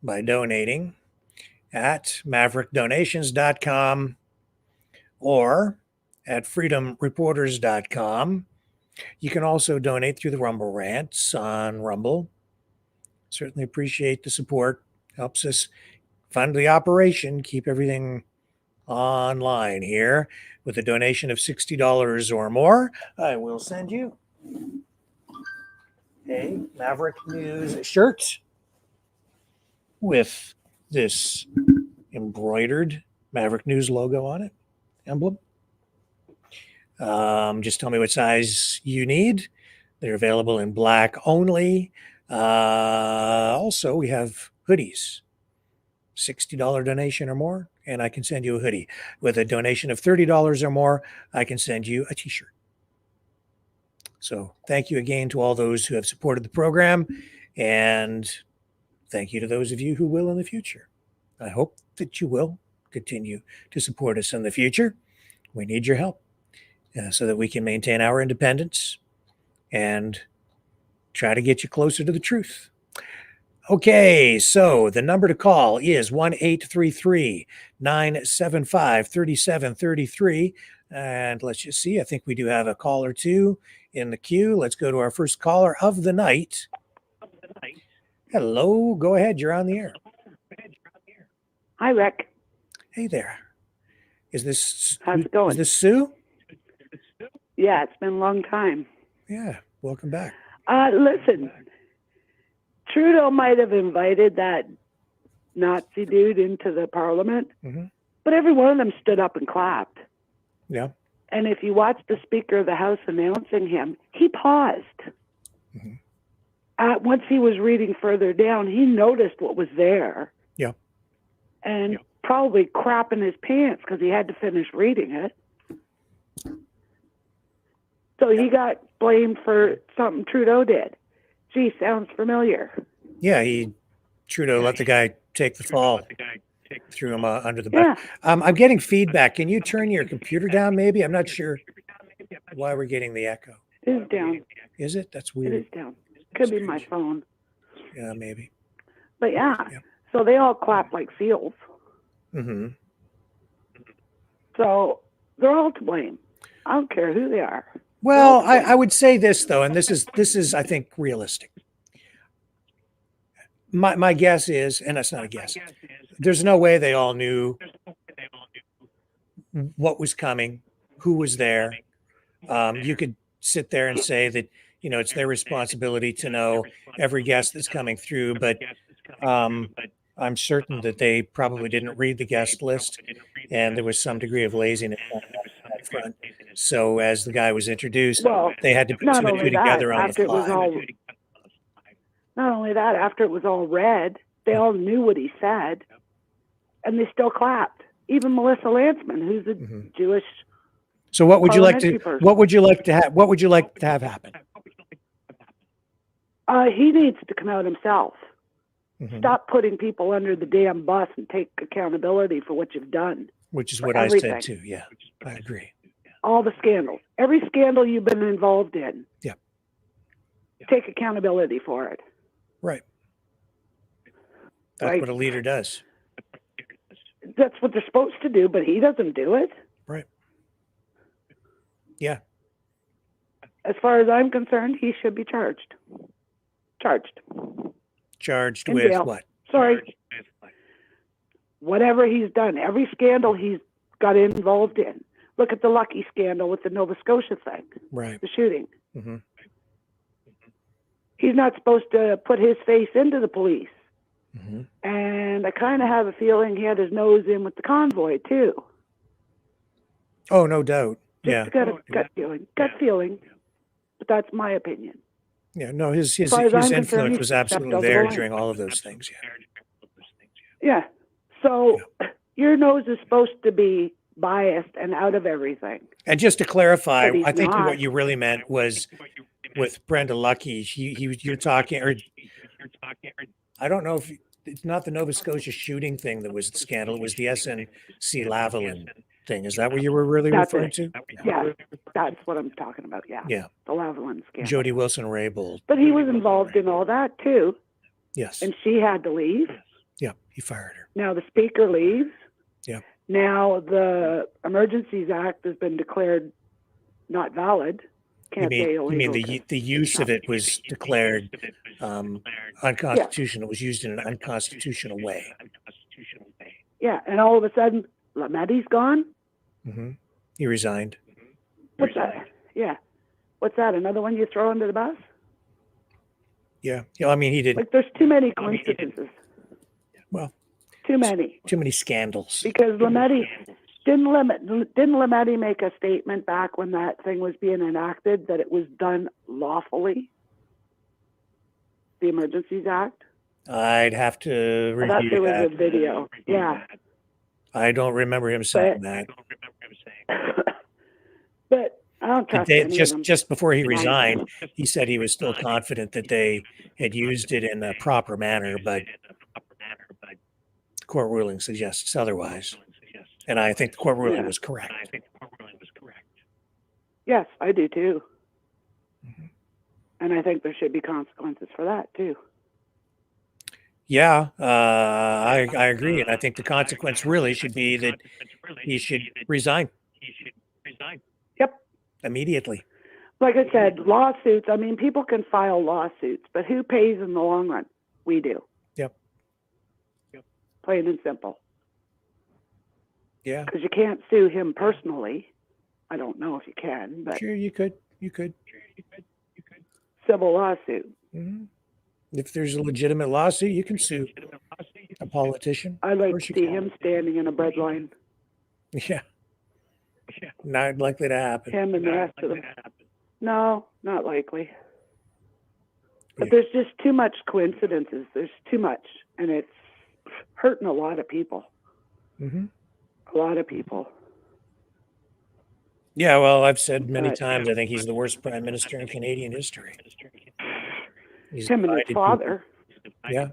by donating at maverickdonations.com or at freedomreporters.com. You can also donate through the Rumble Rants on Rumble. Certainly appreciate the support. Helps us fund the operation, keep everything online here. With a donation of $60 or more, I will send you a Maverick News shirt with this embroidered Maverick News logo on it, emblem. Just tell me what size you need. They're available in black only. Also, we have hoodies, $60 donation or more, and I can send you a hoodie. With a donation of $30 or more, I can send you a t-shirt. So thank you again to all those who have supported the program, and thank you to those of you who will in the future. I hope that you will continue to support us in the future. We need your help so that we can maintain our independence and try to get you closer to the truth. Okay, so the number to call is 1-833-975-3733. And let's just see, I think we do have a call or two in the queue. Let's go to our first caller of the night. Hello, go ahead, you're on the air. Hi, Rick. Hey there. Is this How's it going? Is this Sue? Yeah, it's been a long time. Yeah, welcome back. Listen, Trudeau might have invited that Nazi dude into the parliament, but every one of them stood up and clapped. Yeah. And if you watch the Speaker of the House announcing him, he paused. Once he was reading further down, he noticed what was there. Yeah. And probably crapping his pants because he had to finish reading it. So he got blamed for something Trudeau did. Gee, sounds familiar. Yeah, Trudeau let the guy take the fall. Threw him under the bus. Yeah. I'm getting feedback. Can you turn your computer down maybe? I'm not sure why we're getting the echo. It is down. Is it? That's weird. It is down. Could be my phone. Yeah, maybe. But yeah, so they all clap like seals. So they're all to blame. I don't care who they are. Well, I would say this though, and this is I think realistic. My guess is, and that's not a guess, there's no way they all knew what was coming, who was there. You could sit there and say that, it's their responsibility to know every guest that's coming through, but I'm certain that they probably didn't read the guest list, and there was some degree of laziness on that front. So as the guy was introduced, they had to put two and two together on the fly. Not only that, after it was all read, they all knew what he said, and they still clapped. Even Melissa Lantzman, who's a Jewish So what would you like to? Parliamentary person. What would you like to have? What would you like to have happen? He needs to come out himself. Mhm. Stop putting people under the damn bus and take accountability for what you've done. Which is for what I everything. said too. Yeah, I agree. All the scandals, every scandal you've been involved in. Yeah. Take accountability for it. Right. That's Like, what a leader does. That's what they're supposed to do, but he doesn't do it. Right. Yeah. As far as I'm concerned, he should be charged. Charged In with jail. what? Sorry. Whatever he's done, every scandal he's got involved in. Look at the Lucky scandal with the Nova Scotia thing, Right. the shooting. Mhm. He's not supposed to put his face into the police. Mhm. And I kind of have a feeling he had his nose in with the convoy, too. Oh, no doubt. Just got a gut feeling. But that's my opinion. Yeah. No, his As far as I'm concerned, influence he's was stepped absolutely over the there line. during all of those things. Yeah. Yeah. So your nose is supposed to be biased and out of everything. And just to clarify, But he's I think not. what you really meant was with Brenda Lucky. You're talking, or I don't know if it's not the Nova Scotia shooting thing that was the scandal. It was the SNC Lavalin thing. Is that what you were really That's referring it. to? Yeah, that's what I'm talking about. Yeah. Yeah. The Lavalin scandal. Jody Wilson-Raybould. But he was involved in all that too. Yes. And she had to leave. Yeah. He fired her. Now the speaker leaves. Yeah. Now the Emergencies Act has been declared not valid. Can't say You mean illegal. the use of it was declared unconstitutional? It was used in an unconstitutional way. Yeah, and all of a sudden, Lametti's gone. Hmm. He resigned. What's that? Yeah. What's that? Another one you throw under the bus? Yeah. I mean, he didn't. Like, there's too many coincidences. Well, Too many. too many scandals. Because didn't Lametti make a statement back when that thing was being enacted that it was done lawfully? The Emergencies Act? I'd have to I thought review there was that. a video. Yeah. I don't remember him saying that. But I don't trust any of them. Just before he resigned, he said he was still confident that they had used it in a proper manner, but the court ruling suggests otherwise. And I think the court ruling was correct. Yes, I do too. And I think there should be consequences for that too. Yeah, I agree. And I think the consequence really should be that he should resign. Yep. Immediately. Like I said, lawsuits, I mean, people can file lawsuits, but who pays in the long run? We do. Yep. Plain and simple. Yeah. Because you can't sue him personally. I don't know if you can, but Sure, you could. You could. civil lawsuit. Hmm. If there's a legitimate lawsuit, you can sue a politician. I'd like to see him standing in a bread line. Yeah. Not likely to happen. Him and the rest of them. No, not likely. But there's just too much coincidences. There's too much. And it's hurting a lot of people. Hmm. A lot of people. Yeah, well, I've said many But- times, I think he's the worst prime minister in Canadian history. He's Him and his divided father. people. Yeah.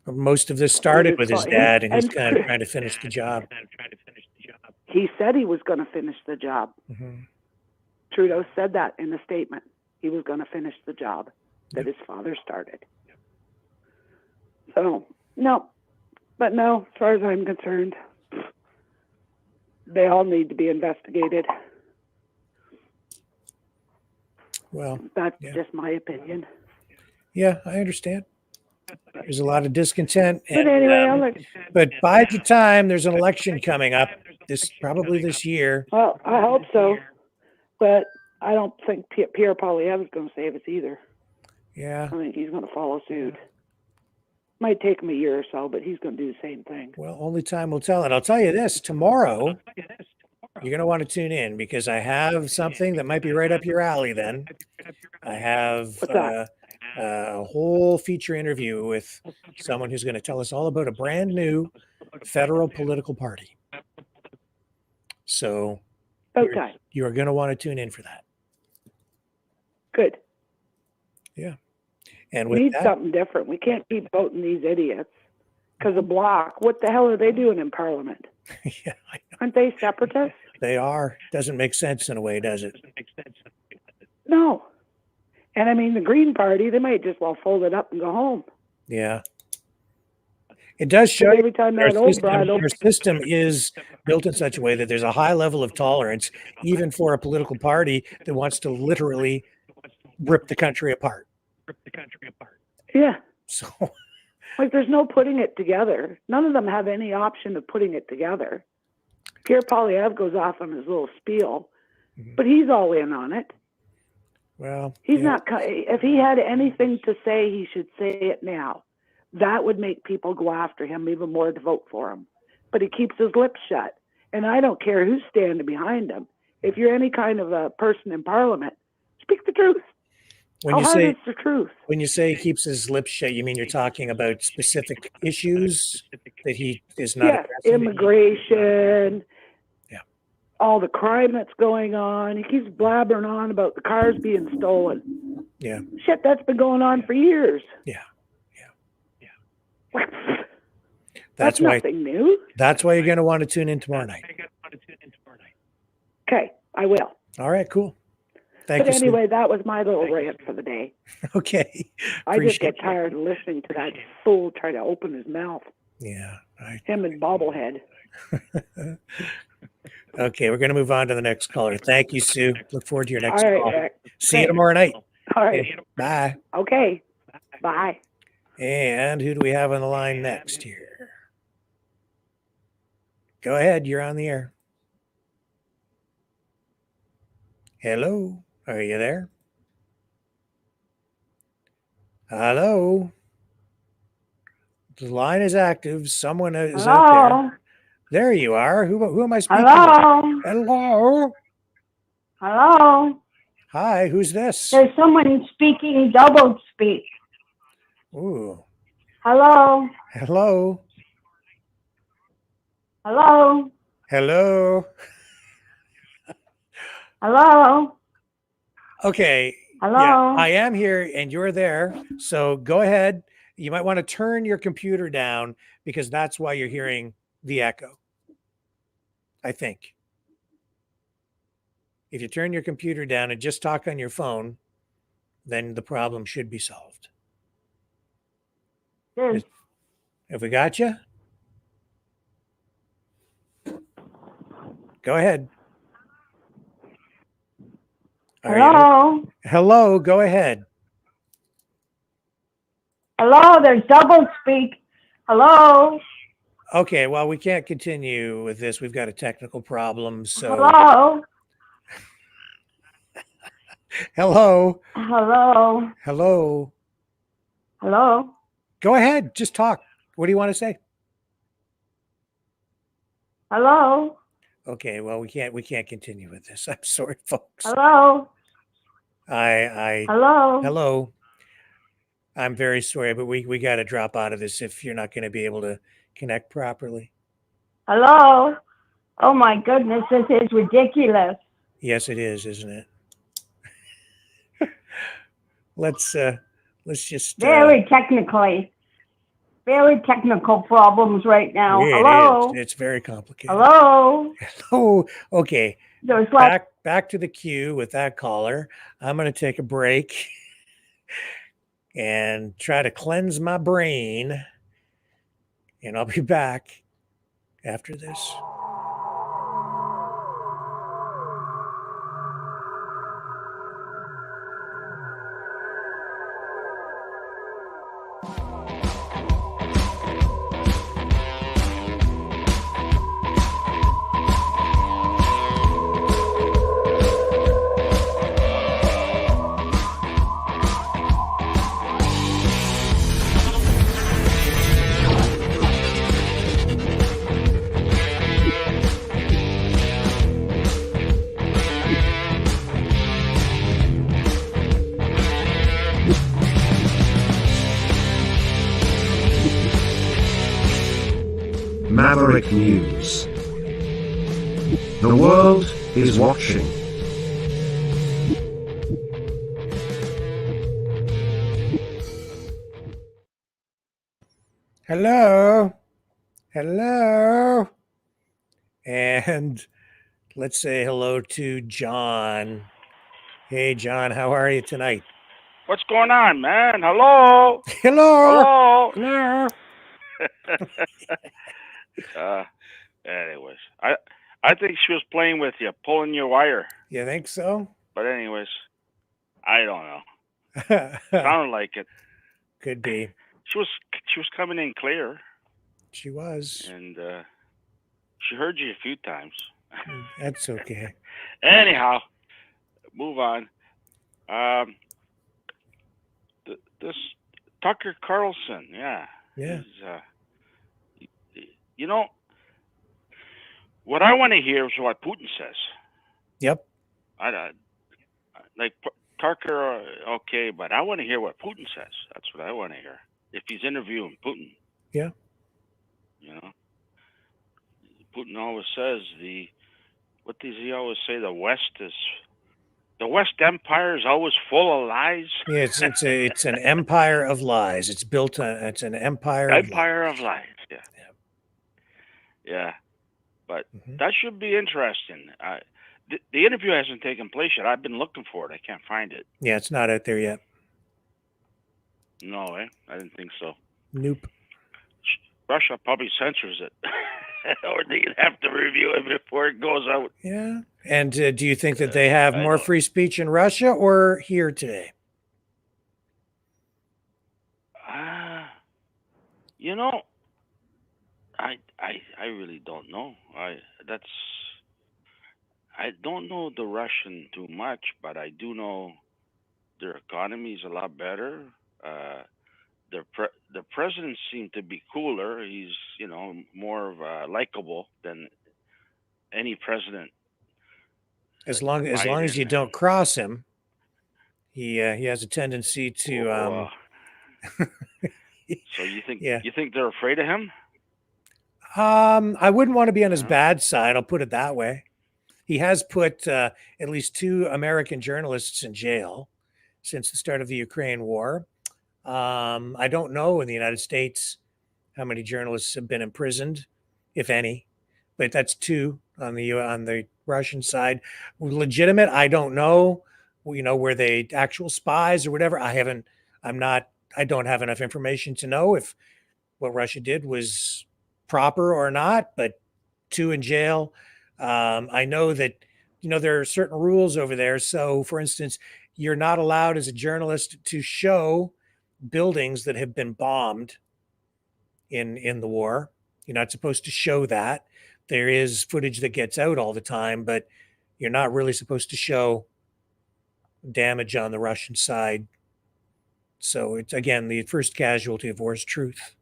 Most of this started with his dad, and he's kind of trying to finish the job. He said he was going to finish the job. Hmm. Trudeau said that in a statement. He was going to finish the job that his father started. So, no. But no, as far as I'm concerned, they all need to be investigated. Well, That's just my opinion. yeah, I understand. There's a lot of discontent. But anyway, but by the time there's an election coming up, probably this year. Well, I hope so. But I don't think Pierre Poilievre is going to save us either. Yeah. I think he's going to follow suit. Might take him a year or so, but he's going to do the same thing. Well, only time will tell. And I'll tell you this, tomorrow, you're going to want to tune in because I have something that might be right up your alley then. I have a whole feature interview with someone who's going to tell us all about a brand new federal political party. So Okay. you're going to want to tune in for that. Good. Yeah. And We with need that, something different. We can't keep voting these idiots. Because a bloc, what the hell are they doing in Parliament? yeah, Aren't they separatists? they are. Doesn't make sense in a way, does it? No. And I mean, the Green Party, they might just well fold it up and go home. Yeah. It does show Every time that old broad our system is built in such a way that there's a high level of tolerance, even for a political party that wants to literally rip the country apart. Yeah. So, like, there's no putting it together. None of them have any option of putting it together. Pierre Poilievre goes off on his little spiel, but he's all in on it. Well, he's not. If he had anything to say, he should say it now. That would make people go after him even more to vote for him. But he keeps his lips shut. And I don't care who's standing behind him. If you're any kind of a person in Parliament, speak the truth. When How you hard say is the truth? When you say he keeps his lips shut, you mean you're talking about specific issues that he is not addressing? Immigration, all the crime that's going on. He keeps blabbering on about the cars being stolen. Yeah. Shit, that's been going on for years. Yeah. That's why nothing new. That's why you're going to want to tune in tomorrow night. Okay, I will. All right, cool. Thank But you. anyway, that was my little rant for the day. Okay. I just get tired of listening to that fool try to open his mouth. Yeah. Him and Bobblehead. Okay, we're going to move on to the next caller. Thank you, Sue. Look forward to your next All right, call. Jack. See you Thanks. tomorrow night. All right. Bye. Okay. Bye. And who do we have on the line next here? Go ahead. You're on the air. Hello. Are you there? Hello. The line is active. Someone is out there. There you are. Who am I speaking Hello. with? Hello. Hello. Hi, who's this? There's someone speaking double speak. Ooh. Hello. Hello. Hello. Hello. Hello. Okay. Hello. Yeah, I am here and you're there. So go ahead. You might want to turn your computer down because that's why you're hearing the echo. I think. If you turn your computer down and just talk on your phone, then the problem should be solved. Yes. Have we got you? Go ahead. Hello. Hello, go ahead. Hello. There's double speak. Hello. Okay, well, we can't continue with this. We've got a technical problem. So Hello. hello. Hello. Hello. Hello. Go ahead. Just talk. What do you want to say? Hello. Okay, well, we can't continue with this. I'm sorry, folks. Hello. Hello. Hello. I'm very sorry, but we got to drop out of this if you're not going to be able to connect properly. Hello. Oh my goodness, this is ridiculous. Yes, it is, isn't it? Let's just Very technical problems right now. Hello. It's very complicated. Hello. Oh, okay. There's like Back to the queue with that caller. I'm going to take a break and try to cleanse my brain, and I'll be back after this. Maverick News. The world is watching. Hello. Hello. And let's say hello to John. Hey, John, how are you tonight? What's going on, man? Hello? Hello? Hello? Hello? Anyways, I think she was playing with you, pulling your wire. You think so? But anyways, I don't know. Sounded like it. Could be. She was coming in clear. She was. And she heard you a few times. That's okay. Anyhow, move on. This Tucker Carlson, yeah. Yeah. You know, what I want to hear is what Putin says. Yep. Like Tucker, okay, but I want to hear what Putin says. That's what I want to hear. If he's interviewing Putin. Yeah. You know, Putin always says what does he always say? The West Empire is always full of lies. Yeah, it's an empire of lies. It's built on. It's an empire. Of lies. Yeah. Yeah, but that should be interesting. The interview hasn't taken place yet. I've been looking for it. I can't find it. Yeah, it's not out there yet. No, I didn't think so. Nope. Russia probably censors it, or they'd have to review it before it goes out. Yeah. And do you think that they have more free speech in Russia or here today? You know, I really don't know. I don't know the Russian too much, but I do know their economy is a lot better. The president seemed to be cooler. He's, more of likable than any president. As long as you don't cross him, he has a tendency to. So you think Yeah. you think they're afraid of him? I wouldn't want to be on his bad side. I'll put it that way. He has put at least 2 American journalists in jail since the start of the Ukraine war. I don't know in the United States how many journalists have been imprisoned, if any, but that's 2 on the Russian side. Legitimate, I don't know. Were they actual spies or whatever? I don't have enough information to know if what Russia did was proper or not, but 2 in jail. I know that, there are certain rules over there. So for instance, you're not allowed as a journalist to show buildings that have been bombed in the war. You're not supposed to show that. There is footage that gets out all the time, but you're not really supposed to show damage on the Russian side. So it's, again, the first casualty of war is truth.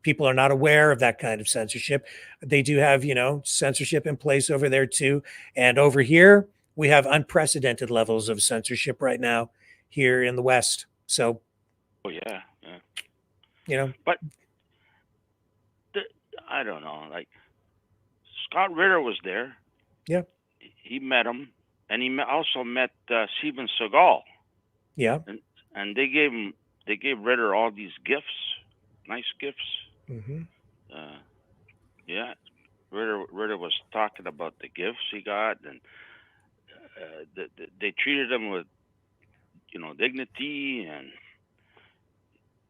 People are not aware of that kind of censorship. They do have, censorship in place over there too. And over here, we have unprecedented levels of censorship right now here in the West. So, Oh yeah. But I don't know. Like Scott Ritter was there. Yeah. He met him, and he also met Steven Seagal. Yeah. And they gave Ritter all these gifts, nice gifts. Mm-hmm. Yeah, Ritter was talking about the gifts he got, and they treated him with, dignity, and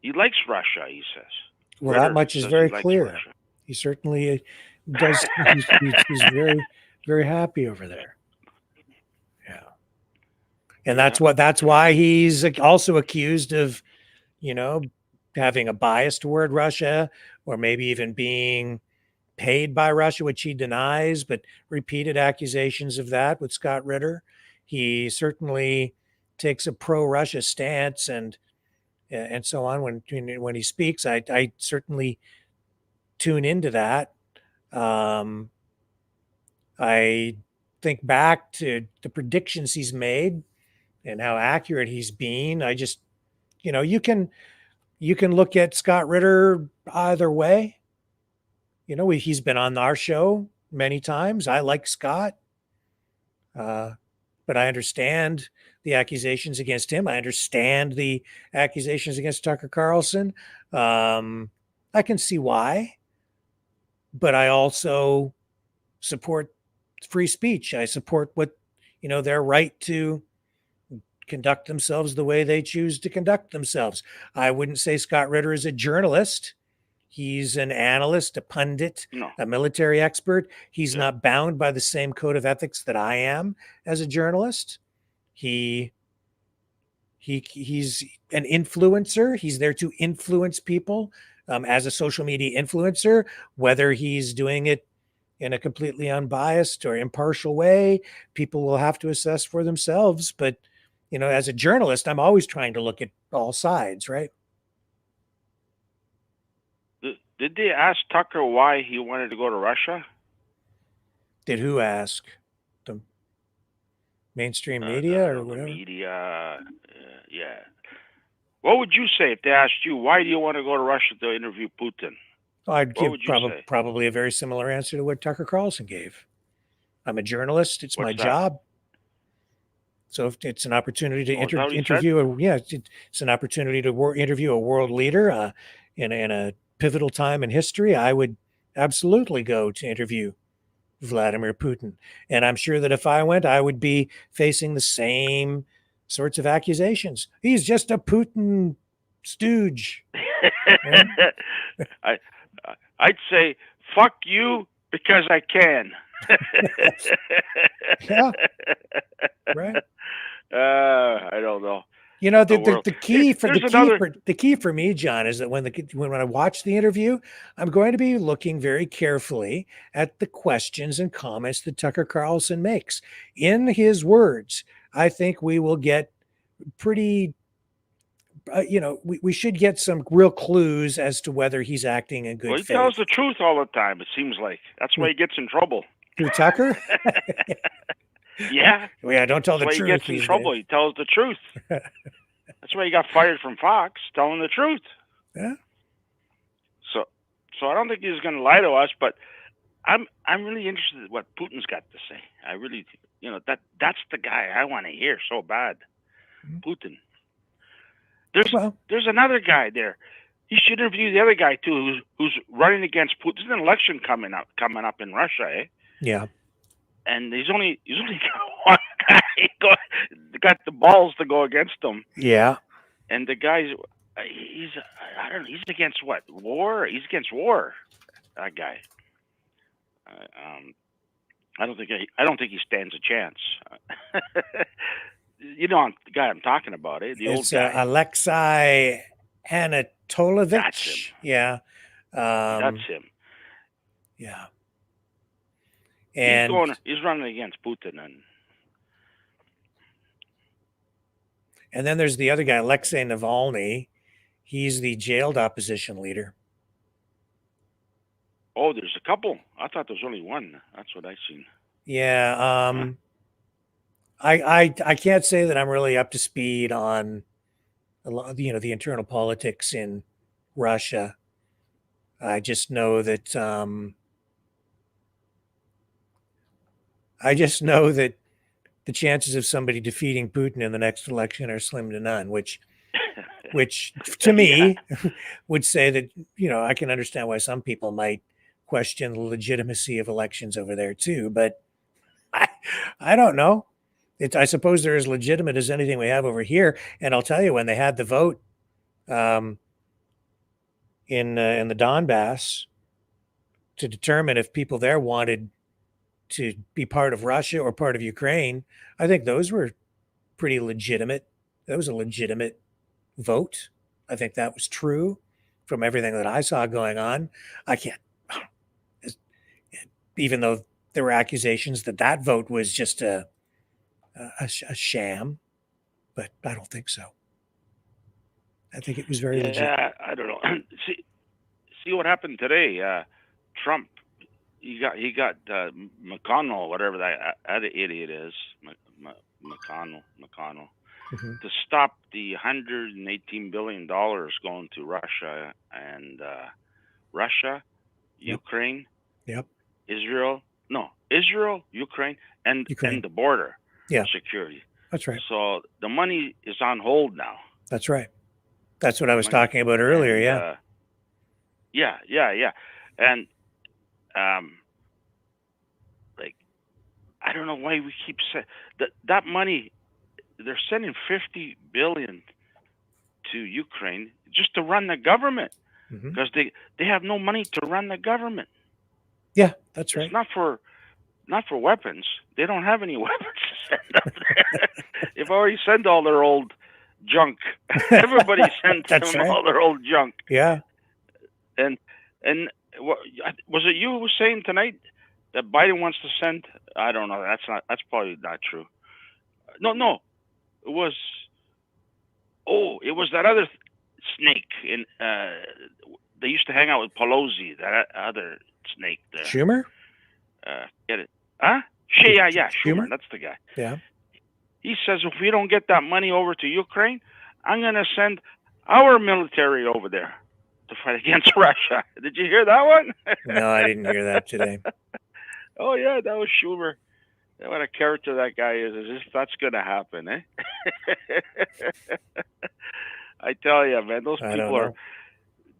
he likes Russia. He says. Well, Ritter that much is says very he likes clear. Russia. He certainly does. He's very, very happy over there. Yeah. And that's why he's also accused of, having a bias toward Russia, or maybe even being paid by Russia, which he denies, but repeated accusations of that with Scott Ritter. He certainly takes a pro-Russia stance and so on when he speaks. I certainly tune into that. I think back to the predictions he's made and how accurate he's been. I just, you can look at Scott Ritter either way. He's been on our show many times. I like Scott, but I understand the accusations against him. I understand the accusations against Tucker Carlson. I can see why, but I also support free speech. I support their right to conduct themselves the way they choose to conduct themselves. I wouldn't say Scott Ritter is a journalist. He's an analyst, a pundit, a military expert. He's not bound by the same code of ethics that I am as a journalist. He's an influencer. He's there to influence people as a social media influencer, whether he's doing it in a completely unbiased or impartial way. People will have to assess for themselves. But, as a journalist, I'm always trying to look at all sides, right? Did they ask Tucker why he wanted to go to Russia? Did who ask? The mainstream media or whatever? The media, yeah. What would you say if they asked you, why do you want to go to Russia to interview Putin? I'd give probably a very similar answer to what Tucker Carlson gave. I'm a journalist. It's my job. So if it's an opportunity to interview, it's an opportunity to interview a world leader in a pivotal time in history. I would absolutely go to interview Vladimir Putin. And I'm sure that if I went, I would be facing the same sorts of accusations. He's just a Putin stooge. I'd say, fuck you because I can. Yeah. Right. I don't know. The key for me, John, is that when I watch the interview, I'm going to be looking very carefully at the questions and comments that Tucker Carlson makes. In his words, I think we will get pretty, we should get some real clues as to whether he's acting in good faith. He tells the truth all the time, it seems like. That's why he gets in trouble. Who, Tucker? Yeah. Yeah, don't tell the truth. He gets in trouble. He tells the truth. That's why he got fired from Fox, telling the truth. Yeah. So I don't think he's going to lie to us, but I'm really interested in what Putin's got to say. I really, that's the guy I want to hear so bad. Putin. There's another guy there. He should interview the other guy too, who's running against Putin. There's an election coming up in Russia, eh? Yeah. And he's only got one guy got the balls to go against him. Yeah. And the guy's he's against what? War? He's against war. That guy. I don't think he stands a chance. The guy I'm talking about, eh? The old guy. Alexei Anatolovich. That's him. Yeah. That's him. Yeah. And he's running against Putin, and then there's the other guy, Alexei Navalny. He's the jailed opposition leader. Oh, there's a couple. I thought there was only one. That's what I seen. Yeah. I can't say that I'm really up to speed on the internal politics in Russia. I just know that the chances of somebody defeating Putin in the next election are slim to none, which to me would say that, I can understand why some people might question the legitimacy of elections over there too, but I don't know. I suppose they're as legitimate as anything we have over here. And I'll tell you, when they had the vote in the Donbass to determine if people there wanted to be part of Russia or part of Ukraine, I think those were pretty legitimate. That was a legitimate vote. I think that was true from everything that I saw going on. Even though there were accusations that vote was just a sham, but I don't think so. I think it was very legit. Yeah, I don't know. See what happened today. Trump, he got McConnell, whatever that idiot is, McConnell, to stop the $118 billion going to Russia and Ukraine, Yep. Israel, Israel, Ukraine, and the border security. That's right. So the money is on hold now. That's right. That's what I was talking about earlier. And, yeah. And like, I don't know why we keep saying that money. They're sending $50 billion to Ukraine just to run the government because they have no money to run the government. Yeah, that's right. It's not for weapons. They don't have any weapons to send up there. They've already sent all their old junk. Everybody sent them all their old junk. Yeah. And was it you who was saying tonight that Biden wants to send? I don't know. That's probably not true. No. It was that other snake in they used to hang out with Pelosi, that other snake there. Schumer? Get it? Huh? Yeah, Schumer. That's the guy. Yeah. He says if we don't get that money over to Ukraine, I'm going to send our military over there to fight against Russia. Did you hear that one? No, I didn't hear that today. Oh, yeah, that was Schumer. What a character that guy is if that's going to happen, eh? I tell you, man, those people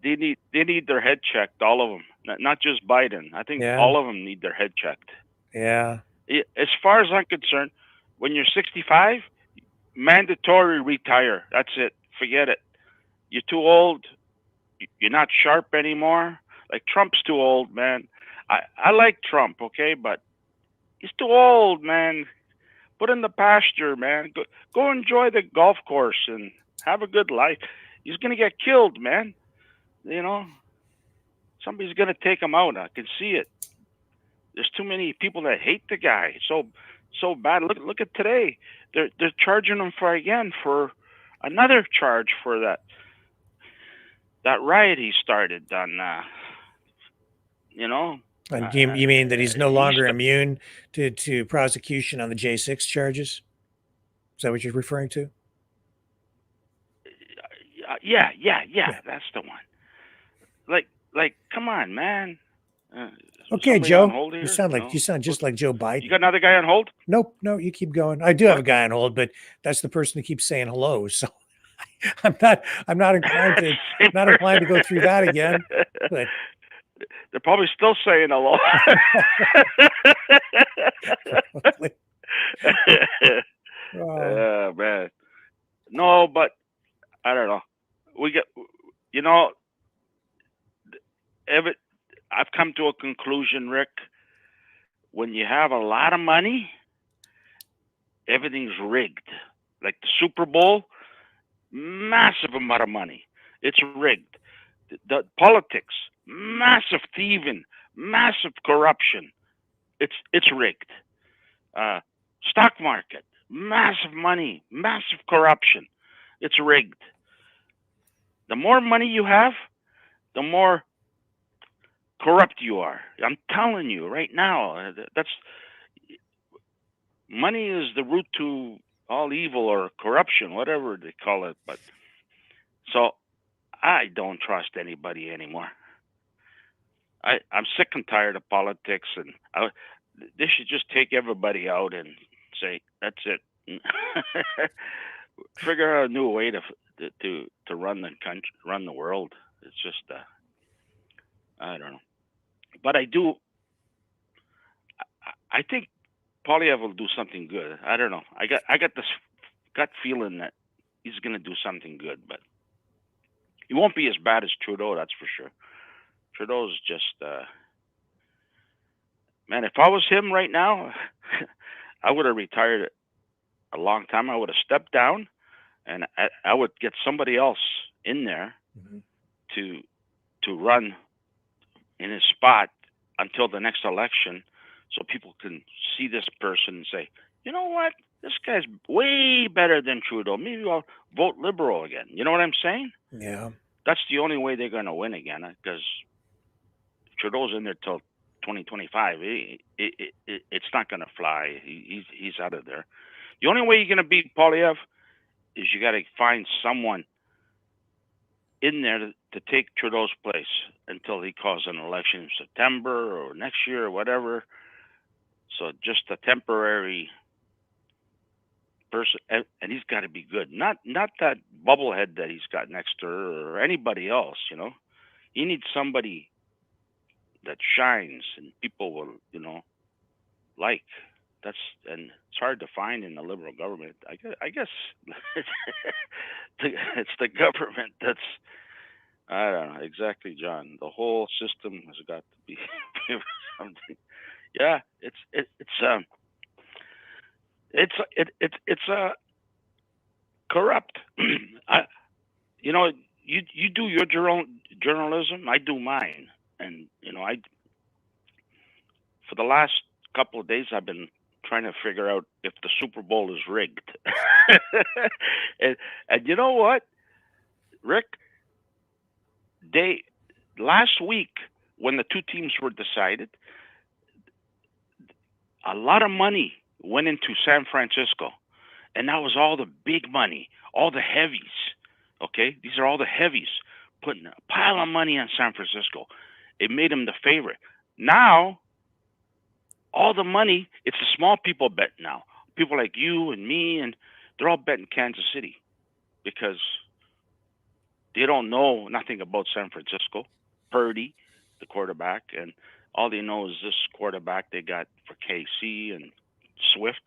they need their head checked, all of them. Not just Biden. I think all of them need their head checked. Yeah. As far as I'm concerned, when you're 65, mandatory retire. That's it. Forget it. You're too old. You're not sharp anymore. Like Trump's too old, man. I like Trump, okay, but he's too old, man. Put in the pasture, man. Go enjoy the golf course and have a good life. He's gonna get killed, man. You know, somebody's gonna take him out. I can see it. There's too many people that hate the guy so bad. Look at today. They're charging him for another charge for that riot he started on. You know. And you mean that he's no longer immune to prosecution on the J6 charges? Is that what you're referring to? Yeah. That's the one. Like, come on, man. Okay, Joe. You sound just like Joe Biden. You got another guy on hold? Nope. No, you keep going. I do have a guy on hold, but that's the person who keeps saying hello. So I'm not inclined to go through that again. But they're probably still saying hello. Oh, man. No, but I don't know. I've come to a conclusion, Rick. When you have a lot of money, everything's rigged. Like the Super Bowl, massive amount of money. It's rigged. The politics, massive thieving, massive corruption. It's rigged. Stock market, massive money, massive corruption. It's rigged. The more money you have, the more corrupt you are. I'm telling you right now, money is the root to all evil or corruption, whatever they call it. But so I don't trust anybody anymore. I'm sick and tired of politics, and they should just take everybody out and say that's it. Figure out a new way to run the country, run the world. It's just I don't know, but I think Polyev will do something good. I don't know. I got this gut feeling that he's going to do something good, but he won't be as bad as Trudeau. That's for sure. Trudeau's just man. If I was him right now, I would have retired a long time. I would have stepped down, and I would get somebody else in there to run in his spot until the next election, so people can see this person and say, you know what, this guy's way better than Trudeau. Maybe I'll vote Liberal again. You know what I'm saying? Yeah. That's the only way they're going to win again, because Trudeau's in there till 2025. It's not going to fly. He's out of there. The only way you're going to beat Polyev is you got to find someone in there to take Trudeau's place until he calls an election in September or next year or whatever. So just a temporary person, and he's got to be good. Not that bubblehead that he's got next to her or anybody else. You know, he needs somebody that shines and people will, like. And it's hard to find in the liberal government. I guess it's the government that's, I don't know exactly, John. The whole system has got to be something. Yeah, it's corrupt. You do your journalism, I do mine, and for the last couple of days I've been trying to figure out if the Super Bowl is rigged. and you know what, Rick? Last week when the two teams were decided, a lot of money went into San Francisco, and that was all the big money, all the heavies. Okay, these are all the heavies putting a pile of money on San Francisco. It made them the favorite. Now, all the money, it's the small people bet now. People like you and me, and they're all betting Kansas City because they don't know nothing about San Francisco. Purdy, the quarterback, and all they know is this quarterback they got for KC and Swift.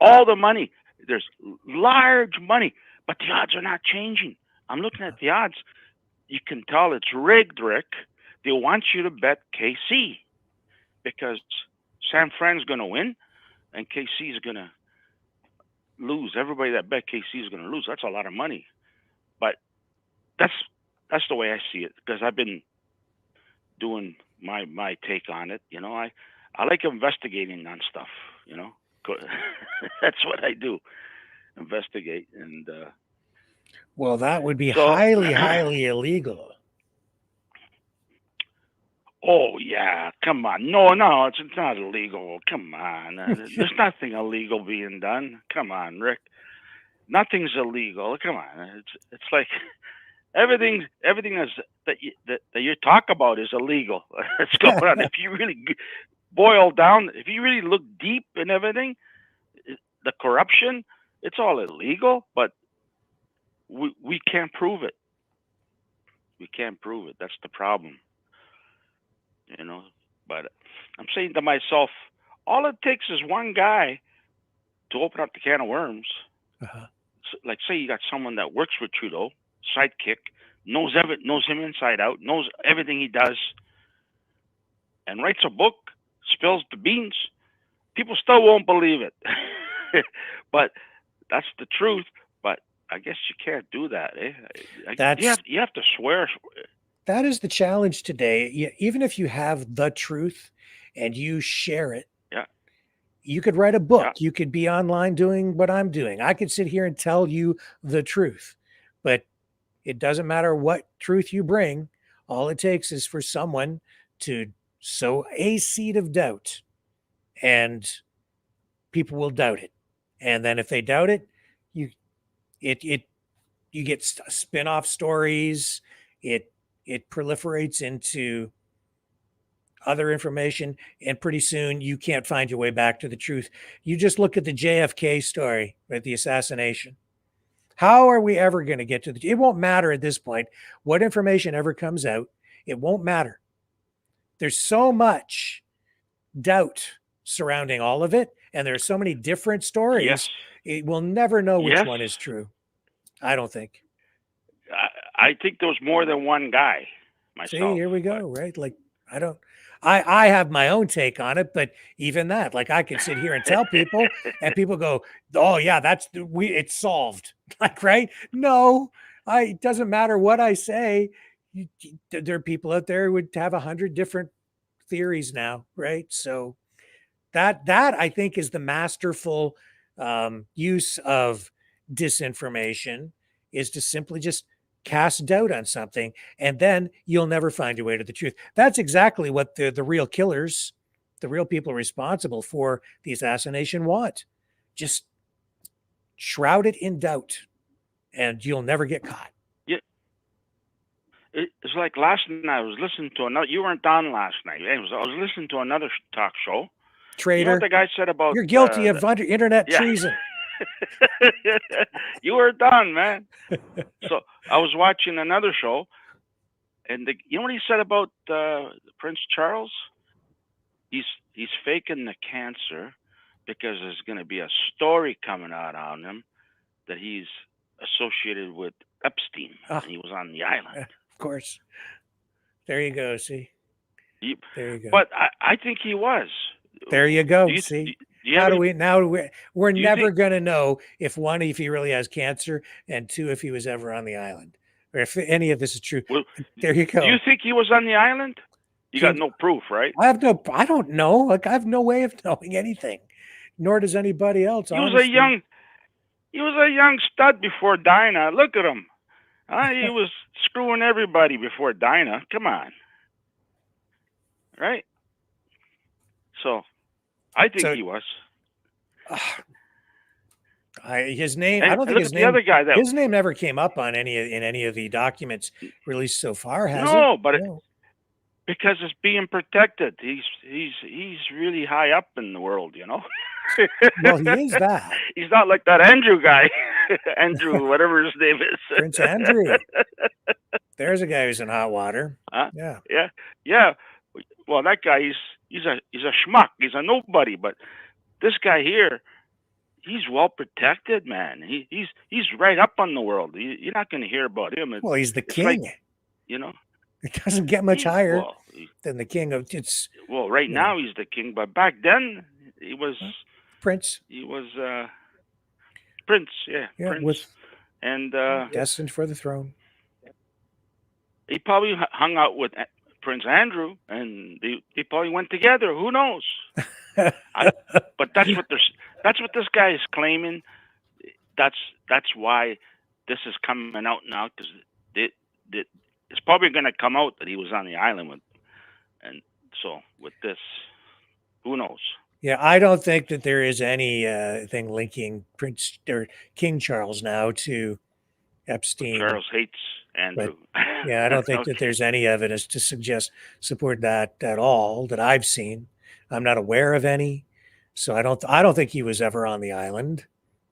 All the money, there's large money, but the odds are not changing. I'm looking at the odds. You can tell it's rigged, Rick. They want you to bet KC because San Fran's going to win and KC is going to lose. Everybody that bet KC is going to lose. That's a lot of money. But that's the way I see it because I've been doing my take on it. I like investigating on stuff, That's what I do. Investigate and well, that would be highly illegal. Oh yeah, come on. No, it's not illegal. Come on. There's nothing illegal being done. Come on, Rick. Nothing's illegal. Come on. It's like everything that you talk about is illegal. It's going on. If you really boil down, if you really look deep in everything, the corruption, it's all illegal, but we can't prove it. We can't prove it. That's the problem. But I'm saying to myself, all it takes is one guy to open up the can of worms. Uh-huh. So, like, say you got someone that works for Trudeau, sidekick, knows him inside out, knows everything he does, and writes a book, spills the beans. People still won't believe it. But that's the truth. But I guess you can't do that, eh? You have to swear. That is the challenge today. Even if you have the truth and you share it, you could write a book. You could be online doing what I'm doing. I could sit here and tell you the truth, but it doesn't matter what truth you bring. All it takes is for someone to sow a seed of doubt, and people will doubt it. And then if they doubt it, you get spin-off stories. It proliferates into other information, and pretty soon you can't find your way back to the truth. You just look at the JFK story with the assassination. How are we ever going to get to it won't matter at this point. What information ever comes out, it won't matter. There's so much doubt surrounding all of it, and there are so many different stories. Yes. We'll never know which one is true. I don't think. I think there was more than one guy myself. See, here we go, right? Like, I have my own take on it, but even that, like, I can sit here and tell people and people go, oh yeah, it's solved. Like, right? No, it doesn't matter what I say. There are people out there who would have 100 different theories now, right? So that I think is the masterful use of disinformation, is to simply just cast doubt on something, and then you'll never find your way to the truth. That's exactly what the real killers, the real people responsible for the assassination want. Just shroud it in doubt, and you'll never get caught. Yeah. It's like last night I was listening to another, you weren't on last night. I was listening to another talk show, Traitor. You know what the guy said about? You're guilty of internet treason. You were done, man. So I was watching another show, and you know what he said about Prince Charles? He's faking the cancer because there's going to be a story coming out on him that he's associated with Epstein. And he was on the island. Of course. There you go. See. There you go. But I think he was. There you go. Do you, see. do you How have do any- we now? We're you never think- going to know if one, if he really has cancer, and two, if he was ever on the island, or if any of this is true. Well, there you go. Do you think he was on the island? You got no proof, right? I don't know. Like, I have no way of knowing anything, nor does anybody else. He was a young stud before Dinah. Look at him. He was screwing everybody before Dinah. Come on. Right? So, I think he was. His name. And I don't think look his at the name. other guy that- his name never came up on any of the documents released so far. Has No, it? but because it's being protected. He's really high up in the world, you know. Well, he is that. He's not like that Andrew guy. Andrew, whatever his name is. Prince Andrew. There's a guy who's in hot water. Huh? Yeah. Yeah. Well, that guy, he's a schmuck. He's a nobody. But this guy here, he's well protected, man. He's right up on the world. You're not going to hear about him. Well, he's the It's king. like, you know. It doesn't get much higher Well, than the king of it's. Well, right now he's the king, but back then he was Prince. He was Prince, yeah, Prince, with and destined for the throne. He probably hung out with Prince Andrew, and they probably went together. Who knows? But that's what this guy is claiming. That's why this is coming out now, because it's probably going to come out that he was on the island with, and so with this, who knows? Yeah, I don't think that there is any thing linking Prince or King Charles now to Epstein. Charles hates Andrew. Yeah, I don't think that there's any evidence to support that at all that I've seen. I'm not aware of any, so I don't think he was ever on the island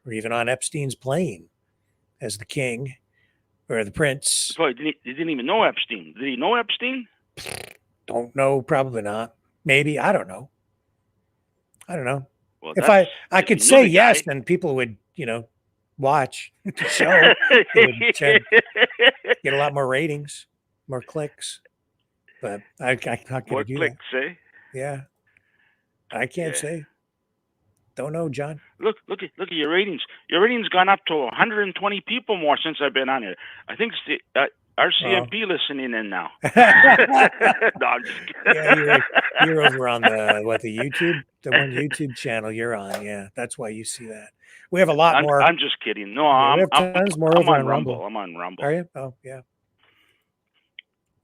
or even on Epstein's plane as the king or the prince. So he didn't even know Epstein. Did he know Epstein? Don't know. Probably not. Maybe. I don't know. Well, If I could if you say knew the yes, guy- then people would, watch the show. It would get a lot more ratings, more clicks. But I'm not going More to do clicks, that. eh? Yeah. I can't say. Don't know, John. Look at your ratings. Your ratings gone up to 120 people more since I've been on here. I think it's the RCMP listening in now. No, I'm just kidding. Yeah, you're over on the YouTube, the one YouTube channel you're on. Yeah, that's why you see that. We have a lot more. I'm just kidding. No, Yeah, we I'm have tons more I'm over on on Rumble. Rumble. I'm on Rumble. Are you? Oh, yeah.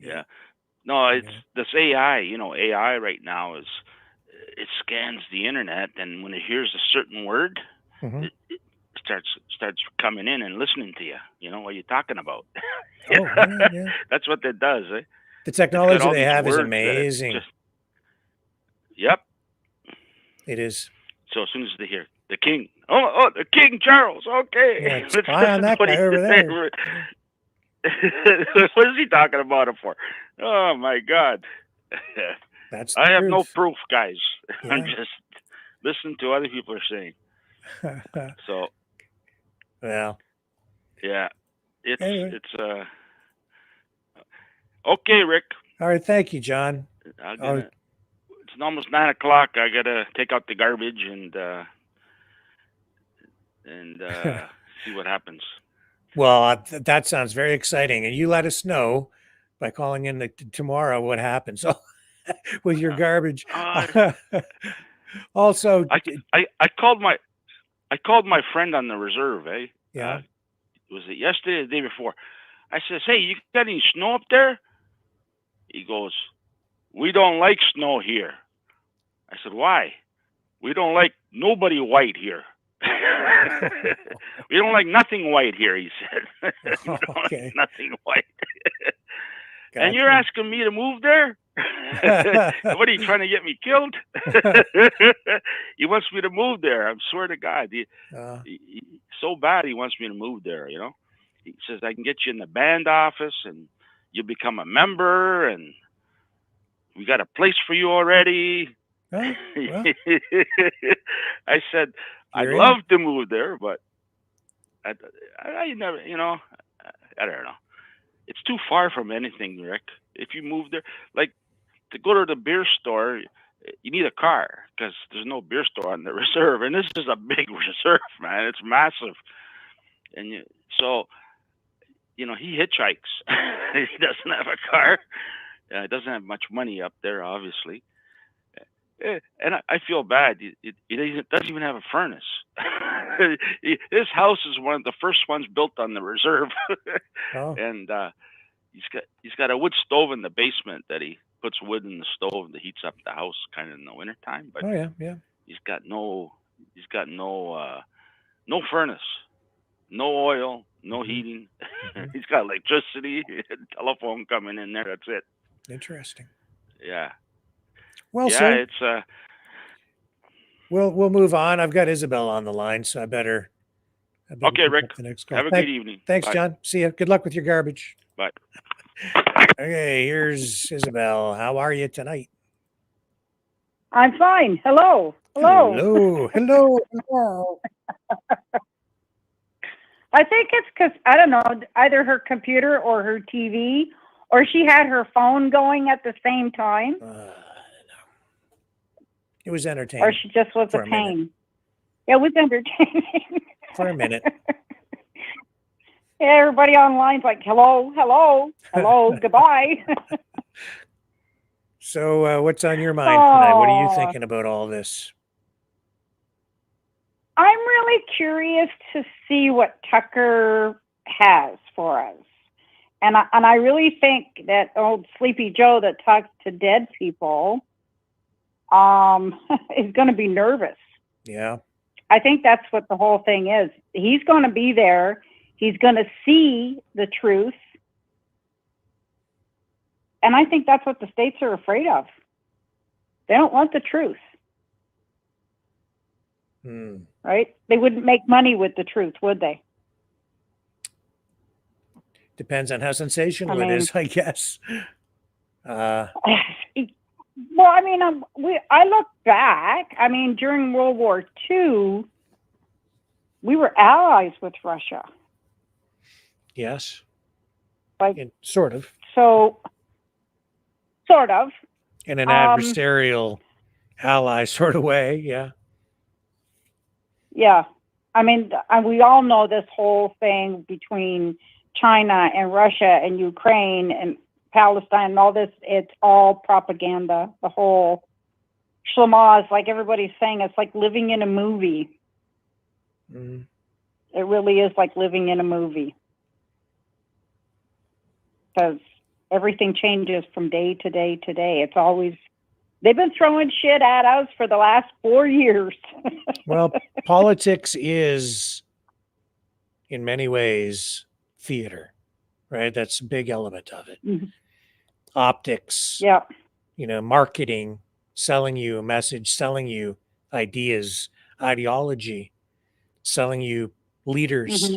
Yeah. No, it's this AI. AI right now it scans the internet, and when it hears a certain word, Mhm. it starts coming in and listening to you. You know what you're talking about. Oh, yeah. That's what it does. Eh? The It's got technology all they these have is words that it amazing. Yep. It is. So as soon as they hear the king, oh, the King Charles. Okay, Yeah, let's spy on listen that to what guy he over said. there. What is he talking about it for? Oh my God. That's I the have no truth. proof, guys. I'm Yeah. just listening to what other people are saying. So Well, yeah, Anyway. it's okay, Rick. all right. Thank you, John. It's almost 9 o'clock. I gotta take out the garbage and see what happens. Well, that sounds very exciting. And you let us know by calling in tomorrow what happens with your garbage. Also, I called my friend on the reserve. yeah. Was it yesterday or the day before? I says, "Hey, you got any snow up there?" He goes, "We don't like snow here." I said, "Why?" "We don't like nobody white here." "We don't like nothing white here," he said. "We don't like Okay. nothing white." And you're asking me to move there? What are you trying to get me killed? He wants me to move there. I swear to God. So bad he wants me to move there, you know? He says, I can get you in the band office and you become a member and we got a place for you already. Well. I said, I'd You're love to move there, but I never, you know, I don't know. It's too far from anything, Rick. If you move there, like to go to the beer store, you need a car because there's no beer store on the reserve. And this is a big reserve, man. It's massive. And so, you know, he hitchhikes. He doesn't have a car. Doesn't have much money up there, obviously. And I feel bad. It doesn't even have a furnace. His house is one of the first ones built on the reserve. And he's got a wood stove in the basement that he puts wood in the stove that heats up the house kind of in the wintertime. But he's got no furnace, no oil, no heating. He's got electricity, telephone coming in there. That's it. Interesting. Yeah. Well, yeah, sir, it's we'll move on. I've got Isabel on the line, so I better okay, pick Rick. up the next call. Have a good evening. Thanks, Bye. John. See you. Good luck with your garbage. Bye. Okay, here's Isabel. How are you tonight? I'm fine. Hello. Hello. Hello. I think it's because, I don't know, either her computer or her TV, or she had her phone going at the same time. It was entertaining. Or she just was for a a pain. minute. It was entertaining. For a minute. Yeah, everybody online's like, hello, goodbye. So what's on your mind tonight? What are you thinking about all this? I'm really curious to see what Tucker has for us. And I really think that old Sleepy Joe that talks to dead people is going to be nervous. Yeah. I think that's what the whole thing is. He's going to be there. He's going to see the truth. And I think that's what the states are afraid of. They don't want the truth. Right? They wouldn't make money with the truth, would they? Depends on how sensational it is, I guess. Well, I mean, I look back. I mean, during World War II, we were allies with Russia. Yes. Like, sort of. So, sort of. In an adversarial ally sort of way, yeah. Yeah. I mean, we all know this whole thing between China and Russia and Ukraine and Palestine and all this. It's all propaganda. The whole schlamaz, like everybody's saying, it's like living in a movie. It really is like living in a movie. Because everything changes from day to day to day. It's always, they've been throwing shit at us for the last 4 years. Well, politics is, in many ways, theater, right? That's a big element of it. Optics, marketing, selling you a message, selling you ideas, ideology, selling you leaders,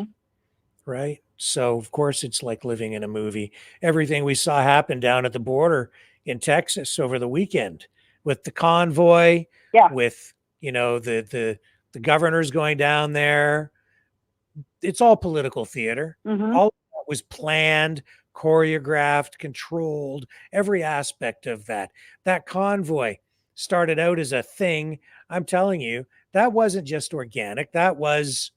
right? So, of course, it's like living in a movie. Everything we saw happen down at the border in Texas over the weekend with the convoy, with, the governors going down there. It's all political theater. All of that was planned, choreographed, controlled, every aspect of that. That convoy started out as a thing. I'm telling you, that wasn't just organic. That was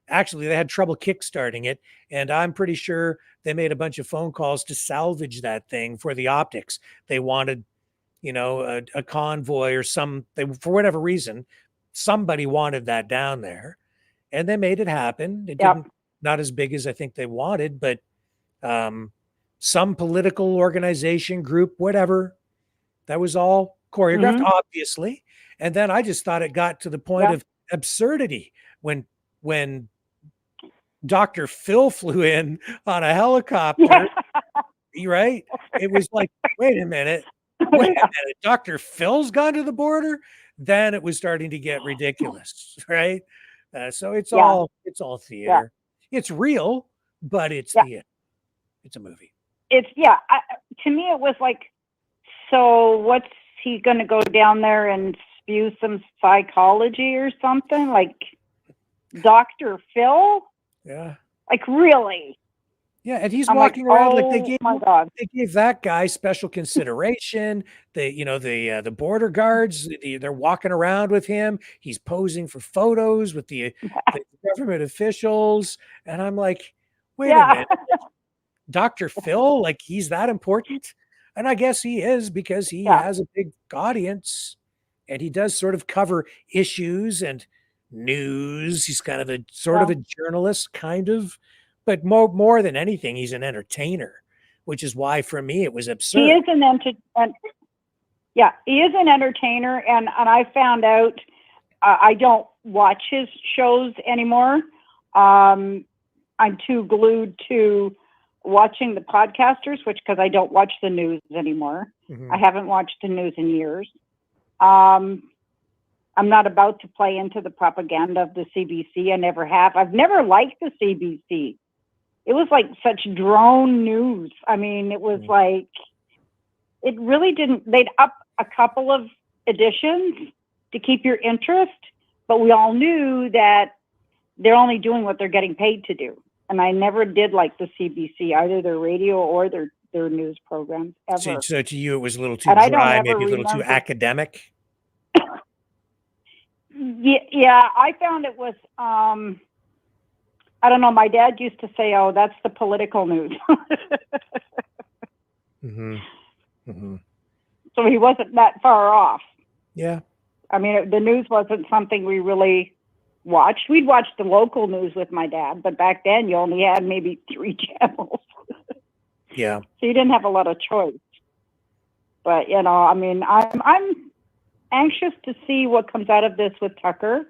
actually, they had trouble kickstarting it. And I'm pretty sure they made a bunch of phone calls to salvage that thing for the optics. They wanted, a convoy or for whatever reason, somebody wanted that down there. And they made it happen. It didn't, not as big as I think they wanted, but some political organization, group, whatever, that was all choreographed, obviously. And then I just thought it got to the point of absurdity when Dr. Phil flew in on a helicopter right? It was like, wait a minute. Dr. Phil's gone to the border. Then it was starting to get ridiculous, right? So it's all theater. It's real, but it's theater. It's a movie. It's to me it was like, so what's he going to go down there and spew some psychology or something, like Dr. Phil? Yeah. Like, really? Yeah, and he's walking around like they gave that guy special consideration. The border guards, they're walking around with him. He's posing for photos with the government officials, and I'm like, wait a minute, Dr. Phil, like he's that important? And I guess he is, because he has a big audience, and he does sort of cover issues and news. He's kind of a sort of a journalist, kind of. But more than anything, he's an entertainer, which is why for me it was absurd. He is an entertainer, and I found out I don't watch his shows anymore. I'm too glued to watching the podcasters, because I don't watch the news anymore. I haven't watched the news in years. I'm not about to play into the propaganda of the CBC. I never have. I've never liked the CBC. It was like such drone news. I mean, it was like, it really didn't, they'd up a couple of editions to keep your interest, but we all knew that they're only doing what they're getting paid to do. And I never did like the CBC, either their radio or their news programs, ever. So to you, it was a little too dry, maybe a little too academic? Yeah, I found it was, I don't know, my dad used to say, oh, that's the political news. So he wasn't that far off. Yeah. I mean, the news wasn't something we really watched. We'd watch the local news with my dad, but back then you only had maybe 3 channels. Yeah. So you didn't have a lot of choice. But, I mean, I'm anxious to see what comes out of this with Tucker.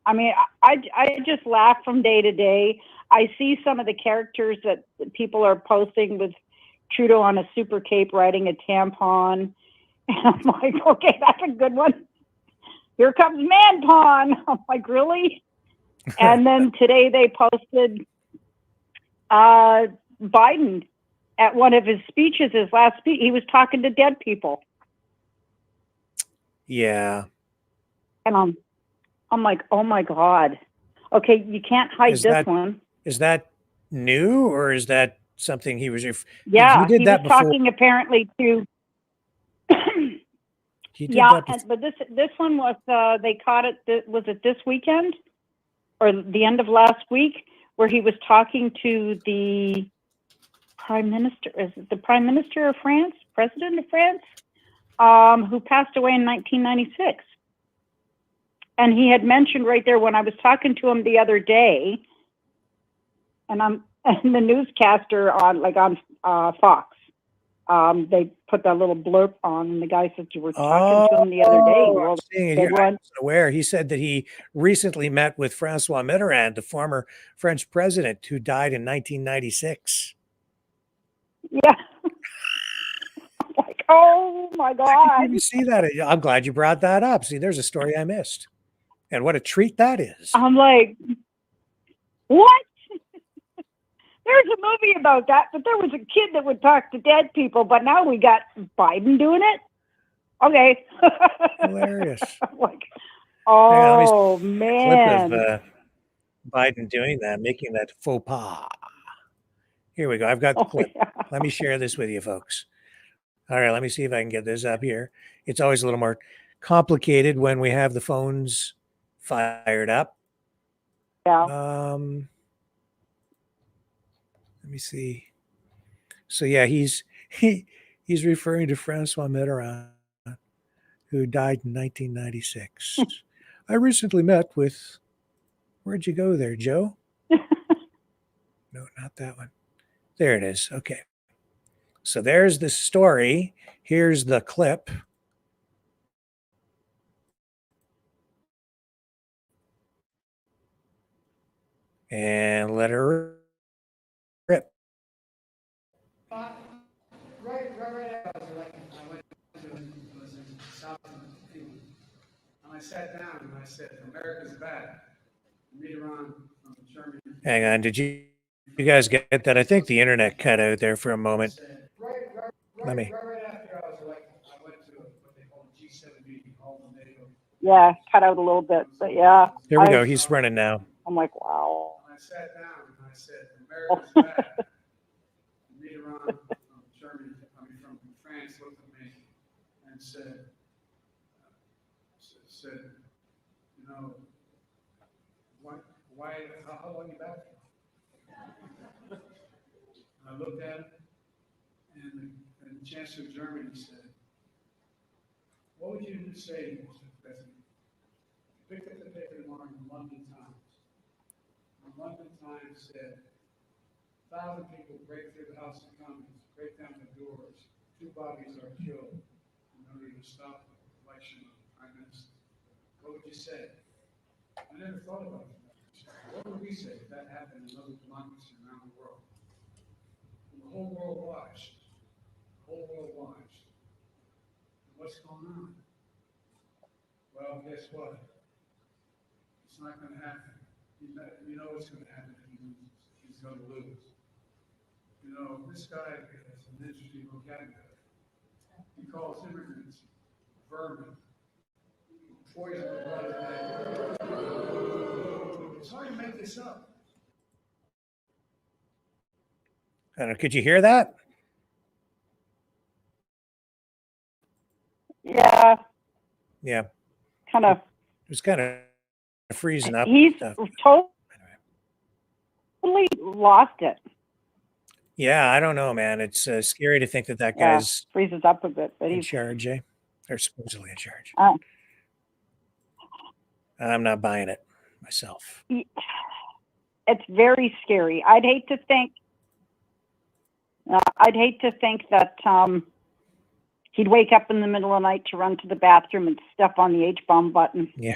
I mean, I just laugh from day to day. I see some of the characters that people are posting with Trudeau on a super cape riding a tampon. And I'm like, okay, that's a good one. Here comes man pawn. I'm like, really? And then today they posted Biden at one of his speeches, his last speech. He was talking to dead people. Yeah. And I'm like, oh my God. Okay, you can't hide this one. Is that new, or is that something he was? Yeah, he did he that was before. talking apparently to. He did that before. But this one was they caught it. Was it this weekend or the end of last week, where he was talking to the prime minister? Is it the prime minister of France, president of France, who passed away in 1996? And he had mentioned right there when I was talking to him the other day, and the newscaster on Fox, they put that little blurb on, and the guy said, you were talking to him the other day. I'm seeing it here. I wasn't aware. He said that he recently met with Francois Mitterrand, the former French president who died in 1996. Yeah. Like, oh my God. I didn't even see that. I'm glad you brought that up. See, there's a story I missed. And what a treat that is. I'm like, what? There's a movie about that, but there was a kid that would talk to dead people, but now we got Biden doing it? Okay. Hilarious. Like, oh, man. Clip of Biden doing that, making that faux pas. Here we go. I've got the clip. Yeah. Let me share this with you, folks. All right, let me see if I can get this up here. It's always a little more complicated when we have the phones fired up. Yeah. Let me see. So yeah, he's referring to Francois Mitterrand, who died in 1996. I recently met with. Where'd you go there, Joe? No, not that one. There it is. Okay. So there's the story. Here's the clip. And let her rip. sat down and I said, America's back. From Germany. Hang on. Did you guys get that? I think the internet cut out there for a moment. Let me. Right after I went to what they call a G7 meeting, all the NATO. Yeah, cut out a little bit, but yeah. There we go. He's running now. I'm like, wow. I sat down and I said, America's back. Mitterrand from Germany, from France, looked at me and said, you know, how long you back? And I looked at him, and the Chancellor of Germany said, what would you say, Mr. President? Picked up the paper tomorrow in the London Times. The London Times said, 1,000 people break through the House of Commons, break down the doors, 2 bodies are killed in order to stop the election of the Prime Minister. What would you say? I never thought about that. What would we say if that happened in other democracies around the world? And the whole world watched. The whole world watched. And what's going on? Well, guess what? It's not going to happen. You know what's going to happen if he loses. He's going to lose. You know, this guy has an interesting vocabulary. He calls immigrants vermin. Poison the blood of men. It's hard to make this up. I don't know. Could you hear that? Yeah. Yeah. Kind of. It was kind of freezing up. He's totally lost it. Yeah, I don't know, man. It's scary to think that guy's freezes up a bit, but in he's charge, eh? Or supposedly in charge. I'm not buying it myself. It's very scary. I'd hate to think that he'd wake up in the middle of the night to run to the bathroom and step on the H-bomb button. Yeah.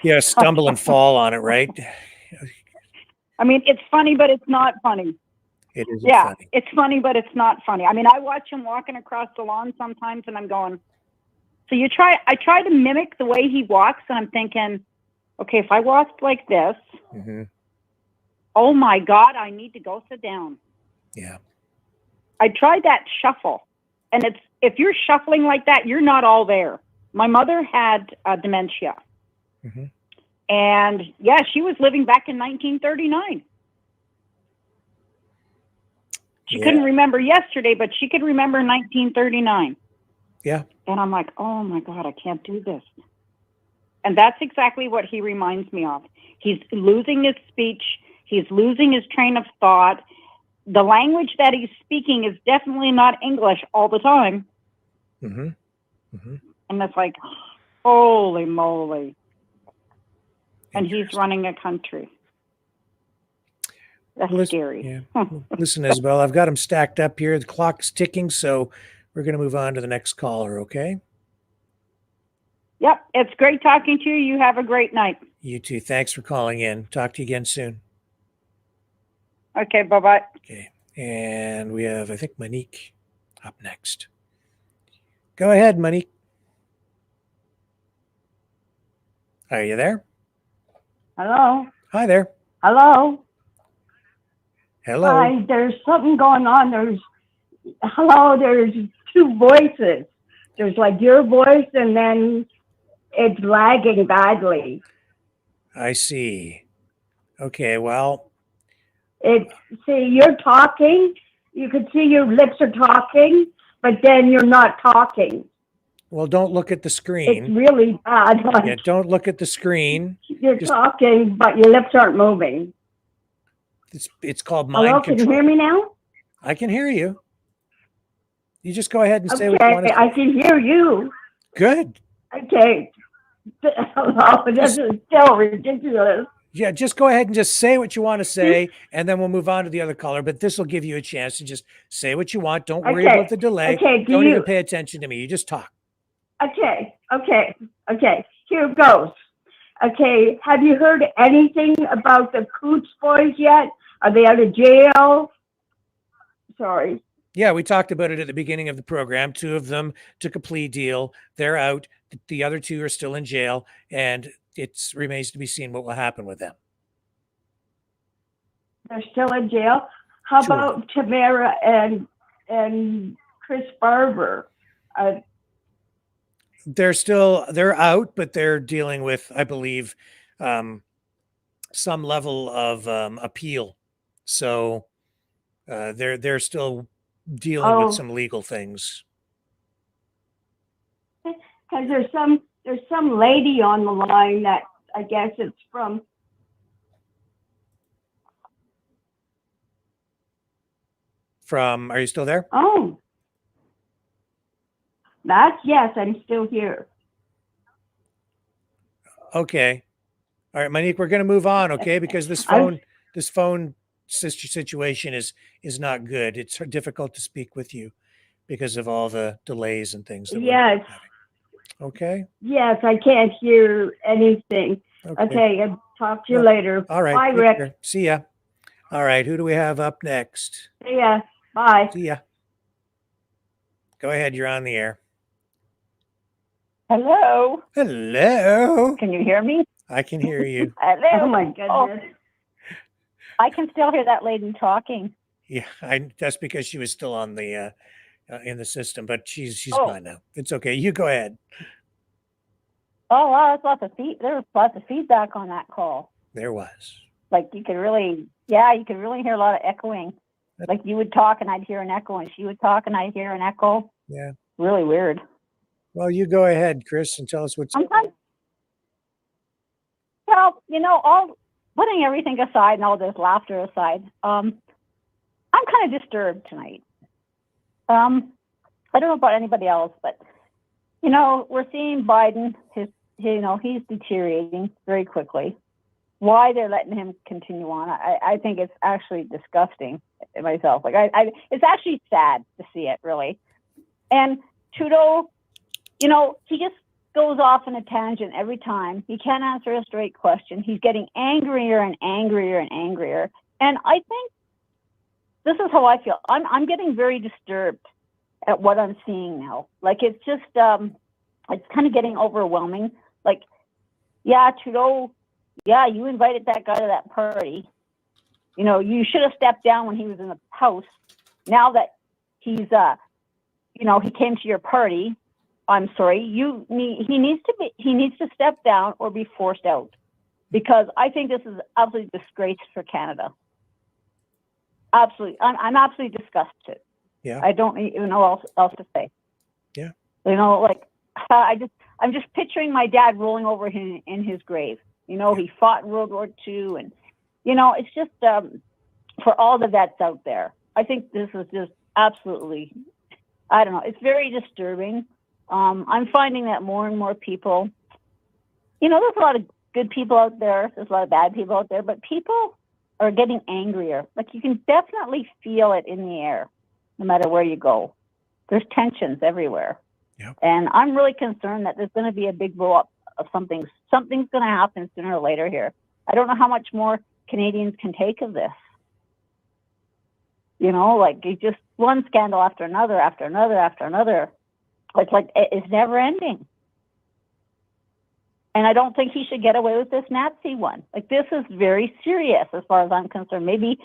Yeah, stumble and fall on it, right? I mean, it's funny, but it's not funny. It is funny. It's funny, but it's not funny. I mean, I watch him walking across the lawn sometimes, and I'm going, so I try to mimic the way he walks, and I'm thinking, okay, if I walked like this, oh my God, I need to go sit down. Yeah. I tried that shuffle, and if you're shuffling like that, you're not all there. My mother had dementia. And yeah, she was living back in 1939. She couldn't remember yesterday, but she could remember 1939. Yeah. And I'm like, oh my God, I can't do this. And that's exactly what he reminds me of. He's losing his speech. He's losing his train of thought. The language that he's speaking is definitely not English all the time. And it's like, holy moly. And he's running a country. That's scary. Yeah. Listen, Isabel, I've got them stacked up here. The clock's ticking, so we're going to move on to the next caller, okay? Yep. It's great talking to you. You have a great night. You too. Thanks for calling in. Talk to you again soon. Okay. Bye-bye. Okay. And we have, I think, Monique up next. Go ahead, Monique. Are you there? Hello. Hi there. Hello. Hello. Hi, there's something going on. There's two voices. There's like your voice and then it's lagging badly. I see. Okay, well. See, you're talking. You can see your lips are talking, but then you're not talking. Well, don't look at the screen. It's really bad. Yeah, don't look at the screen. You're talking, but your lips aren't moving. It's called mind Hello, control. can you hear me now? I can hear you. You just go ahead and say what you want to say. I can hear you. Good. Okay. Hello, this is still ridiculous. Yeah, just go ahead and just say what you want to say, and then we'll move on to the other caller. But this will give you a chance to just say what you want. Don't worry about the delay. Okay, don't even pay attention to me. You just talk. Okay. Here goes. Okay, have you heard anything about the Coutts boys yet? Are they out of jail? Sorry. Yeah, we talked about it at the beginning of the program. 2 of them took a plea deal. They're out. the other two are still in jail, and it remains to be seen what will happen with them. They're still in jail. How about Tamara and Chris Barber? They're out, but they're dealing with, I believe, some level of appeal. So they're still dealing with some legal things. Because there's some lady on the line that I guess it's from. Are you still there? Oh, yes, I'm still here. Okay. All right, Monique, we're going to move on, okay? Because this phone situation is not good. It's difficult to speak with you because of all the delays and things. Yes. Okay. Yes, I can't hear anything. Okay, I'll talk to you later. All right. Bye, Rick. Care. See ya. All right, who do we have up next? See ya. Bye. See ya. Go ahead, you're on the air. Hello. Hello. Can you hear me? I can hear you. Hello. Oh my goodness. I can still hear that lady talking. Yeah, that's because she was still on the in the system, but she's gone now. It's okay. You go ahead. Oh wow, there was lots of feedback on that call. There was. Like you could really hear a lot of echoing. Like you would talk and I'd hear an echo, and she would talk and I'd hear an echo. Yeah. Really weird. Well, you go ahead, Chris, and tell us what's. Well, all putting everything aside and all this laughter aside, I'm kind of disturbed tonight. I don't know about anybody else, but we're seeing Biden. He's deteriorating very quickly. Why they're letting him continue on, I think it's actually disgusting myself. Like it's actually sad to see it, really. And Trudeau, he just goes off on a tangent every time. He can't answer a straight question. He's getting angrier and angrier and angrier. And I think this is how I feel. I'm getting very disturbed at what I'm seeing now. Like it's just it's kind of getting overwhelming. Like, yeah, Trudeau, yeah, you invited that guy to that party. You should have stepped down when he was in the House. Now that he's he came to your party, I'm sorry, he needs to step down or be forced out, because I think this is absolutely disgrace for Canada. Absolutely, I'm absolutely disgusted. Yeah, I don't even know what else to say. Yeah, I'm just picturing my dad rolling over in his grave. He fought in World War II, and it's just for all the vets out there. I think this is just absolutely, I don't know. It's very disturbing. I'm finding that more and more people, there's a lot of good people out there. There's a lot of bad people out there, but people are getting angrier. Like you can definitely feel it in the air, no matter where you go. There's tensions everywhere. Yep. And I'm really concerned that there's going to be a big blow up of something. Something's going to happen sooner or later here. I don't know how much more Canadians can take of this. Like just one scandal after another, after another, after another. It's never ending. And I don't think he should get away with this Nazi one. Like this is very serious as far as I'm concerned. Maybe,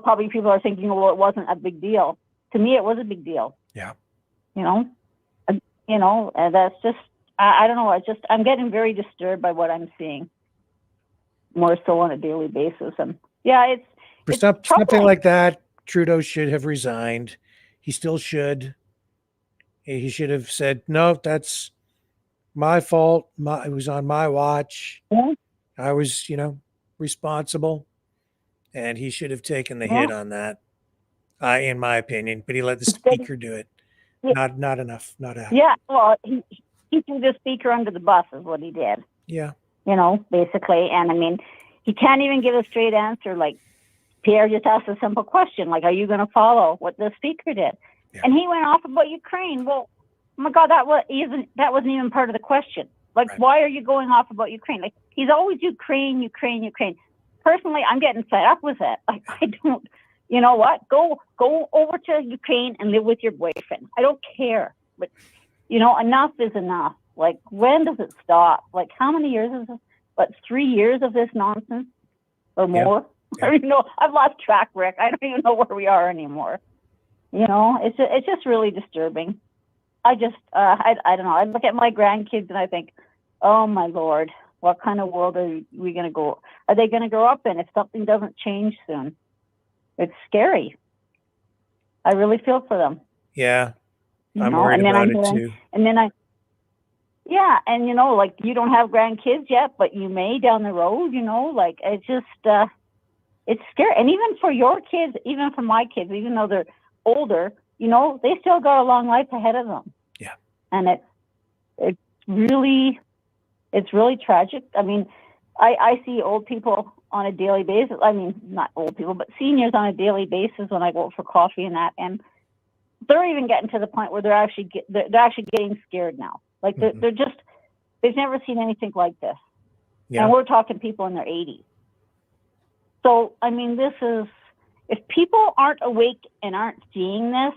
probably people are thinking, well, it wasn't a big deal. To me, it was a big deal. Yeah. And that's just, I don't know. I'm getting very disturbed by what I'm seeing, more so on a daily basis. And yeah, it's something like that. Trudeau should have resigned. He still should. He should have said, no, that's my fault. It was on my watch. Yeah. I was, responsible. And he should have taken the hit on that, in my opinion. But he let the speaker do it. Yeah. Not enough. Not enough. Yeah, well, he threw the speaker under the bus is what he did. Yeah. Basically. And I mean, he can't even give a straight answer. Like Pierre just asked a simple question, like, are you going to follow what the speaker did? Yeah. And he went off about Ukraine. Well, oh my God, that wasn't even part of the question. Like, right. Why are you going off about Ukraine? Like, he's always Ukraine, Ukraine, Ukraine. Personally, I'm getting fed up with it. Like, I don't, you know what? Go over to Ukraine and live with your boyfriend. I don't care. But enough is enough. Like, when does it stop? Like, how many years is this? What, 3 years of this nonsense or more? Yeah. I don't even know. I've lost track, Rick. I don't even know where we are anymore. It's just really disturbing. I don't know. I look at my grandkids and I think, oh my Lord, what kind of world are we going to go? Are they going to grow up in if something doesn't change soon? It's scary. I really feel for them. Yeah, I'm worried about it too. Like, you don't have grandkids yet, but you may down the road. Like, it's just it's scary. And even for your kids, even for my kids, even though they're older, they still got a long life ahead of them. Yeah. And it's really tragic. I mean, I see old people on a daily basis. I mean, not old people, but seniors on a daily basis when I go out for coffee and that, and they're even getting to the point where they're actually getting scared now. Like, they're just, they've never seen anything like this. Yeah. And we're talking people in their 80s. So, I mean, if people aren't awake and aren't seeing this,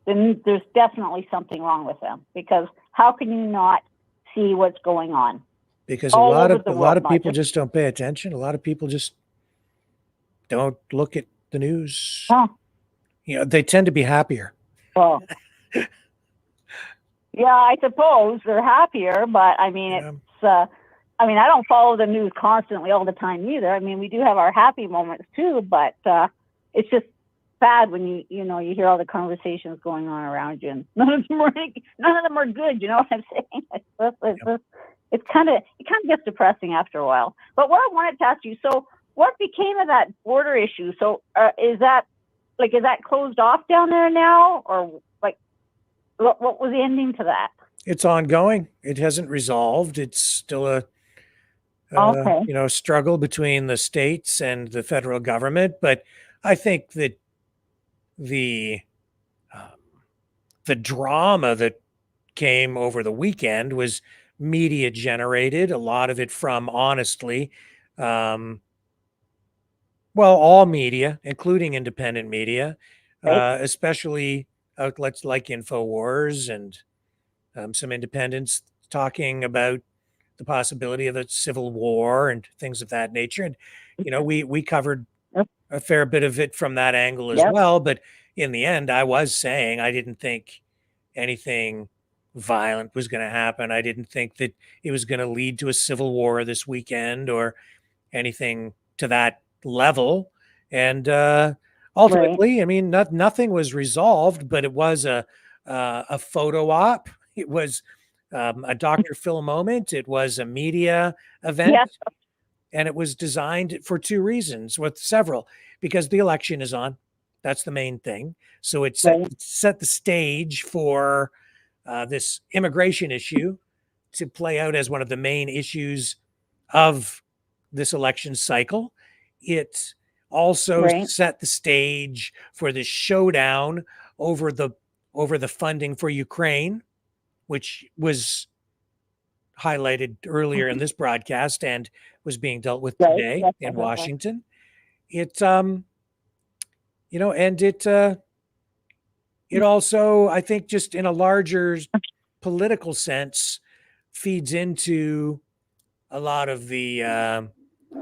then there's definitely something wrong with them, because how can you not see what's going on? Because a lot of people just don't pay attention. A lot of people just don't look at the news. Oh. They tend to be happier. Well, yeah, I suppose they're happier, but I mean, I don't follow the news constantly all the time either. I mean, we do have our happy moments too, but it's just sad when you hear all the conversations going on around you, and none of them are good. You know what I'm saying? It kind of gets depressing after a while. But what I wanted to ask you, so what became of that border issue? So is that closed off down there now, or like what was the ending to that? It's ongoing. It hasn't resolved. It's still a struggle between the states and the federal government. But I think that the drama that came over the weekend was media generated. A lot of it from, honestly, all media, including independent media, especially outlets like InfoWars and some independents talking about the possibility of a civil war and things of that nature. And, we covered a fair bit of it from that angle as well. But in the end, I was saying I didn't think anything violent was going to happen. I didn't think that it was going to lead to a civil war this weekend or anything to that level. And ultimately, I mean, nothing was resolved, but it was a photo op. It was a Dr. Phil moment. It was a media event. Yes. And it was designed for two reasons, with several, because the election is on. That's the main thing. So it set the stage for this immigration issue to play out as one of the main issues of this election cycle. It also set the stage for the showdown over the funding for Ukraine, which was highlighted earlier in this broadcast and was being dealt with today in Washington. It it also, I think, just in a larger political sense, feeds into a lot of the I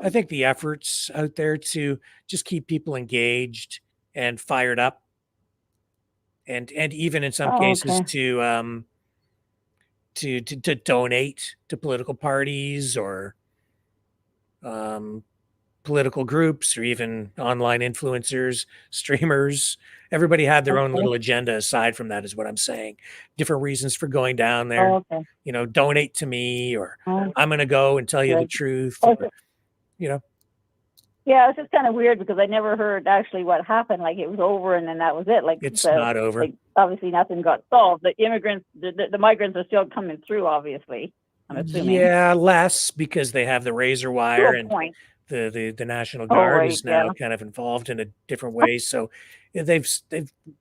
think the efforts out there to just keep people engaged and fired up, and even in some cases to donate to political parties or political groups, or even online influencers, streamers. Everybody had their own little agenda aside from that, is what I'm saying. Different reasons for going down there. Donate to me, or I'm going to go and tell you the truth. Or, Yeah, it's just kind of weird because I never heard actually what happened. Like, it was over and then that was it. Like, it's not over. Like, obviously nothing got solved. The immigrants, the migrants are still coming through, obviously, I'm assuming. Yeah, less, because they have the razor wire, and the National Guard is now kind of involved in a different way. So they've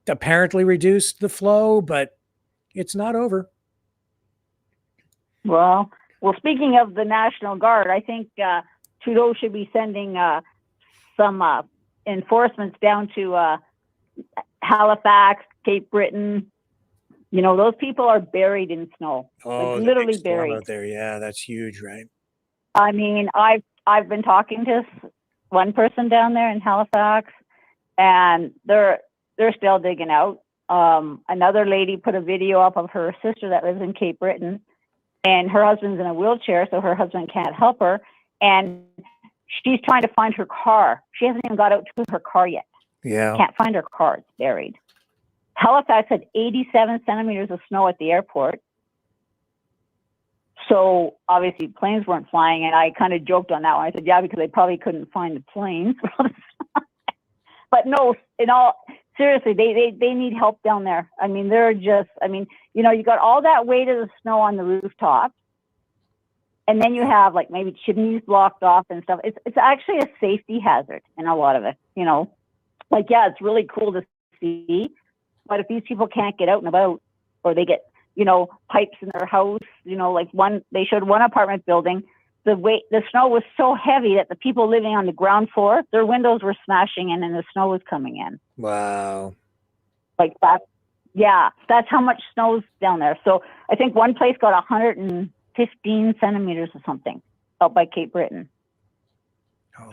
apparently reduced the flow, but it's not over. Well, speaking of the National Guard, I think Trudeau should be sending some enforcements down to Halifax, Cape Breton, You know, those people are buried in snow, Oh, like the literally big storm buried. out there. Yeah, that's huge, right? I mean, I've been talking to one person down there in Halifax, and they're still digging out. Another lady put a video up of her sister that lives in Cape Breton, and her husband's in a wheelchair, so her husband can't help her, and she's trying to find her car. She hasn't even got out to her car yet. Yeah. Can't find her car. It's buried. Halifax had 87 centimeters of snow at the airport. So obviously planes weren't flying, and I kind of joked on that one. I said, yeah, because they probably couldn't find the planes. But no, in all seriously, they need help down there. I mean, they're just, I mean, you know, you got all that weight of the snow on the rooftop, and then you have like maybe chimneys blocked off and stuff. It's actually a safety hazard in a lot of it, you know. Like, yeah, it's really cool to see, but if these people can't get out and about, or they get, you know, pipes in their house, you know, like they showed one apartment building, the snow was so heavy that the people living on the ground floor, their windows were smashing in and the snow was coming in. Wow. Like that. Yeah, that's how much snow's down there. So I think one place got 115 centimeters or something out by Cape Breton.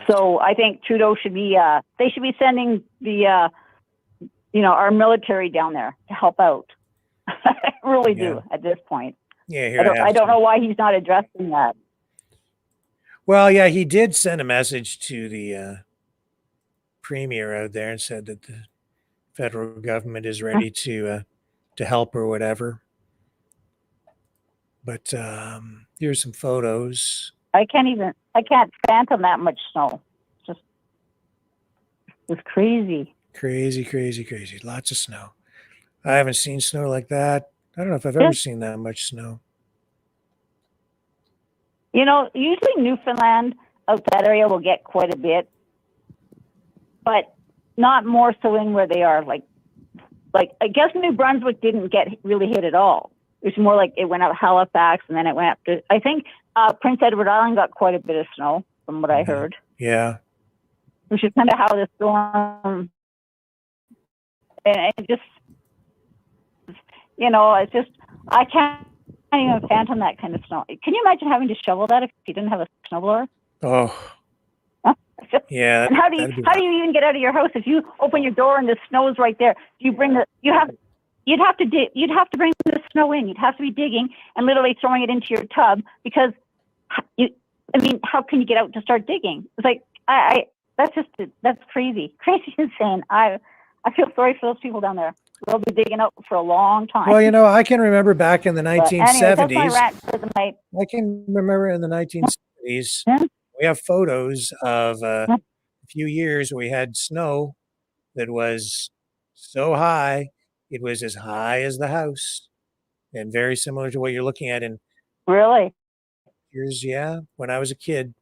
So I think Trudeau should be, they should be sending the, you know, our military down there to help out. I really do at this point. Yeah, here I don't know why he's not addressing that. Well, yeah, he did send a message to the premier out there and said that the federal government is ready to help or whatever. But here's some photos. I can't fathom that much snow. It's crazy. Crazy. Lots of snow. I haven't seen snow like that. I don't know if I've ever seen that much snow. You know, usually Newfoundland out that area will get quite a bit, but not more so in where they are. Like I guess New Brunswick didn't get really hit at all. It was more like it went up Halifax and then it went up to, I think Prince Edward Island got quite a bit of snow from what I heard. Yeah. Which is kind of how the storm, and it just, you know, it's just, I can't even fathom that kind of snow. Can you imagine having to shovel that if you didn't have a snowblower? Oh. Yeah. And how do you even get out of your house if you open your door and the snow is right there? You'd have to bring the snow in. You'd have to be digging and literally throwing it into your tub because how can you get out to start digging? It's like that's crazy insane. I feel sorry for those people down there. They'll be digging out for a long time. Well, you know, I can remember back in the 1970s. Anyway, that's my rant for the night. I can remember in the 1970s, we have photos of a few years where we had snow that was so high, it was as high as the house, and very similar to what you're looking at in. Really? Years, yeah. When I was a kid,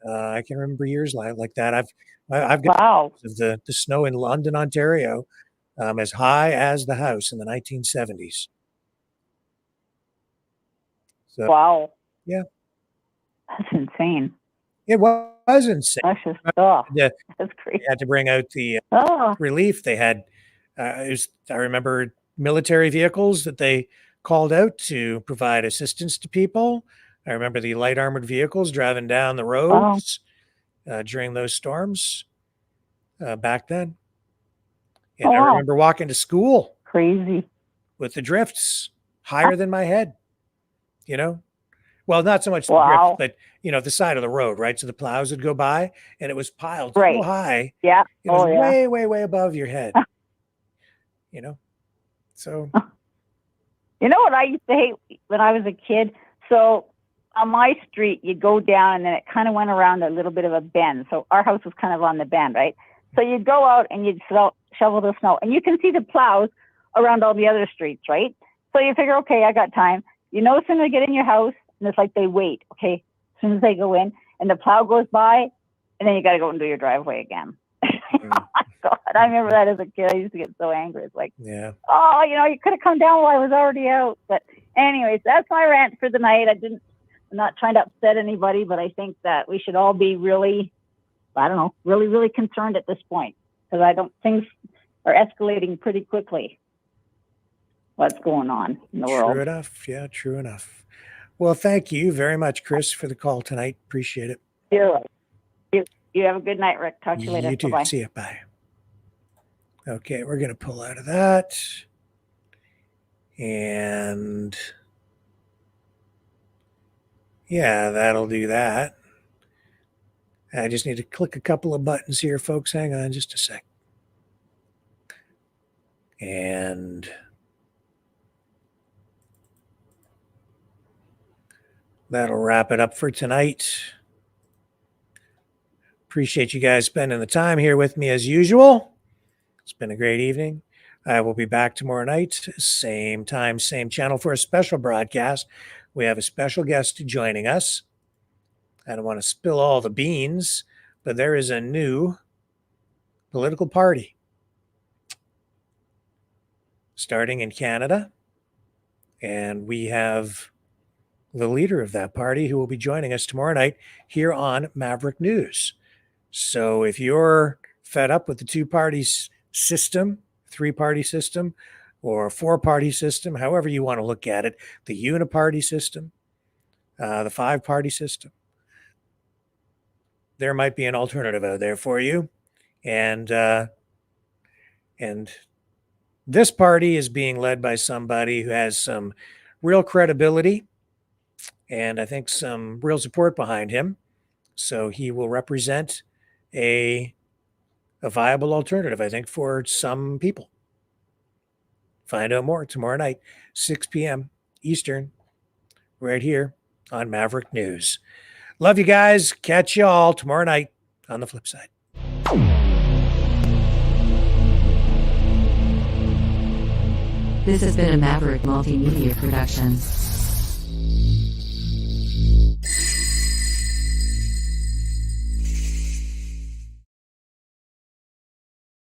I can remember years like that. I've got the snow in London, Ontario, as high as the house in the 1970s. So, wow. Yeah. That's insane. It was insane. That's just stuff. Yeah, that's crazy. They had to bring out the relief. They had, I remember during vehicles that they called out to provide assistance to people. I remember the light armored vehicles driving down the roads during those storms back then. And I remember walking to school. Crazy. With the drifts higher than my head, you know? Well, not so much the drift, but, you know, the side of the road, right? So the plows would go by and it was piled so high. Yeah. It was way, way, way above your head, you know? So. You know what I used to hate when I was a kid? So on my street, you go down and then it kind of went around a little bit of a bend. So our house was kind of on the bend, right? So you'd go out and you'd shovel the snow and you can see the plows around all the other streets, right? So you figure, okay, I got time. You know, as soon as they get in your house, and it's like they wait, okay? As soon as they go in and the plow goes by, and then you got to go and do your driveway again. God, I remember that as a kid. I used to get so angry. It's like, oh, you know, you could have come down while I was already out. But anyways, that's my rant for the night. I'm not trying to upset anybody, but I think that we should all be really, really concerned at this point because things are escalating pretty quickly. what's going on in the world. True enough. Yeah, true enough. Well, thank you very much, Chris, for the call tonight. Appreciate it. You have a good night, Rick. Talk to you later. You too. Bye-bye. See you. Bye. Okay, we're going to pull out of that. And yeah, that'll do that. I just need to click a couple of buttons here, folks. Hang on just a sec. And that'll wrap it up for tonight. Appreciate you guys spending the time here with me as usual. It's been a great evening. I will be back tomorrow night, same time, same channel for a special broadcast. We have a special guest joining us. I don't want to spill all the beans, but there is a new political party starting in Canada. And we have the leader of that party who will be joining us tomorrow night here on Maverick News. So if you're fed up with the two-party system, three-party system, or four-party system, however you want to look at it, the uniparty system, the five-party system, there might be an alternative out there for you. And this party is being led by somebody who has some real credibility and I think some real support behind him. So he will represent a viable alternative, I think, for some people. Find out more tomorrow night, 6 p.m. Eastern, right here on Maverick News. Love you guys. Catch you all tomorrow night on the flip side. This has been a Maverick Multimedia production.